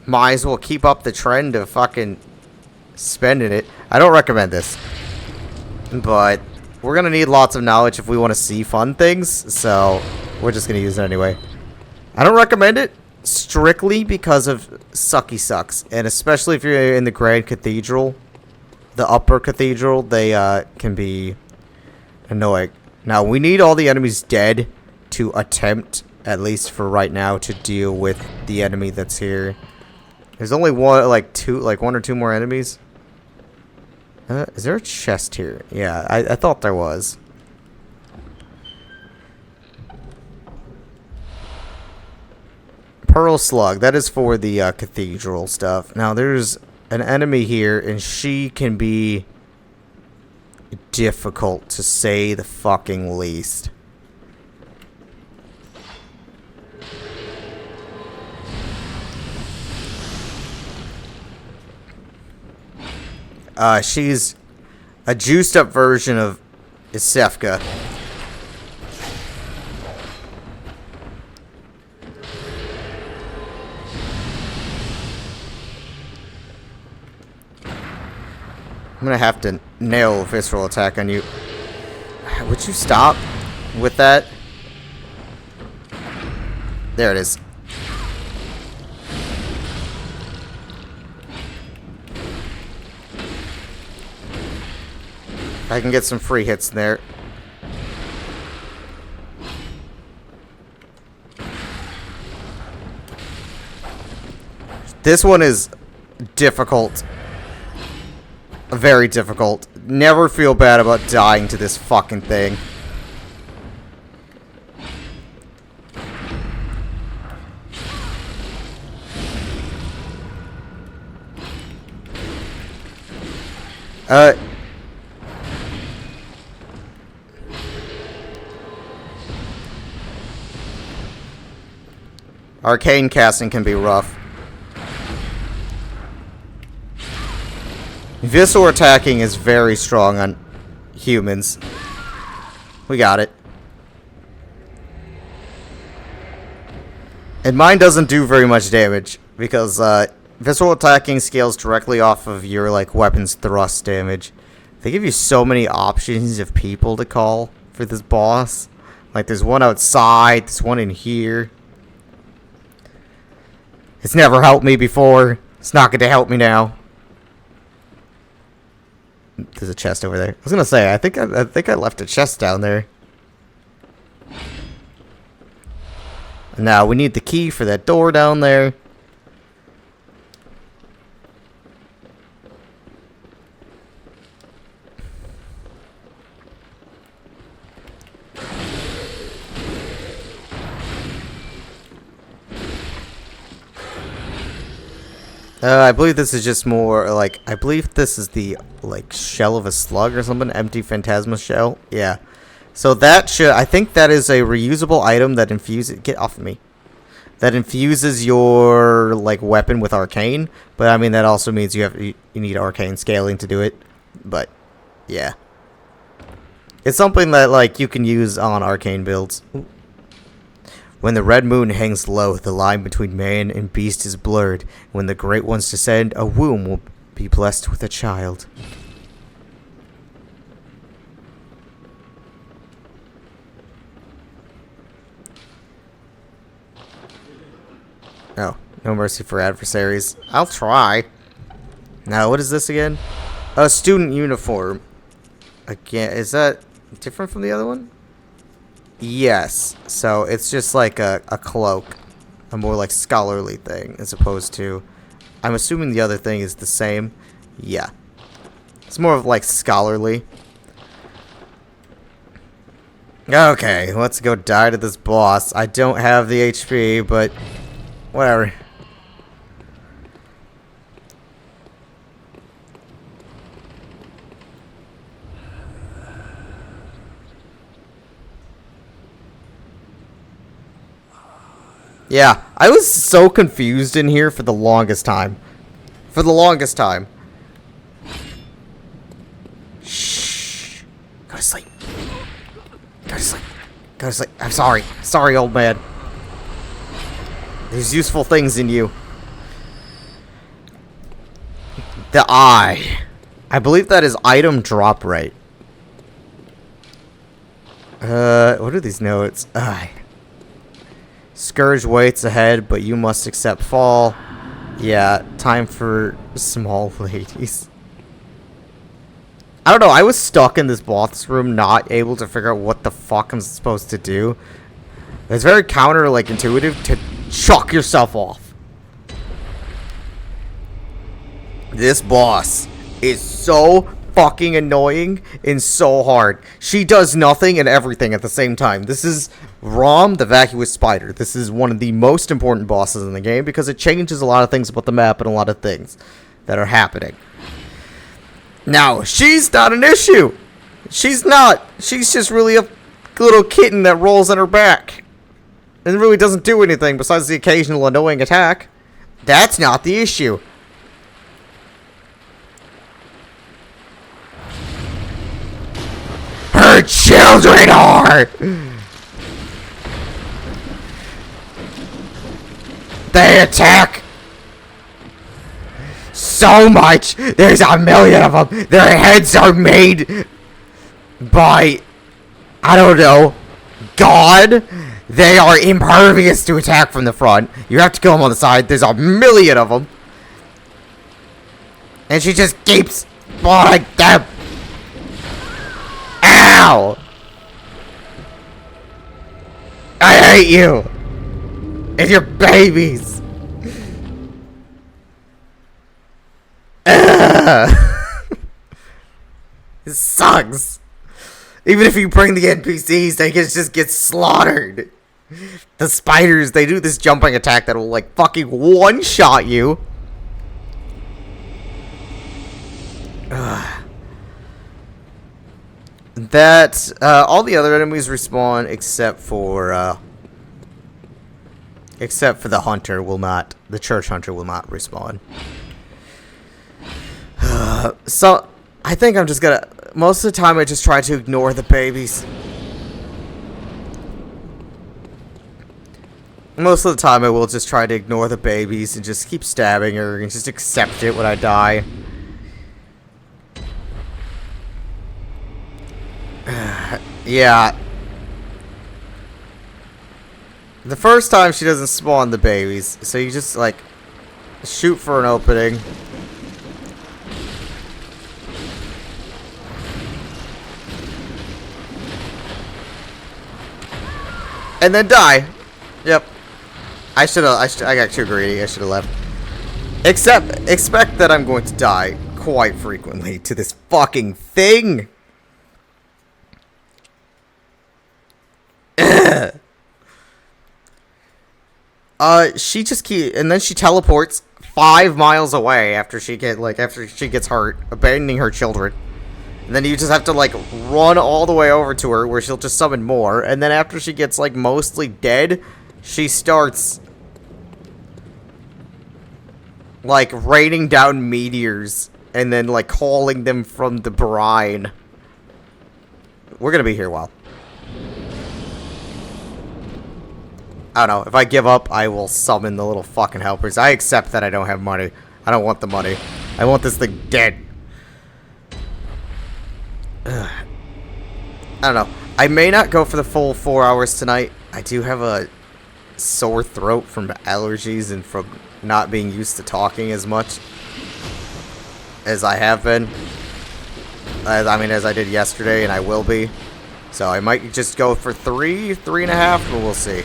Speaker 1: might as well keep up the trend of fucking spending it. I don't recommend this, but we're gonna need lots of knowledge if we want to see fun things. So we're just gonna use it anyway. I don't recommend it. Strictly because of sucky sucks, and especially if you're in the Grand Cathedral, the upper cathedral, they can be annoying. Now we need all the enemies dead to attempt, at least for right now, to deal with the enemy that's here. There's only one, like one or two more enemies. Is there a chest here? Yeah, I thought there was. Pearl Slug. That is for the cathedral stuff. Now, there's an enemy here, and she can be difficult, to say the fucking least. She's a juiced up version of Isefka. I'm gonna have to nail a visceral attack on you. Would you stop with that? There it is. I can get some free hits in there. This one is difficult. Very difficult. Never feel bad about dying to this fucking thing. Arcane casting can be rough. Visceral attacking is very strong on humans. We got it. And mine doesn't do very much damage because visceral attacking scales directly off of your like weapons thrust damage. They give you so many options of people to call for this boss. Like there's one outside, there's one in here. It's never helped me before. It's not going to help me now. There's a chest over there. I was gonna say, I think I left a chest down there. Now we need the key for that door down there. I believe this is just more like, I believe this is the like shell of a slug or something, empty phantasma shell. Yeah. So that should, I think that is a reusable item that infuses, get off of me. That infuses your like weapon with arcane, but I mean that also means you need arcane scaling to do it. But yeah. It's something that like you can use on arcane builds. Ooh. When the red moon hangs low, the line between man and beast is blurred. When the great ones descend, a womb will be blessed with a child. Oh, no mercy for adversaries. I'll try. Now, what is this again? A student uniform. Again, is that different from the other one? Yes, so it's just like a cloak, a more like scholarly thing as opposed to, I'm assuming the other thing is the same. Yeah, it's more of like scholarly. Okay, let's go die to this boss. I don't have the HP, but whatever. Yeah, I was so confused in here for the longest time. For the longest time. Shh. Go to sleep. Go to sleep. Go to sleep. I'm sorry. Sorry, old man. There's useful things in you. The eye. I believe that is item drop rate. What are these notes? Eye. Scourge waits ahead, but you must accept fall. Yeah, time for small ladies. I don't know, I was stuck in this boss room not able to figure out what the fuck I'm supposed to do. It's very counter, like, intuitive to chuck yourself off. This boss is so fucking annoying and so hard. She does nothing and everything at the same time. This is Rom, the vacuous spider. This is one of the most important bosses in the game because it changes a lot of things about the map and a lot of things that are happening. Now, she's not an issue. She's not. She's just really a little kitten that rolls on her back and really doesn't do anything besides the occasional annoying attack. That's not the issue. Her children are! They attack so much! There's a million of them! Their heads are made by, I don't know, God? They are impervious to attack from the front. You have to kill them on the side. There's a million of them. And she just keeps spawning them. Ow! I hate you! And your babies! It sucks! Even if you bring the NPCs, they can just get slaughtered! The spiders, they do this jumping attack that will, like, fucking one-shot you! That, all the other enemies respawn except for the hunter will not, the church hunter will not respawn. So, I think I'm just gonna, most of the time I just try to ignore the babies. Most of the time I will just try to ignore the babies and just keep stabbing her and just accept it when I die. Yeah. The first time she doesn't spawn the babies, so you just like shoot for an opening. And then die. Yep. I got too greedy. I should have left. Expect that I'm going to die quite frequently to this fucking thing. She just and then she teleports 5 miles away after she gets hurt, abandoning her children. And then you just have to like run all the way over to her where she'll just summon more, and then after she gets like mostly dead, she starts like raining down meteors and then like calling them from the brine. We're gonna be here a while. I don't know. If I give up, I will summon the little fucking helpers. I accept that I don't have money. I don't want the money. I want this thing dead. Ugh. I don't know. I may not go for the full 4 hours tonight. I do have a sore throat from allergies and from not being used to talking as much as I have been. As I did yesterday, and I will be. So I might just go for 3.5, but we'll see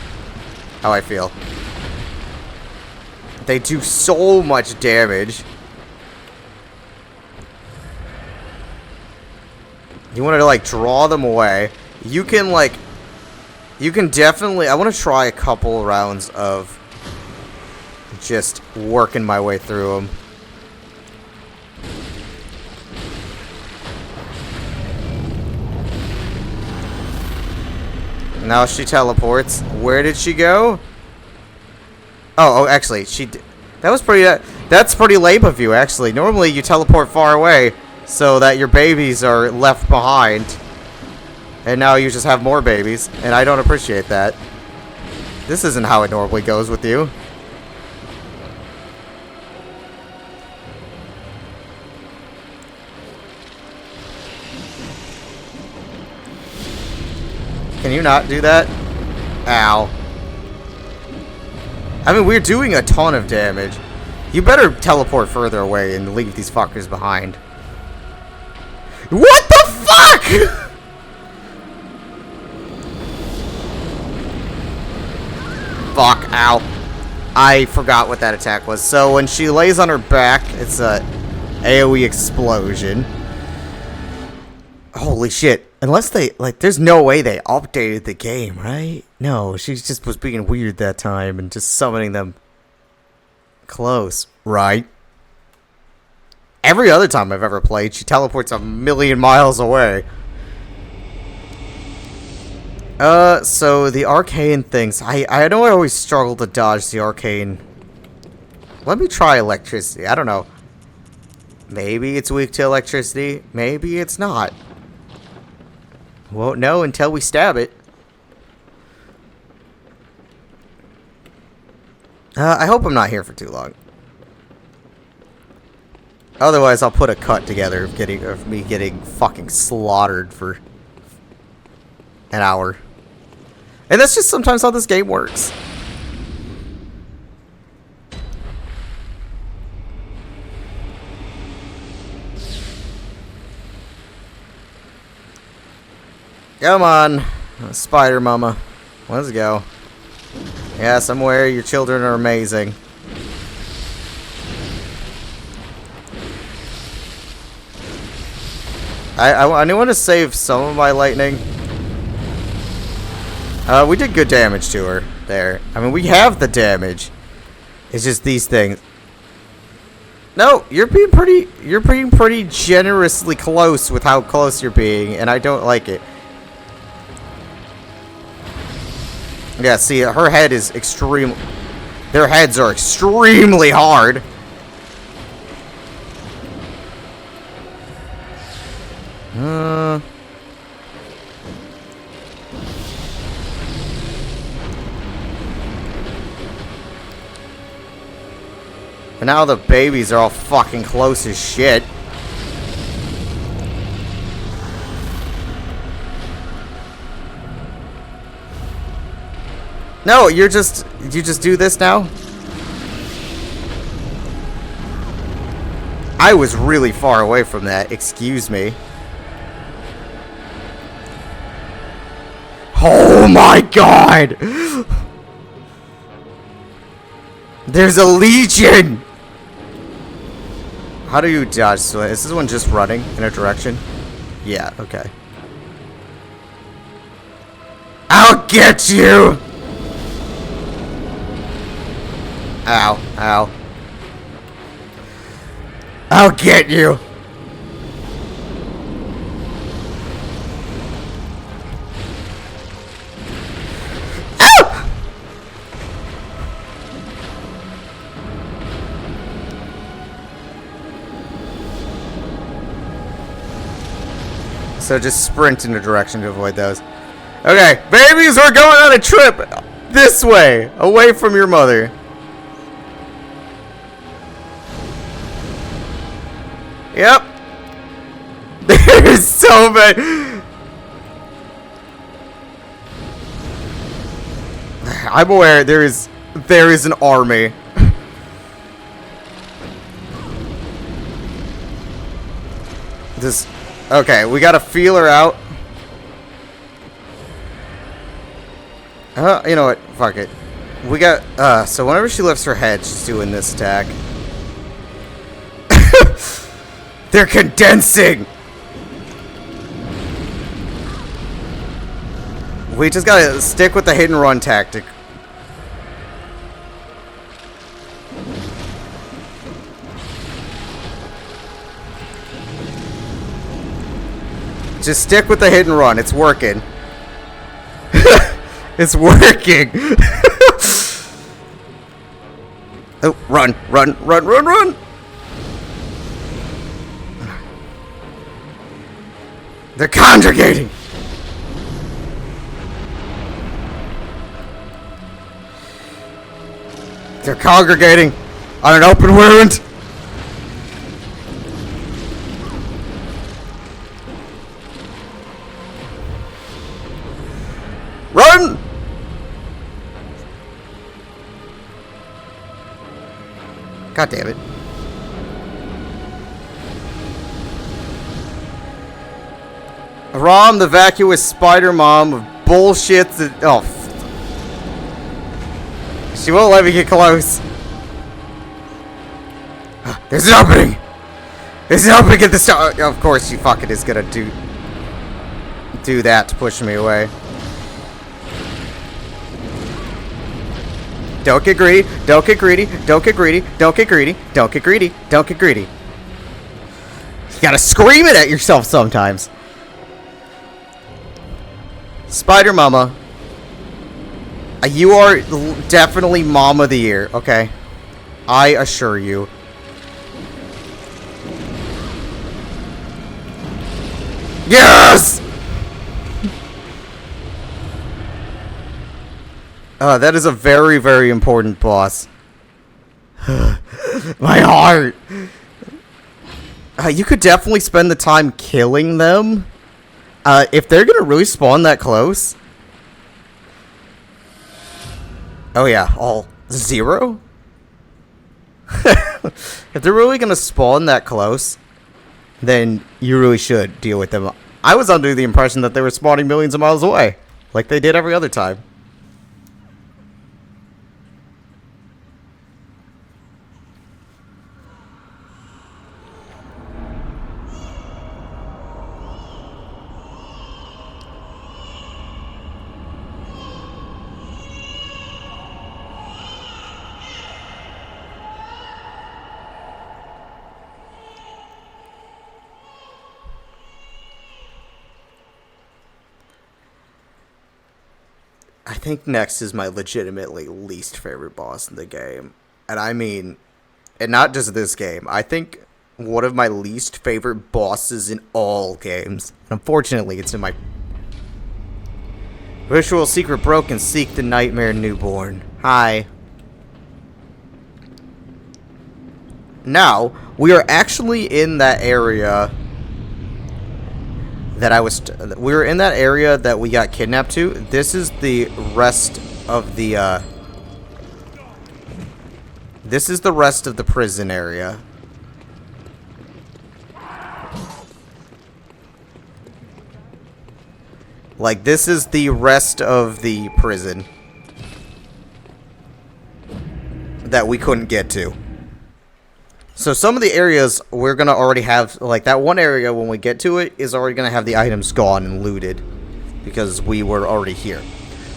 Speaker 1: how I feel. They do so much damage. You want to like draw them away. You can definitely, I want to try a couple rounds of just working my way through them. Now she teleports. Where did she go? Oh, actually, that's pretty lame of you, actually. Normally, you teleport far away so that your babies are left behind. And now you just have more babies, and I don't appreciate that. This isn't how it normally goes with you. Can you not do that? Ow. I mean, we're doing a ton of damage. You better teleport further away and leave these fuckers behind. What the fuck?! Fuck, ow. I forgot what that attack was. So when she lays on her back, it's a AoE explosion. Holy shit. Unless they, like, there's no way they updated the game, right? No, she just was being weird that time and just summoning them close, right? Every other time I've ever played, she teleports a million miles away. So the arcane things, I know I always struggle to dodge the arcane. Let me try electricity. I don't know. Maybe it's weak to electricity. Maybe it's not. Won't know until we stab it. I hope I'm not here for too long. Otherwise, I'll put a cut together of me getting fucking slaughtered for an hour. And that's just sometimes how this game works. Come on, Spider Mama. Let's go. Yes, I'm aware your children are amazing. I want to save some of my lightning. We did good damage to her there. I mean, we have the damage. It's just these things. No, you're being pretty generously close with how close you're being, and I don't like it. Yeah, see, her head is extreme. Their heads are extremely hard. And now the babies are all fucking close as shit. No, you just do this now? I was really far away from that, excuse me. Oh my god! There's a legion! How do you dodge? So is this one just running in a direction? Yeah, okay. I'll get you! Ow, ow. I'll get you! Ow! So just sprint in a direction to avoid those. Okay, babies, we're going on a trip this way, away from your mother. Yep. There's so many. I'm aware there is an army. This. Okay, we gotta feel her out. You know what? Fuck it. We got. So whenever she lifts her head, she's doing this attack. They're condensing! We just gotta stick with the hit and run tactic. Just stick with the hit and run. It's working. It's working! Oh, run, run, run, run, run! They're congregating! They're congregating on an open wound! Run! God damn it. Rom, the vacuous spider mom of bullshit. Oh. She won't let me get close. There's an opening! It's open at the start. Of course, she fucking is gonna do that to push me away. Don't get greedy. Don't get greedy. Don't get greedy. Don't get greedy. Don't get greedy. Don't get greedy. You gotta scream it at yourself sometimes. Spider Mama. You are definitely Mom of the Year, okay? I assure you. Yes! That is a very, very important boss. My heart! You could definitely spend the time killing them. If they're gonna really spawn that close. Oh yeah, all 0? If they're really gonna spawn that close, then you really should deal with them. I was under the impression that they were spawning millions of miles away, like they did every other time. I think next is my legitimately least favorite boss in the game. And I mean, and not just this game. I think one of my least favorite bosses in all games. Unfortunately, it's in my ritual secret broken. Seek the nightmare newborn. Hi. Now, we are actually in that area that we were in that area that we got kidnapped to. This is the rest of the prison area. Like, this is the rest of the prison that we couldn't get to. So some of the areas we're going to already have, like that one area when we get to it is already going to have the items gone and looted because we were already here.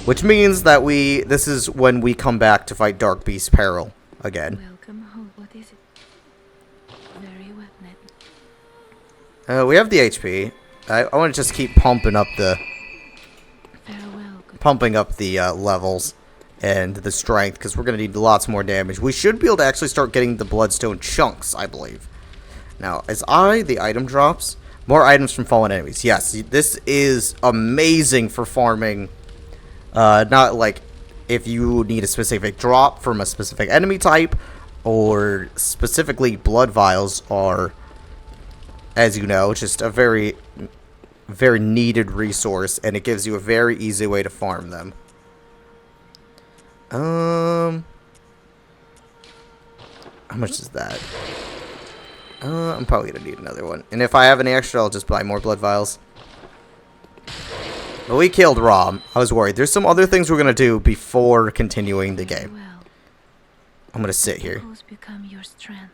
Speaker 1: Which means that this is when we come back to fight Dark Beast Peril again.
Speaker 4: Welcome home. What is it? Very well then.
Speaker 1: We have the HP. I want to just keep pumping up the levels and the strength, because we're going to need lots more damage. We should be able to actually start getting the bloodstone chunks, I believe. Now, the item drops, more items from fallen enemies. Yes, this is amazing for farming. Not like if you need a specific drop from a specific enemy type, or specifically blood vials are, as you know, just a very, very needed resource, and it gives you a very easy way to farm them. How much is that? I'm probably gonna need another one. And if I have any extra, I'll just buy more blood vials. But we killed Rom. I was worried. There's some other things we're gonna do before continuing the game.
Speaker 4: Well,
Speaker 1: I'm gonna sit here.
Speaker 4: who's become your strength?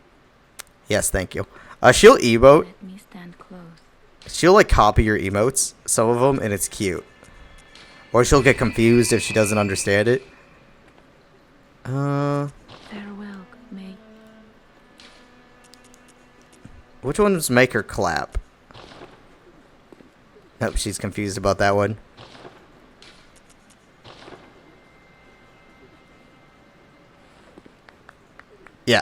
Speaker 1: Yes, thank you. She'll emote.
Speaker 4: Let me stand close.
Speaker 1: She'll like copy your emotes, some of them, and it's cute. Or she'll get confused if she doesn't understand it.
Speaker 4: Farewell, May.
Speaker 1: Which ones make her clap? Nope, she's confused about that one. Yeah.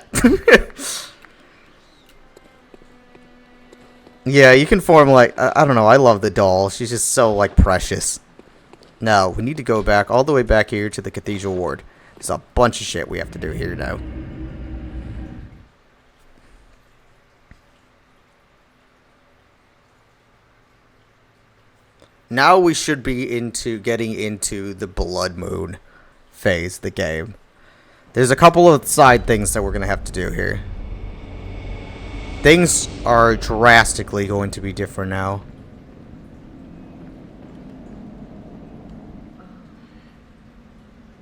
Speaker 1: Yeah, you can form like, I don't know, I love the doll. She's just so like precious. Now, we need to go back all the way back here to the Cathedral Ward. There's a bunch of shit we have to do here now. Now we should be getting into the Blood Moon phase of the game. There's a couple of side things that we're going to have to do here. Things are drastically going to be different now.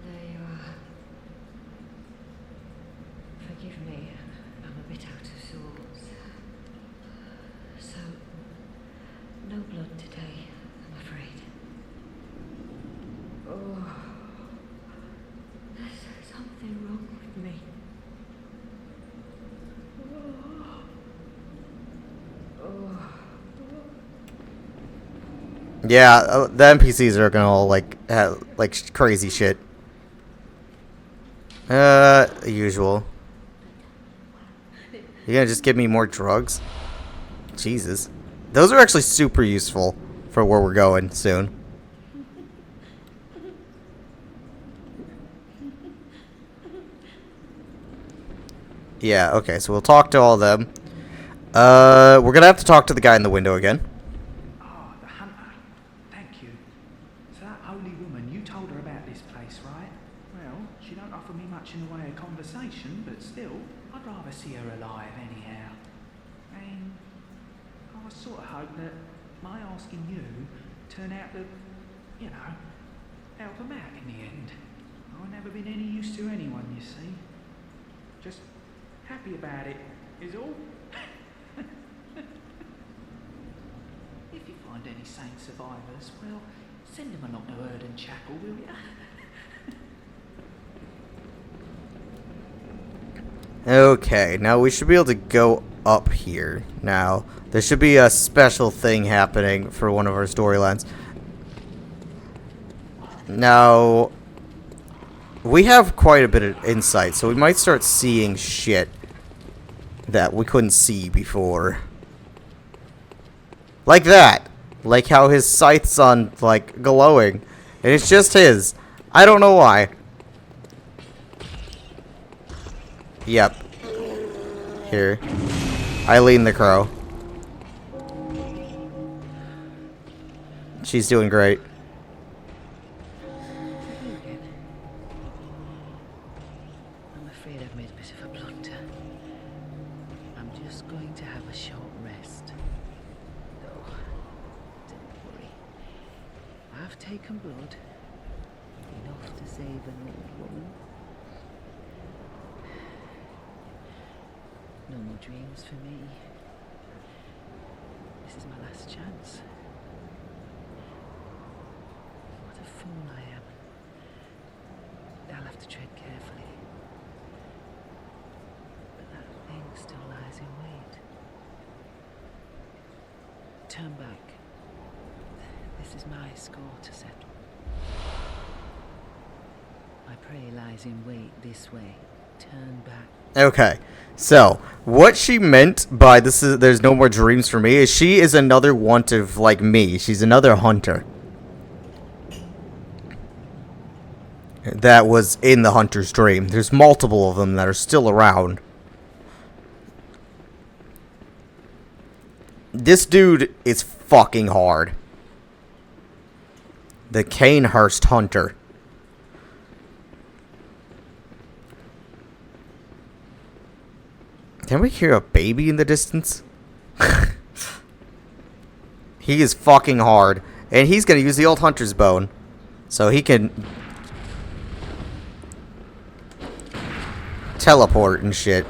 Speaker 6: There you are. Forgive me, I'm a bit out of sorts.
Speaker 2: There's something wrong with me.
Speaker 1: Yeah, the NPCs are gonna all like have, like crazy shit. Usual. You gonna just give me more drugs? Jesus, those are actually super useful for where we're going soon. Yeah. Okay. So we'll talk to all of them. We're gonna have to talk to the guy in the window again.
Speaker 7: Ah, the hunter. Thank you. So that holy woman, you told her about this place, right? Well, she don't offer me much in the way of conversation, but still, I'd rather see her alive anyhow. And I was sort of hoping that my asking you turned out to, you know, help them out in the end. I've never been any use to anyone, you see. Just happy about it, is all. If you find any saint survivors, well, send them along to Erdon Chapel, will you?
Speaker 1: Okay, now we should be able to go up here. Now, there should be a special thing happening for one of our storylines. Now, we have quite a bit of insight, so we might start seeing shit that we couldn't see before. Like that. Like how his scythe's on, like, glowing. And it's just his. I don't know why. Yep. Here. Eileen the Crow. She's doing great.
Speaker 8: I'm afraid I've made a bit of a blunder. I'm just going to have a short rest. Though, don't worry. I've taken blood. Enough to save an old woman. No more dreams for me. This is my last chance. What a fool I am. I'll have to tread carefully. But that thing still lies in wait. Turn back. This is my score to settle. My prey lies in wait this way. Turn back.
Speaker 1: Okay, so what she meant by this is there's no more dreams for me is she is another wanted like me. She's another hunter that was in the hunter's dream. There's multiple of them that are still around. This dude is fucking hard. The Cainhurst hunter. Can we hear a baby in the distance? He is fucking hard. And he's gonna use the old hunter's bone. So he can teleport and shit.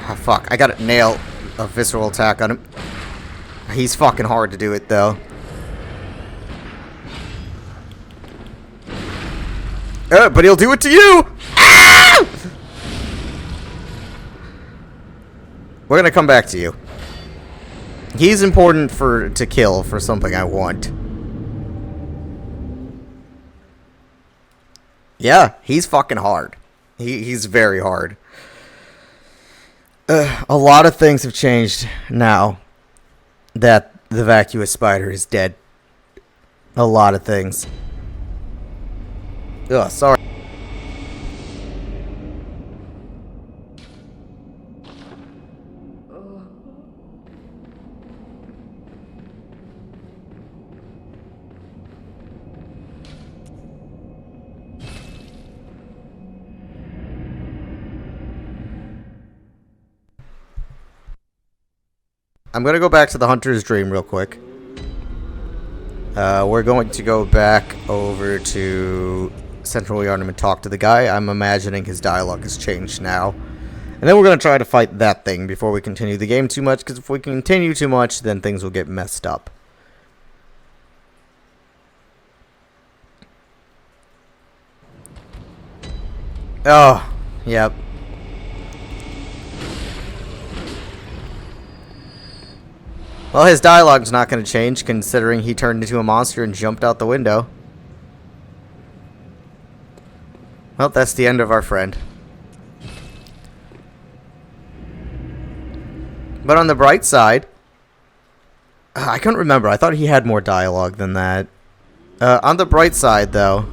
Speaker 1: Ah, fuck. I gotta nail a visceral attack on him. He's fucking hard to do it, though. But he'll do it to you! Ah! We're gonna come back to you. He's important to kill for something I want. Yeah, he's fucking hard. He's very hard. A lot of things have changed now that the vacuous spider is dead. A lot of things. Ugh, sorry. I'm gonna go back to the hunter's dream real quick. We're going to go back over to Central Yardum and talk to the guy. I'm imagining his dialogue has changed now. And then we're going to try to fight that thing before we continue the game too much, because if we continue too much, then things will get messed up. Oh, yep. Well, his dialogue's not going to change, considering he turned into a monster and jumped out the window. Well, that's the end of our friend. But on the bright side, I couldn't remember. I thought he had more dialogue than that. On the bright side, though,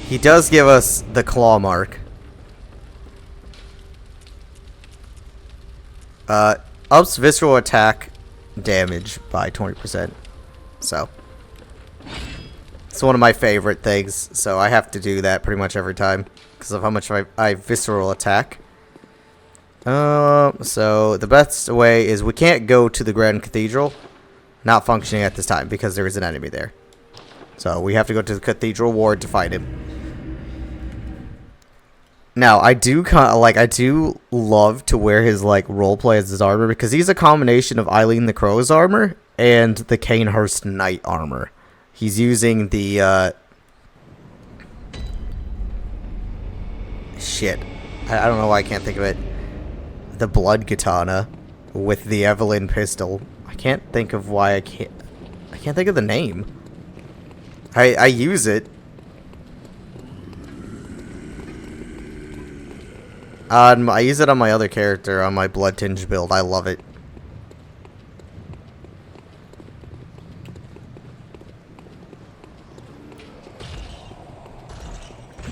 Speaker 1: he does give us the claw mark. Ups visceral attack damage by 20%. So, it's one of my favorite things. So I have to do that pretty much every time because of how much I visceral attack. So the best way is we can't go to the Grand Cathedral, not functioning at this time because there is an enemy there. So we have to go to the Cathedral Ward to fight him. Now, I do love to wear his roleplay as his armor because he's a combination of Eileen the Crow's armor and the Cainhurst Knight armor. He's using the shit. I don't know why I can't think of it. The blood katana with the Evelyn pistol. I can't think of why I can't think of the name. I use it. I use it on my other character, on my blood tinge build. I love it.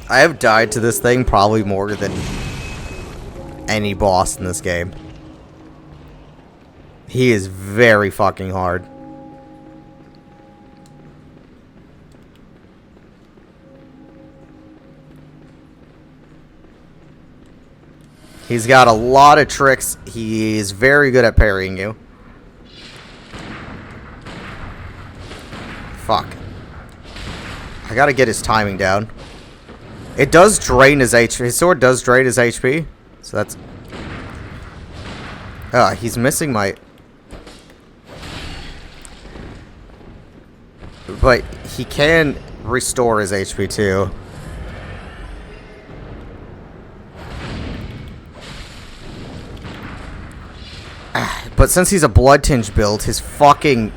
Speaker 1: I have died to this thing probably more than any boss in this game. He is very fucking hard. He's got a lot of tricks. He is very good at parrying you. Fuck. I gotta get his timing down. It does drain his HP. His sword does drain his HP. So that's... he's missing my... But he can restore his HP too. But since he's a blood tinge build, his fucking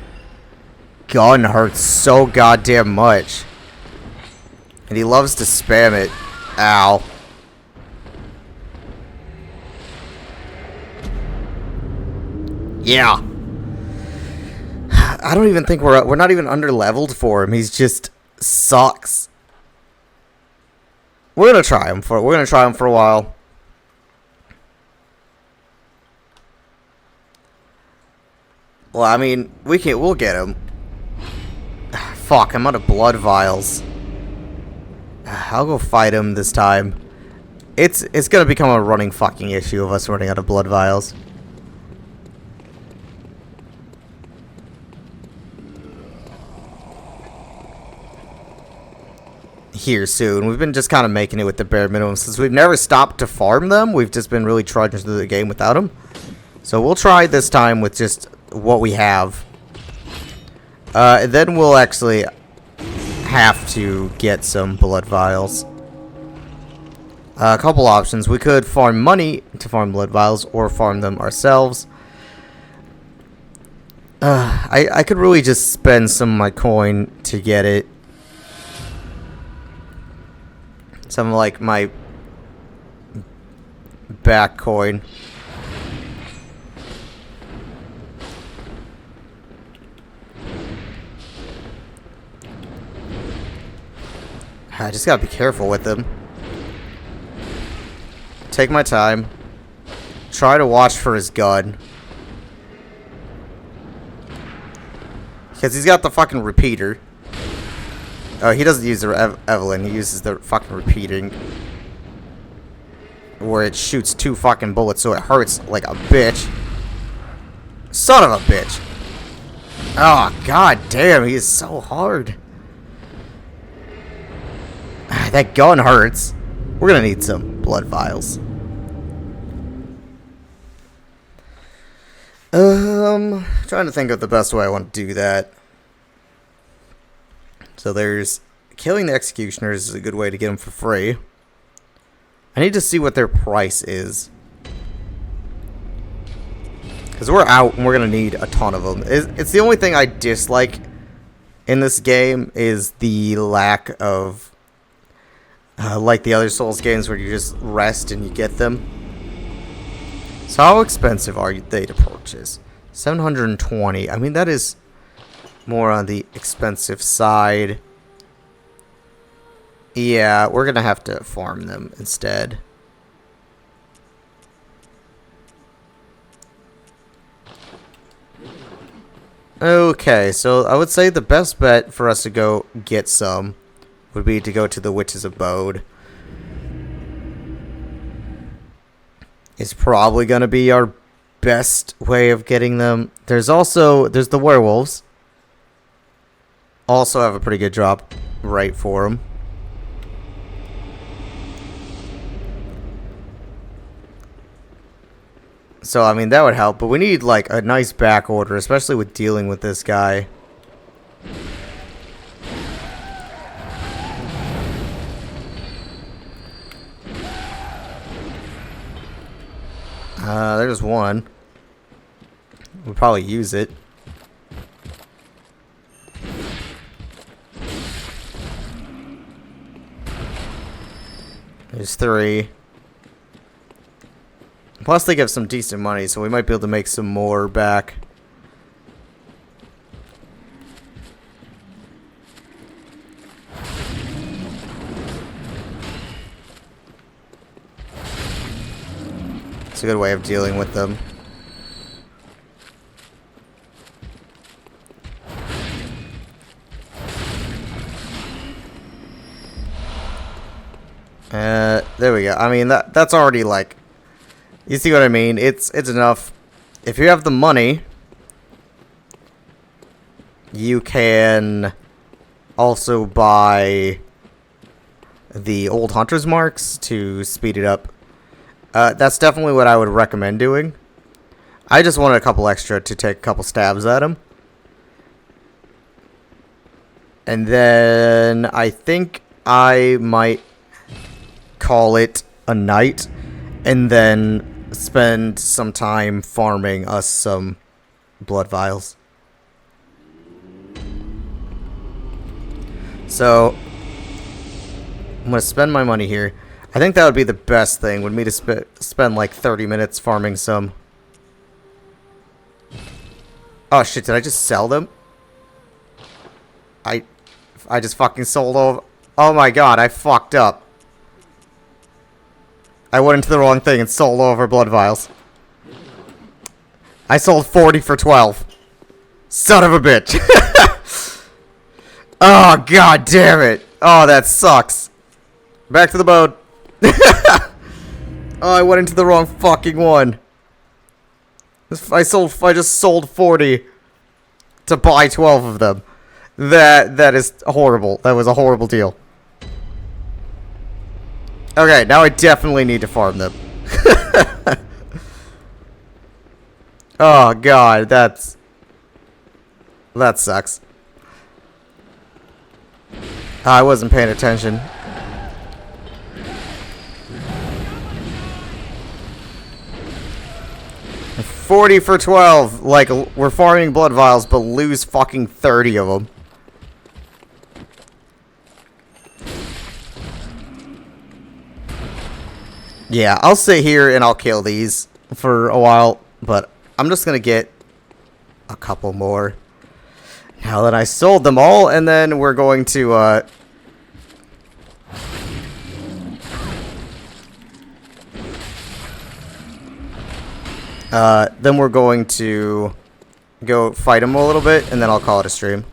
Speaker 1: gun hurts so goddamn much. And he loves to spam it. Ow. Yeah. I don't even think we're not even under leveled for him. He's just sucks. We're gonna try him for a while. Well, I mean, we'll get him. Fuck, I'm out of blood vials. I'll go fight him this time. It's gonna become a running fucking issue of us running out of blood vials. Here soon. We've been just kind of making it with the bare minimum since we've never stopped to farm them. We've just been really trudging through the game without them. So we'll try this time with just what we have. And then we'll actually have to get some blood vials. A couple options. We could farm money to farm blood vials or farm them ourselves. I could really just spend some of my coin to get it. Some like my back coin. I just gotta be careful with them. Take my time. Try to watch for his gun. Because he's got the fucking repeater. Oh, he doesn't use the Evelyn. He uses the fucking repeating. Where it shoots 2 fucking bullets so it hurts like a bitch. Son of a bitch. Oh, god damn. He is so hard. That gun hurts. We're gonna need some blood vials. Trying to think of the best way I want to do that. So there's killing the executioners is a good way to get them for free. I need to see what their price is. Because we're out and we're going to need a ton of them. It's the only thing I dislike in this game is the lack of, like the other Souls games where you just rest and you get them. So how expensive are they to purchase? 720. I mean, that is more on the expensive side. Yeah, we're going to have to farm them instead. Okay, so I would say the best bet for us to go get some would be to go to the Witch's Abode. It's probably going to be our best way of getting them. There's the werewolves. Also have a pretty good drop rate for them. So, I mean, that would help. But we need, like, a nice back order, especially with dealing with this guy. There's one. We'll probably use it. There's 3. Plus they give some decent money, so we might be able to make some more back. It's a good way of dealing with them. There we go. I mean, that's already like, you see what I mean? It's enough. If you have the money, you can also buy the old hunter's marks to speed it up. That's definitely what I would recommend doing. I just wanted a couple extra to take a couple stabs at him. And then I think I might call it a night and then spend some time farming us some blood vials. So I'm going to spend my money here. I think that would be the best thing, would me to spend like 30 minutes farming some. Oh shit, did I just sell them? I just fucking sold over. Oh my god, I fucked up. I went into the wrong thing and sold over blood vials. I sold 40 for 12. Son of a bitch. Oh god damn it. Oh, that sucks. Back to the boat. Oh, I went into the wrong fucking one. I just sold 40 to buy 12 of them. That is horrible. That was a horrible deal. Okay, now I definitely need to farm them. Oh god, that sucks. I wasn't paying attention. $40 for 12. Like, we're farming blood vials, but lose fucking 30 of them. Yeah, I'll sit here and I'll kill these for a while, but I'm just gonna get a couple more now that I sold them all, and then we're going to then we're going to go fight them a little bit, and then I'll call it a stream.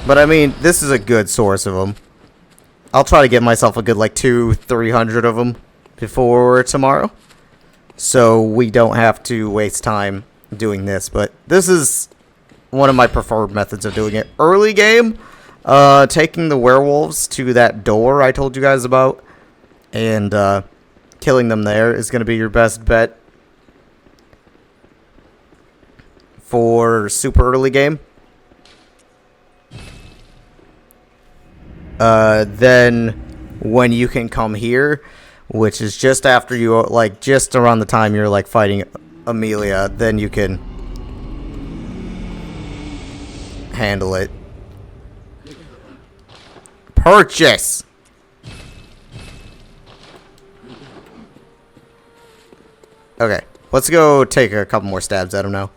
Speaker 1: But I mean, this is a good source of them. I'll try to get myself a good like 200-300 of them before tomorrow, so we don't have to waste time doing this. But this is one of my preferred methods of doing it. Early game, taking the werewolves to that door I told you guys about, and killing them there is going to be your best bet. for super early game. Then when you can come here, which is just after you, like, just around the time you're, like, fighting Amelia, then you can handle it. Purchase! Okay, let's go take a couple more stabs at him now.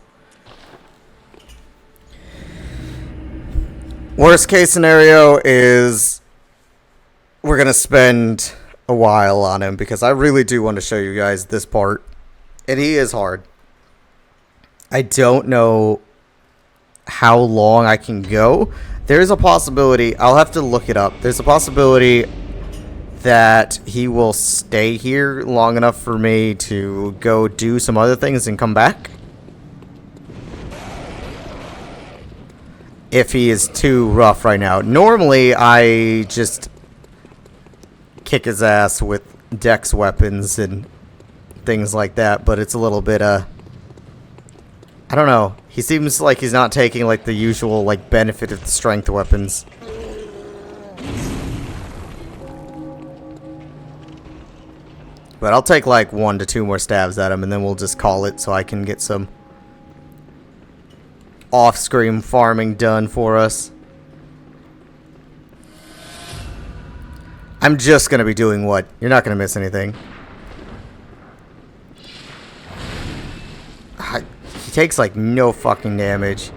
Speaker 1: Worst case scenario is we're going to spend a while on him because I really do want to show you guys this part. And he is hard. I don't know how long I can go. There's a possibility, I'll have to look it up. There's a possibility that he will stay here long enough for me to go do some other things and come back. If he is too rough right now. Normally, I just kick his ass with dex weapons and things like that, but it's a little bit, I don't know. He seems like he's not taking, like, the usual, like, benefit of the strength weapons. But I'll take, like, 1 to 2 more stabs at him, and then we'll just call it so I can get some off-screen farming done for us. I'm just going to be doing what? You're not going to miss anything. He takes, like, no fucking damage.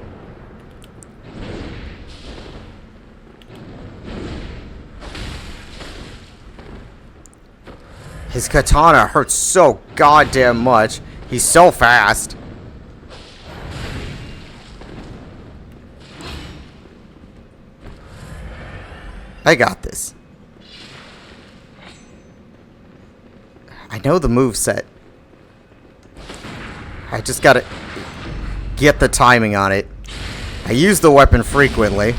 Speaker 1: His katana hurts so goddamn much. He's so fast. I got this. I know the moveset. I just gotta get the timing on it. I use the weapon frequently.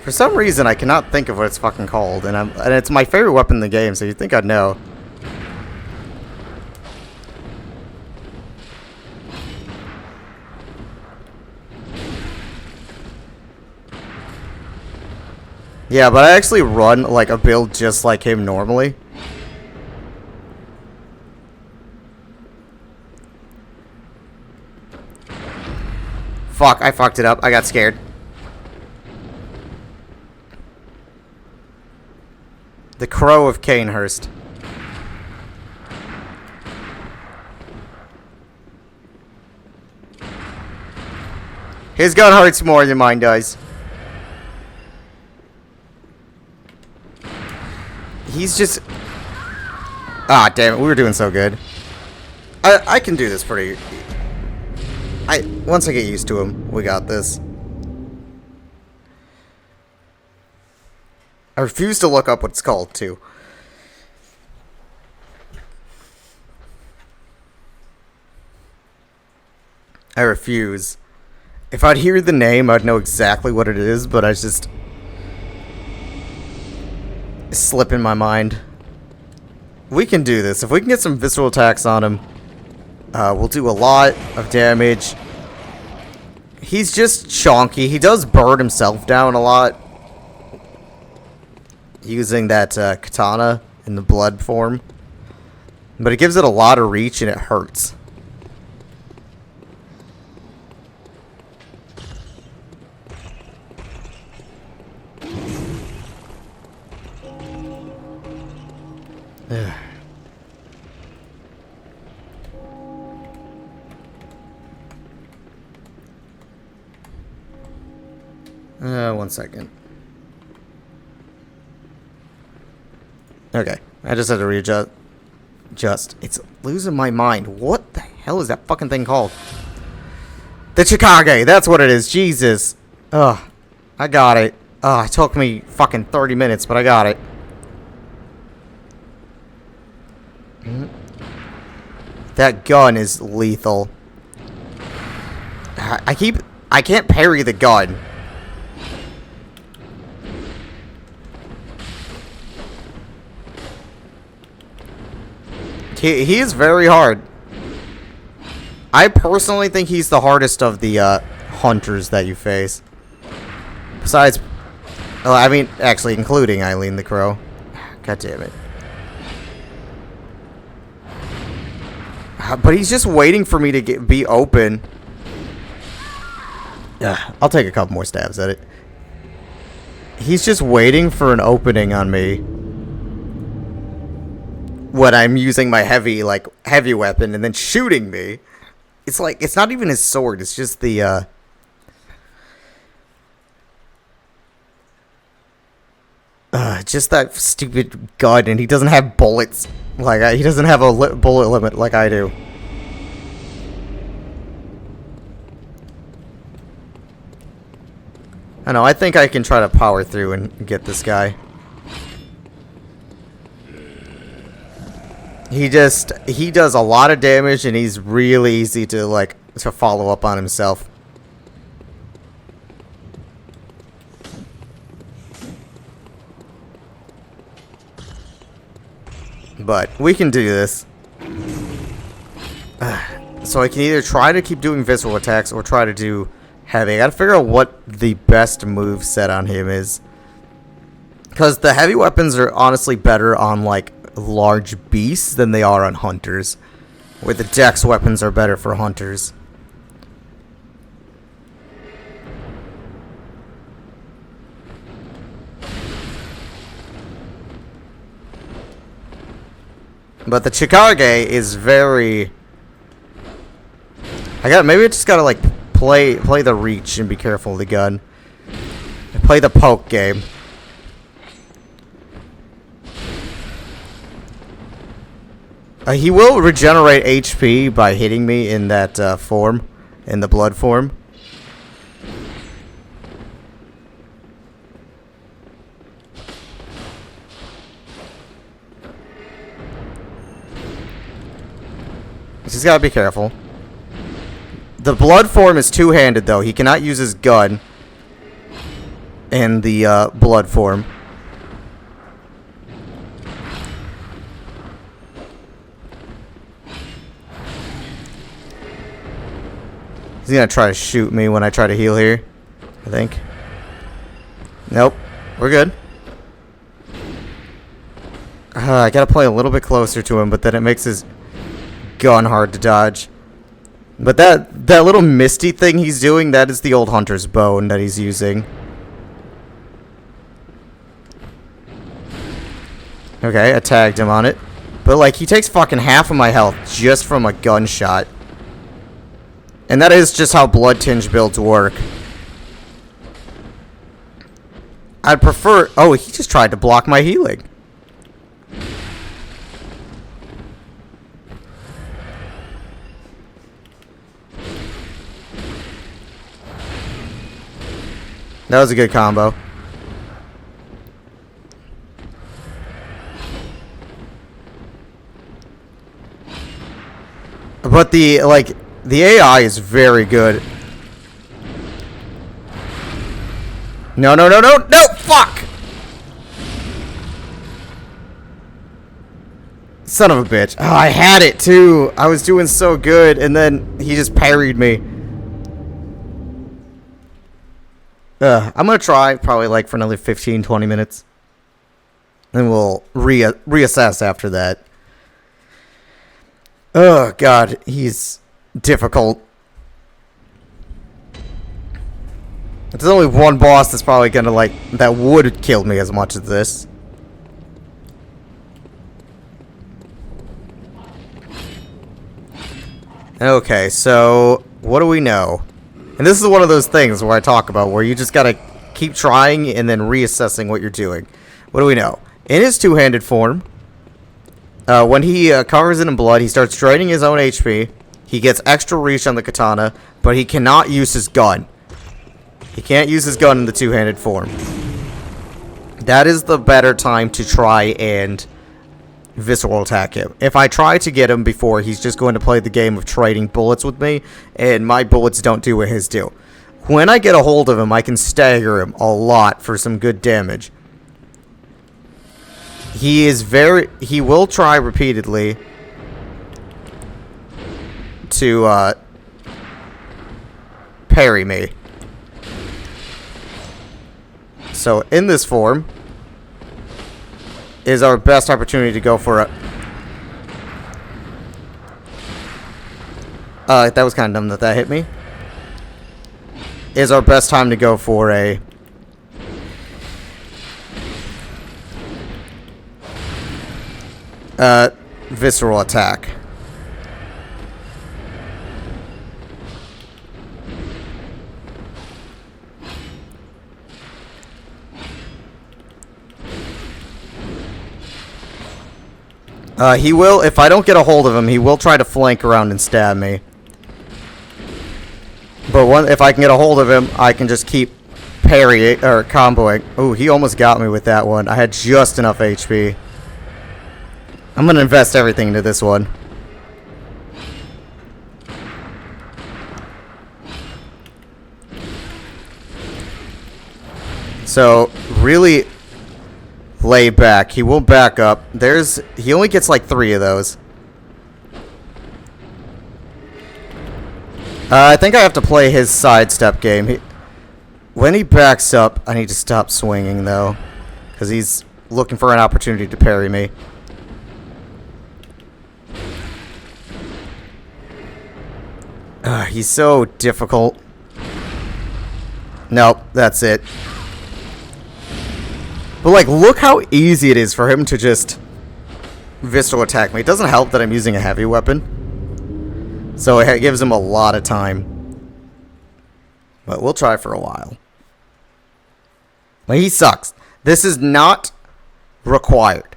Speaker 1: For some reason, I cannot think of what it's fucking called, and it's my favorite weapon in the game, so you'd think I'd know. Yeah, but I actually run, like, a build just like him normally. Fuck, I fucked it up. I got scared. The Crow of Cainhurst. His gun hurts more than mine does. He's just... Ah, damn it. We were doing so good. I can do this pretty... Once I get used to him, we got this. I refuse to look up what it's called, too. I refuse. If I'd hear the name, I'd know exactly what it is, but I just... slip in my mind. We can do this. If we can get some visceral attacks on him, we'll do a lot of damage. He's just chonky. He does burn himself down a lot using that katana in the blood form, but it gives it a lot of reach and it hurts. One second. Okay, I just had to readjust. It's losing my mind. What the hell is that fucking thing called? The Chickage, that's what it is. Jesus. Ugh, I got it. It took me fucking 30 minutes, but I got it. That gun is lethal. I can't parry the gun. He is very hard. I personally think he's the hardest of the hunters that you face. Besides, well, I mean, actually, including Eileen the Crow. God damn it. But he's just waiting for me to be open. I'll take a couple more stabs at it. He's just waiting for an opening on me when I'm using my heavy weapon and then shooting me. It's like, it's not even his sword, it's just the just that stupid gun, and he doesn't have bullets. Like, he doesn't have a bullet limit like I do. I know, I think I can try to power through and get this guy. He does a lot of damage, and he's really easy to, to follow up on himself. But we can do this. So I can either try to keep doing visceral attacks or try to do heavy. I gotta figure out what the best move set on him is. Because the heavy weapons are honestly better on, large beasts than they are on hunters. Where the dex weapons are better for hunters. But the Chikage is very... maybe I just gotta, play the reach and be careful of the gun. Play the poke game. He will regenerate HP by hitting me in that form, in the blood form. Just gotta be careful. The blood form is two-handed, though. He cannot use his gun in the blood form. He's gonna try to shoot me when I try to heal here, I think. Nope. We're good. I gotta play a little bit closer to him, but then it makes his gun hard to dodge. But that little misty thing he's doing, that is the old hunter's bone that he's using. Okay, I tagged him on it. But, he takes fucking half of my health just from a gunshot. And that is just how blood tinge builds work. I'd prefer... Oh, he just tried to block my healing. That was a good combo. But the AI is very good. No, fuck! Son of a bitch. Oh, I had it too. I was doing so good, and then he just parried me. I'm gonna try probably for another 15-20 minutes. Then we'll reassess after that. Oh god, he's difficult. There's only one boss that's probably gonna that would kill me as much as this. Okay, so what do we know? And this is one of those things where I talk about where you just gotta keep trying and then reassessing what you're doing. What do we know? In his two-handed form, when he covers it in blood, he starts draining his own HP. He gets extra reach on the katana, but he cannot use his gun. He can't use his gun in the two-handed form. That is the better time to try and visceral attack him. If I try to get him before, he's just going to play the game of trading bullets with me, and my bullets don't do what his do. When I get a hold of him, I can stagger him a lot for some good damage. He will try repeatedly to parry me. So in this form is our best opportunity to go for a... that was kind of dumb that hit me. Is our best time to go for a... visceral attack. He will, if I don't get a hold of him, he will try to flank around and stab me. But if I can get a hold of him, I can just keep parrying, or comboing. Ooh, he almost got me with that one. I had just enough HP. I'm gonna invest everything into this one. So, really lay back. He will back up. He only gets like 3 of those. I think I have to play his sidestep game. When he backs up, I need to stop swinging though, because he's looking for an opportunity to parry me. He's so difficult. Nope, that's it. But, like, look how easy it is for him to just visceral attack me. It doesn't help that I'm using a heavy weapon. So it gives him a lot of time. But we'll try for a while. But he sucks. This is not required.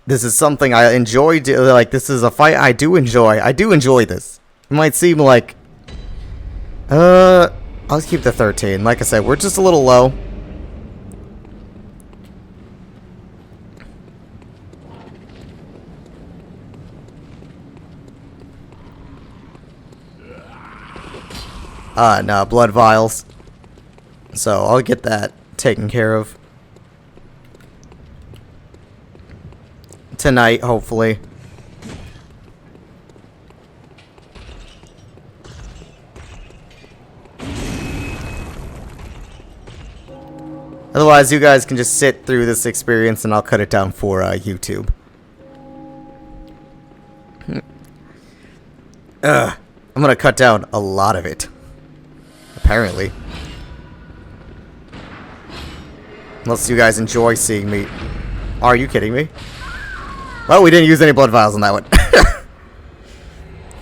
Speaker 1: This is something I enjoy. Like, this is a fight I do enjoy. I do enjoy this. It might seem like... I'll keep the 13. Like I said, we're just a little low. No, blood vials. So, I'll get that taken care of. Tonight, hopefully. Otherwise, you guys can just sit through this experience and I'll cut it down for YouTube. I'm gonna cut down a lot of it. Apparently. Unless you guys enjoy seeing me. Are you kidding me? Well, we didn't use any blood vials on that one.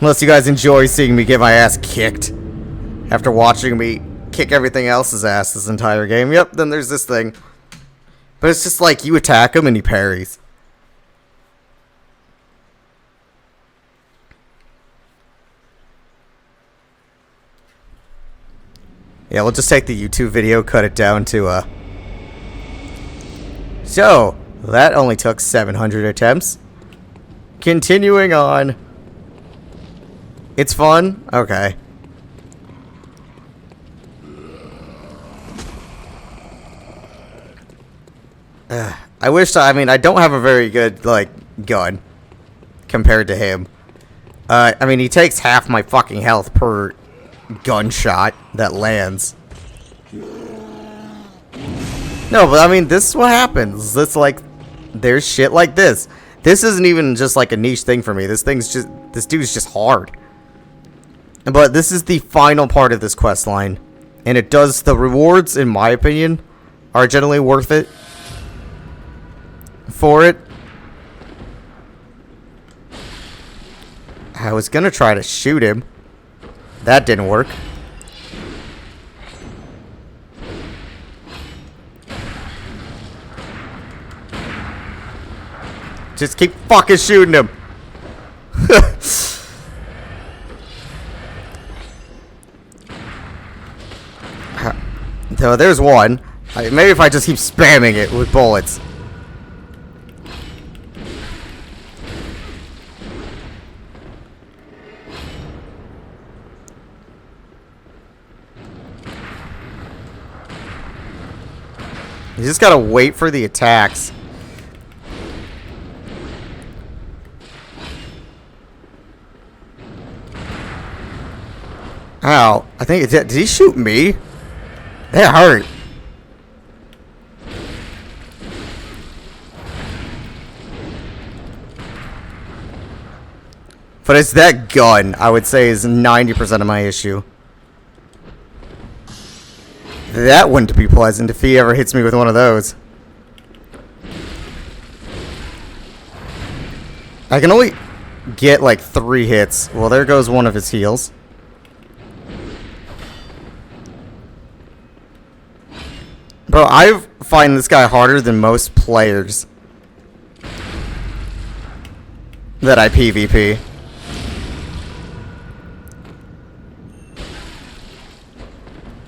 Speaker 1: Unless you guys enjoy seeing me get my ass kicked. After watching me kick everything else's ass this entire game. Yep, then there's this thing. But it's just like you attack him and he parries. Yeah, we'll just take the YouTube video, cut it down to So, that only took 700 attempts. Continuing on. It's fun? Okay. I wish I mean, I don't have a very good, like, gun compared to him. I mean, he takes half my fucking health per gunshot that lands. No, but I mean, this is what happens. This, like, there's shit like this. This isn't even just, like, a niche thing for me. This dude's just hard. But this is the final part of this quest line. And the rewards, in my opinion, are generally worth it. For it. I was gonna try to shoot him. That didn't work. Just keep fucking shooting him. So there's one. Maybe if I just keep spamming it with bullets. You just gotta wait for the attacks. Ow. I think did he shoot me? That hurt. But it's that gun, I would say, is 90% of my issue. That wouldn't be pleasant if he ever hits me with one of those. I can only get like 3 hits. Well, there goes one of his heals. Bro, I find this guy harder than most players that I PvP.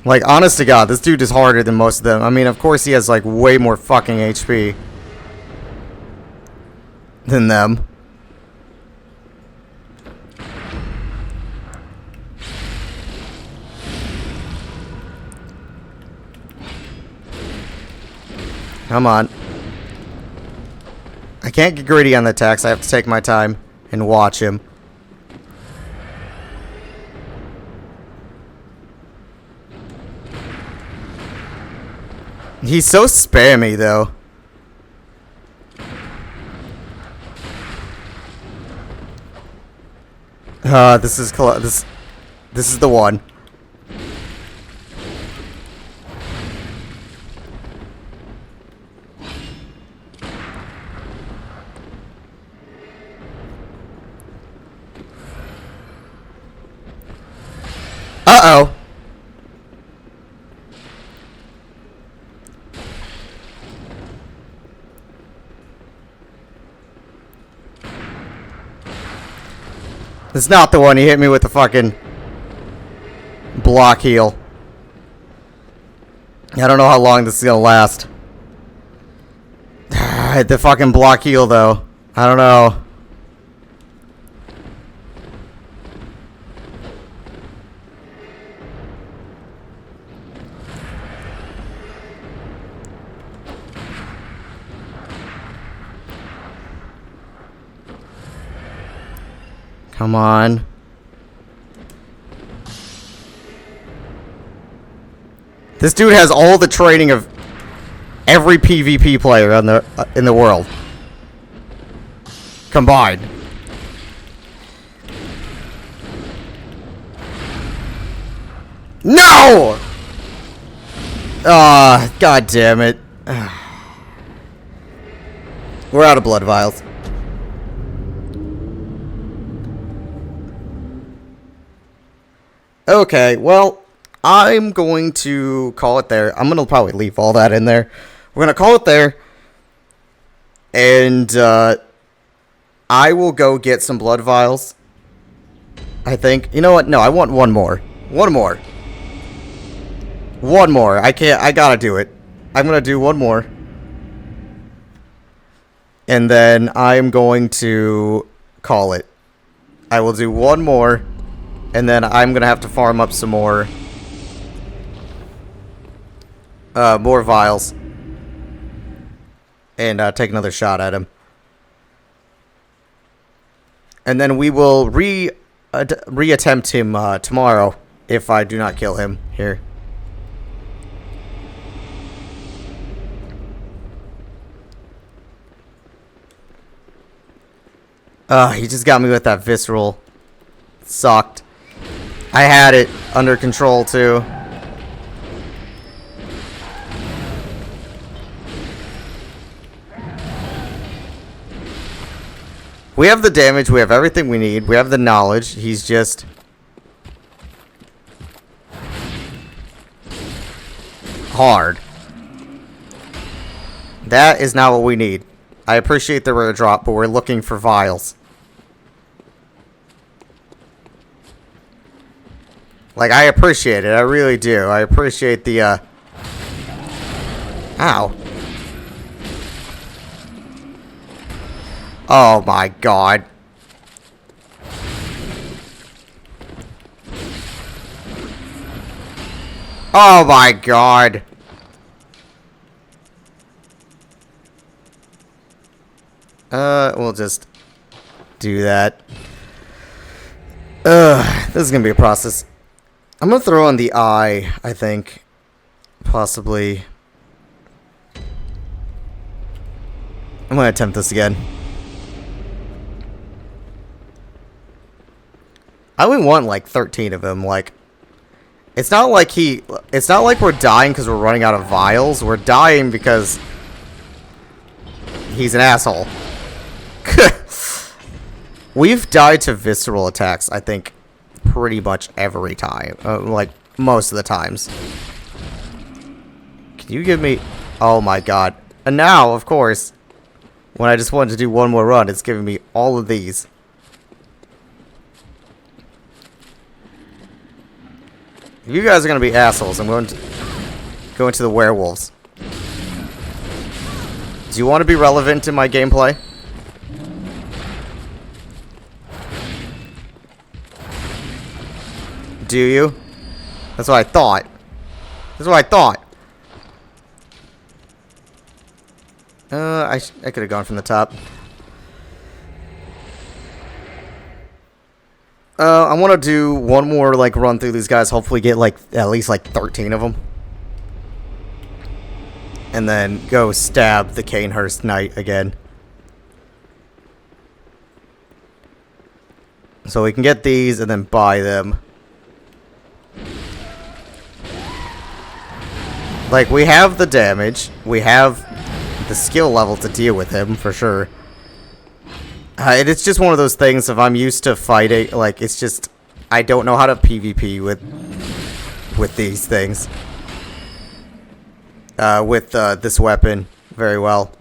Speaker 1: Like, honest to God, this dude is harder than most of them. I mean, of course he has, like, way more fucking HP than them. Come on. I can't get greedy on the attacks. I have to take my time and watch him. He's so spammy, though. This is the one. Uh-oh. It's not the one. He hit me with the fucking block heal. I don't know how long this is gonna last. The fucking block heal, though. I don't know. Come on. This dude has all the training of every PvP player in the world combined. No! God damn it. We're out of blood vials. Okay, well, I'm going to call it there. I'm going to probably leave all that in there. We're going to call it there. And I will go get some blood vials. I think. You know what? No, I want one more. One more. One more. I gotta do it. I'm going to do one more. And then I'm going to call it. I will do one more. And then I'm going to have to farm up some more vials. And take another shot at him. And then we will re-attempt him tomorrow if I do not kill him here. He just got me with that visceral. Sucked. I had it under control, too. We have the damage. We have everything we need. We have the knowledge. He's just... hard. That is not what we need. I appreciate the rare drop, but we're looking for vials. Like, I appreciate it. I really do. I appreciate the, Ow. Oh, my God. Oh, my God. We'll just do that. This is gonna be a process. I'm gonna throw in the eye, I think. Possibly. I'm gonna attempt this again. I only want like 13 of them. Like, it's not like we're dying because we're running out of vials. We're dying because he's an asshole. We've died to visceral attacks, I think, pretty much every time. Like, most of the times. Can you give me... Oh my god. And now, of course, when I just wanted to do one more run, it's giving me all of these. If you guys are going to be assholes, I'm going to go into the werewolves. Do you want to be relevant in my gameplay? Do you? That's what I thought. That's what I thought. I could have gone from the top. I want to do one more, like, run through these guys. Hopefully get, like, at least, like, 13 of them. And then go stab the Cainhurst Knight again. So we can get these and then buy them. Like, we have the damage. We have the skill level to deal with him, for sure. It's just one of those things, if I'm used to fighting, like, it's just... I don't know how to PvP with these things. With this weapon very well.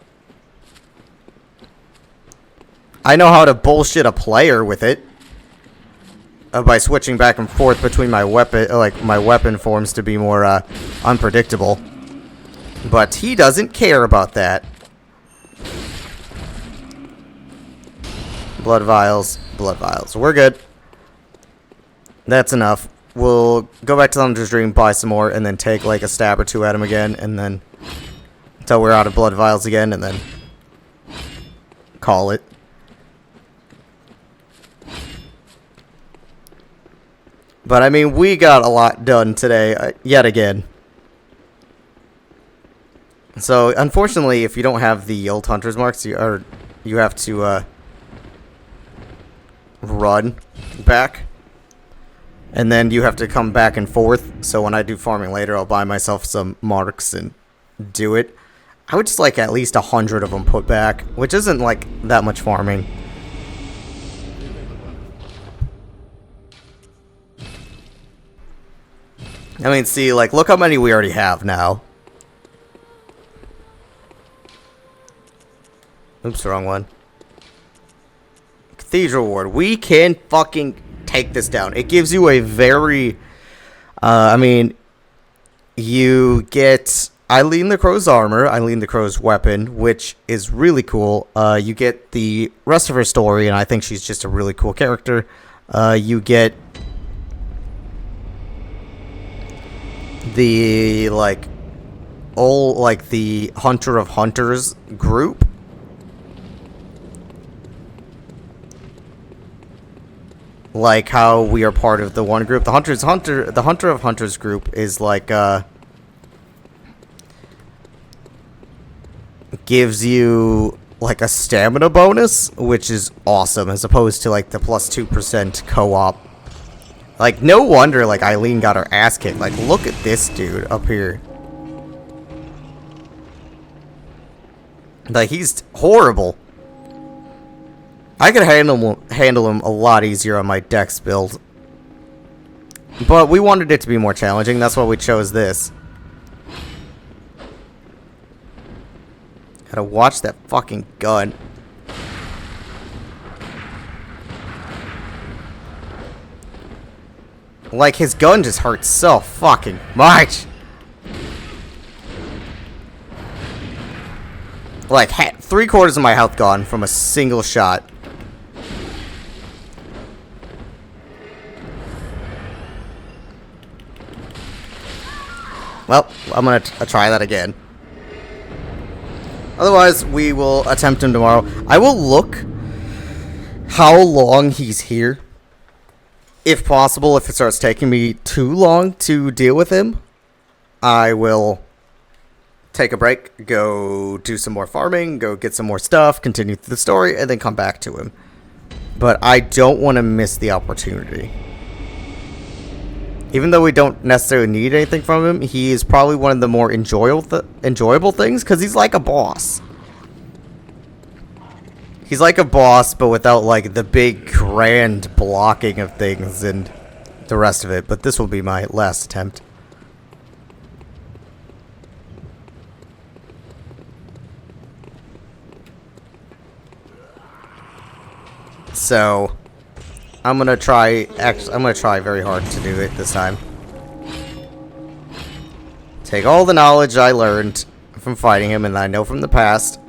Speaker 1: I know how to bullshit a player with it. By switching back and forth between my weapon, like, my weapon forms to be more, unpredictable. But he doesn't care about that. Blood vials, blood vials. We're good. That's enough. We'll go back to the Hunter's Dream, buy some more, and then take, like, a stab or two at him again, and then... until we're out of blood vials again, and then... call it. But, I mean, we got a lot done today, yet again. So, unfortunately, if you don't have the old Hunter's Marks, you have to, run back. And then you have to come back and forth. So, when I do farming later, I'll buy myself some marks and do it. I would just like at least 100 of them put back, which isn't, like, that much farming. I mean, see, like, look how many we already have now. Oops, wrong one. Cathedral Ward. We can fucking take this down. It gives you a very... I mean, you get Eileen the Crow's armor, Eileen the Crow's weapon, which is really cool. You get the rest of her story, and I think she's just a really cool character. You get... the, like, old, like, the Hunter of Hunters group. Like how we are part of the one group. The Hunter of Hunters group is like, gives you, like, a stamina bonus, which is awesome, as opposed to, like, the plus 2% co-op. Like, no wonder, like, Eileen got her ass kicked. Like, look at this dude up here. Like, he's horrible. I could handle him a lot easier on my Dex build. But we wanted it to be more challenging. That's why we chose this. Gotta watch that fucking gun. Like, his gun just hurts so fucking much. Like, 3/4 of my health gone from a single shot. Well, I'm gonna try that again. Otherwise, we will attempt him tomorrow. I will look how long he's here. if possible, if it starts taking me too long to deal with him, I will take a break, go do some more farming, go get some more stuff, continue the story, and then come back to him. But I don't want to miss the opportunity. Even though we don't necessarily need anything from him, he is probably one of the more enjoyable things, because he's like a boss. He's like a boss, but without, like, the big, grand blocking of things and the rest of it. But this will be my last attempt. So, I'm gonna try very hard to do it this time. Take all the knowledge I learned from fighting him, and I know from the past.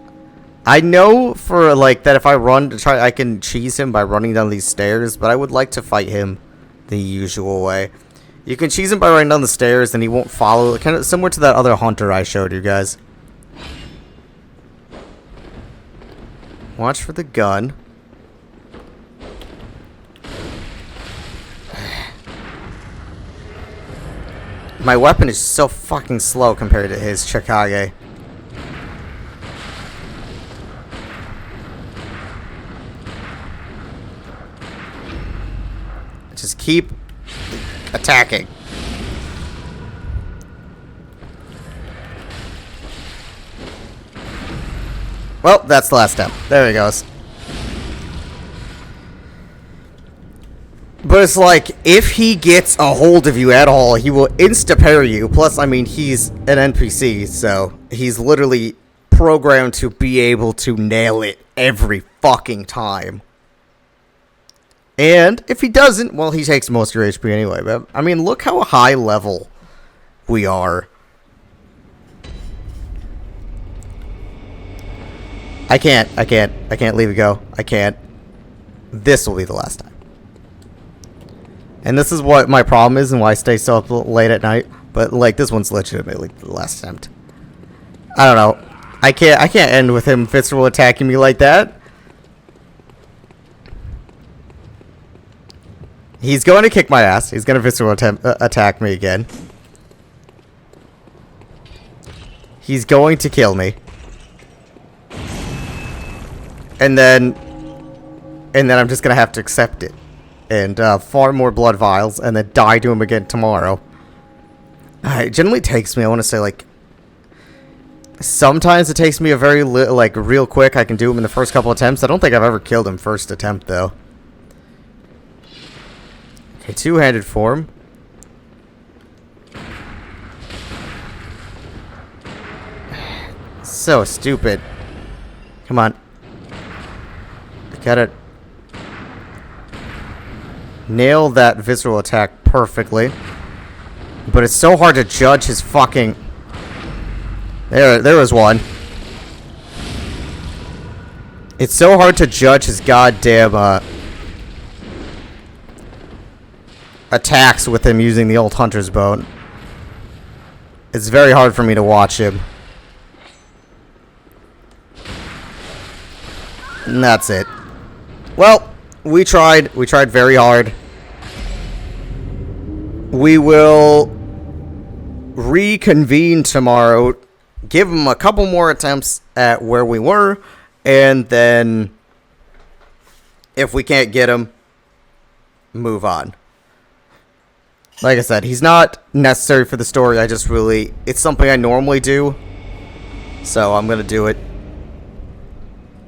Speaker 1: I know for, like, that if I run to try, I can cheese him by running down these stairs, but I would like to fight him the usual way. You can cheese him by running down the stairs, and he won't follow, kind of similar to that other hunter I showed you guys. Watch for the gun. My weapon is so fucking slow compared to his Chikage. Just keep attacking. Well, that's the last step. There he goes. But it's like, if he gets a hold of you at all, he will insta-parry you. Plus, I mean, he's an NPC, so he's literally programmed to be able to nail it every fucking time. And if he doesn't, well, he takes most of your HP anyway. But, I mean, look how high level we are. I can't leave it go. I can't. This will be the last time. And this is what my problem is and why I stay so up late at night. But, like, this one's legitimately the last attempt. I don't know. I can't end with him visceral attacking me like that. He's going to kick my ass. He's going to visceral attack me again. He's going to kill me. And then I'm just going to have to accept it. And farm more blood vials, and then die to him again tomorrow. It generally takes me, I want to say, like, sometimes it takes me a very, real quick. I can do him in the first couple attempts. I don't think I've ever killed him first attempt, though. Okay, two-handed form. So stupid. Come on. I gotta nail that visceral attack perfectly. But it's so hard to judge his fucking... There was one. It's so hard to judge his goddamn, attacks with him using the old hunter's bone. It's very hard for me to watch him. And that's it. Well, we tried very hard. We will reconvene tomorrow, give him a couple more attempts at where we were, and then if we can't get him, move on. Like I said, he's not necessary for the story. It's something I normally do, so I'm gonna do it.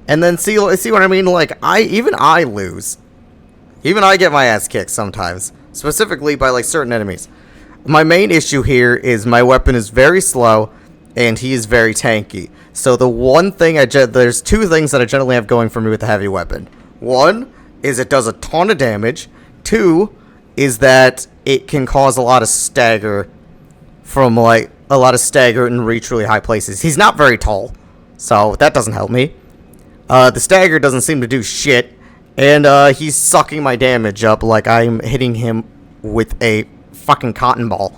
Speaker 1: And then see what I mean? Like, even I lose. Even I get my ass kicked sometimes. Specifically by, like, certain enemies. My main issue here is my weapon is very slow, and he is very tanky. So the one thing there's two things that I generally have going for me with the heavy weapon. One is it does a ton of damage. Two is that it can cause a lot of stagger and reach really high places. He's not very tall, so that doesn't help me. The stagger doesn't seem to do shit, and he's sucking my damage up like I'm hitting him with a fucking cotton ball.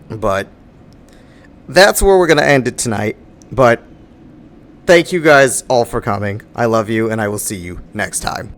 Speaker 1: But that's where we're going to end it tonight. But thank you guys all for coming. I love you, and I will see you next time.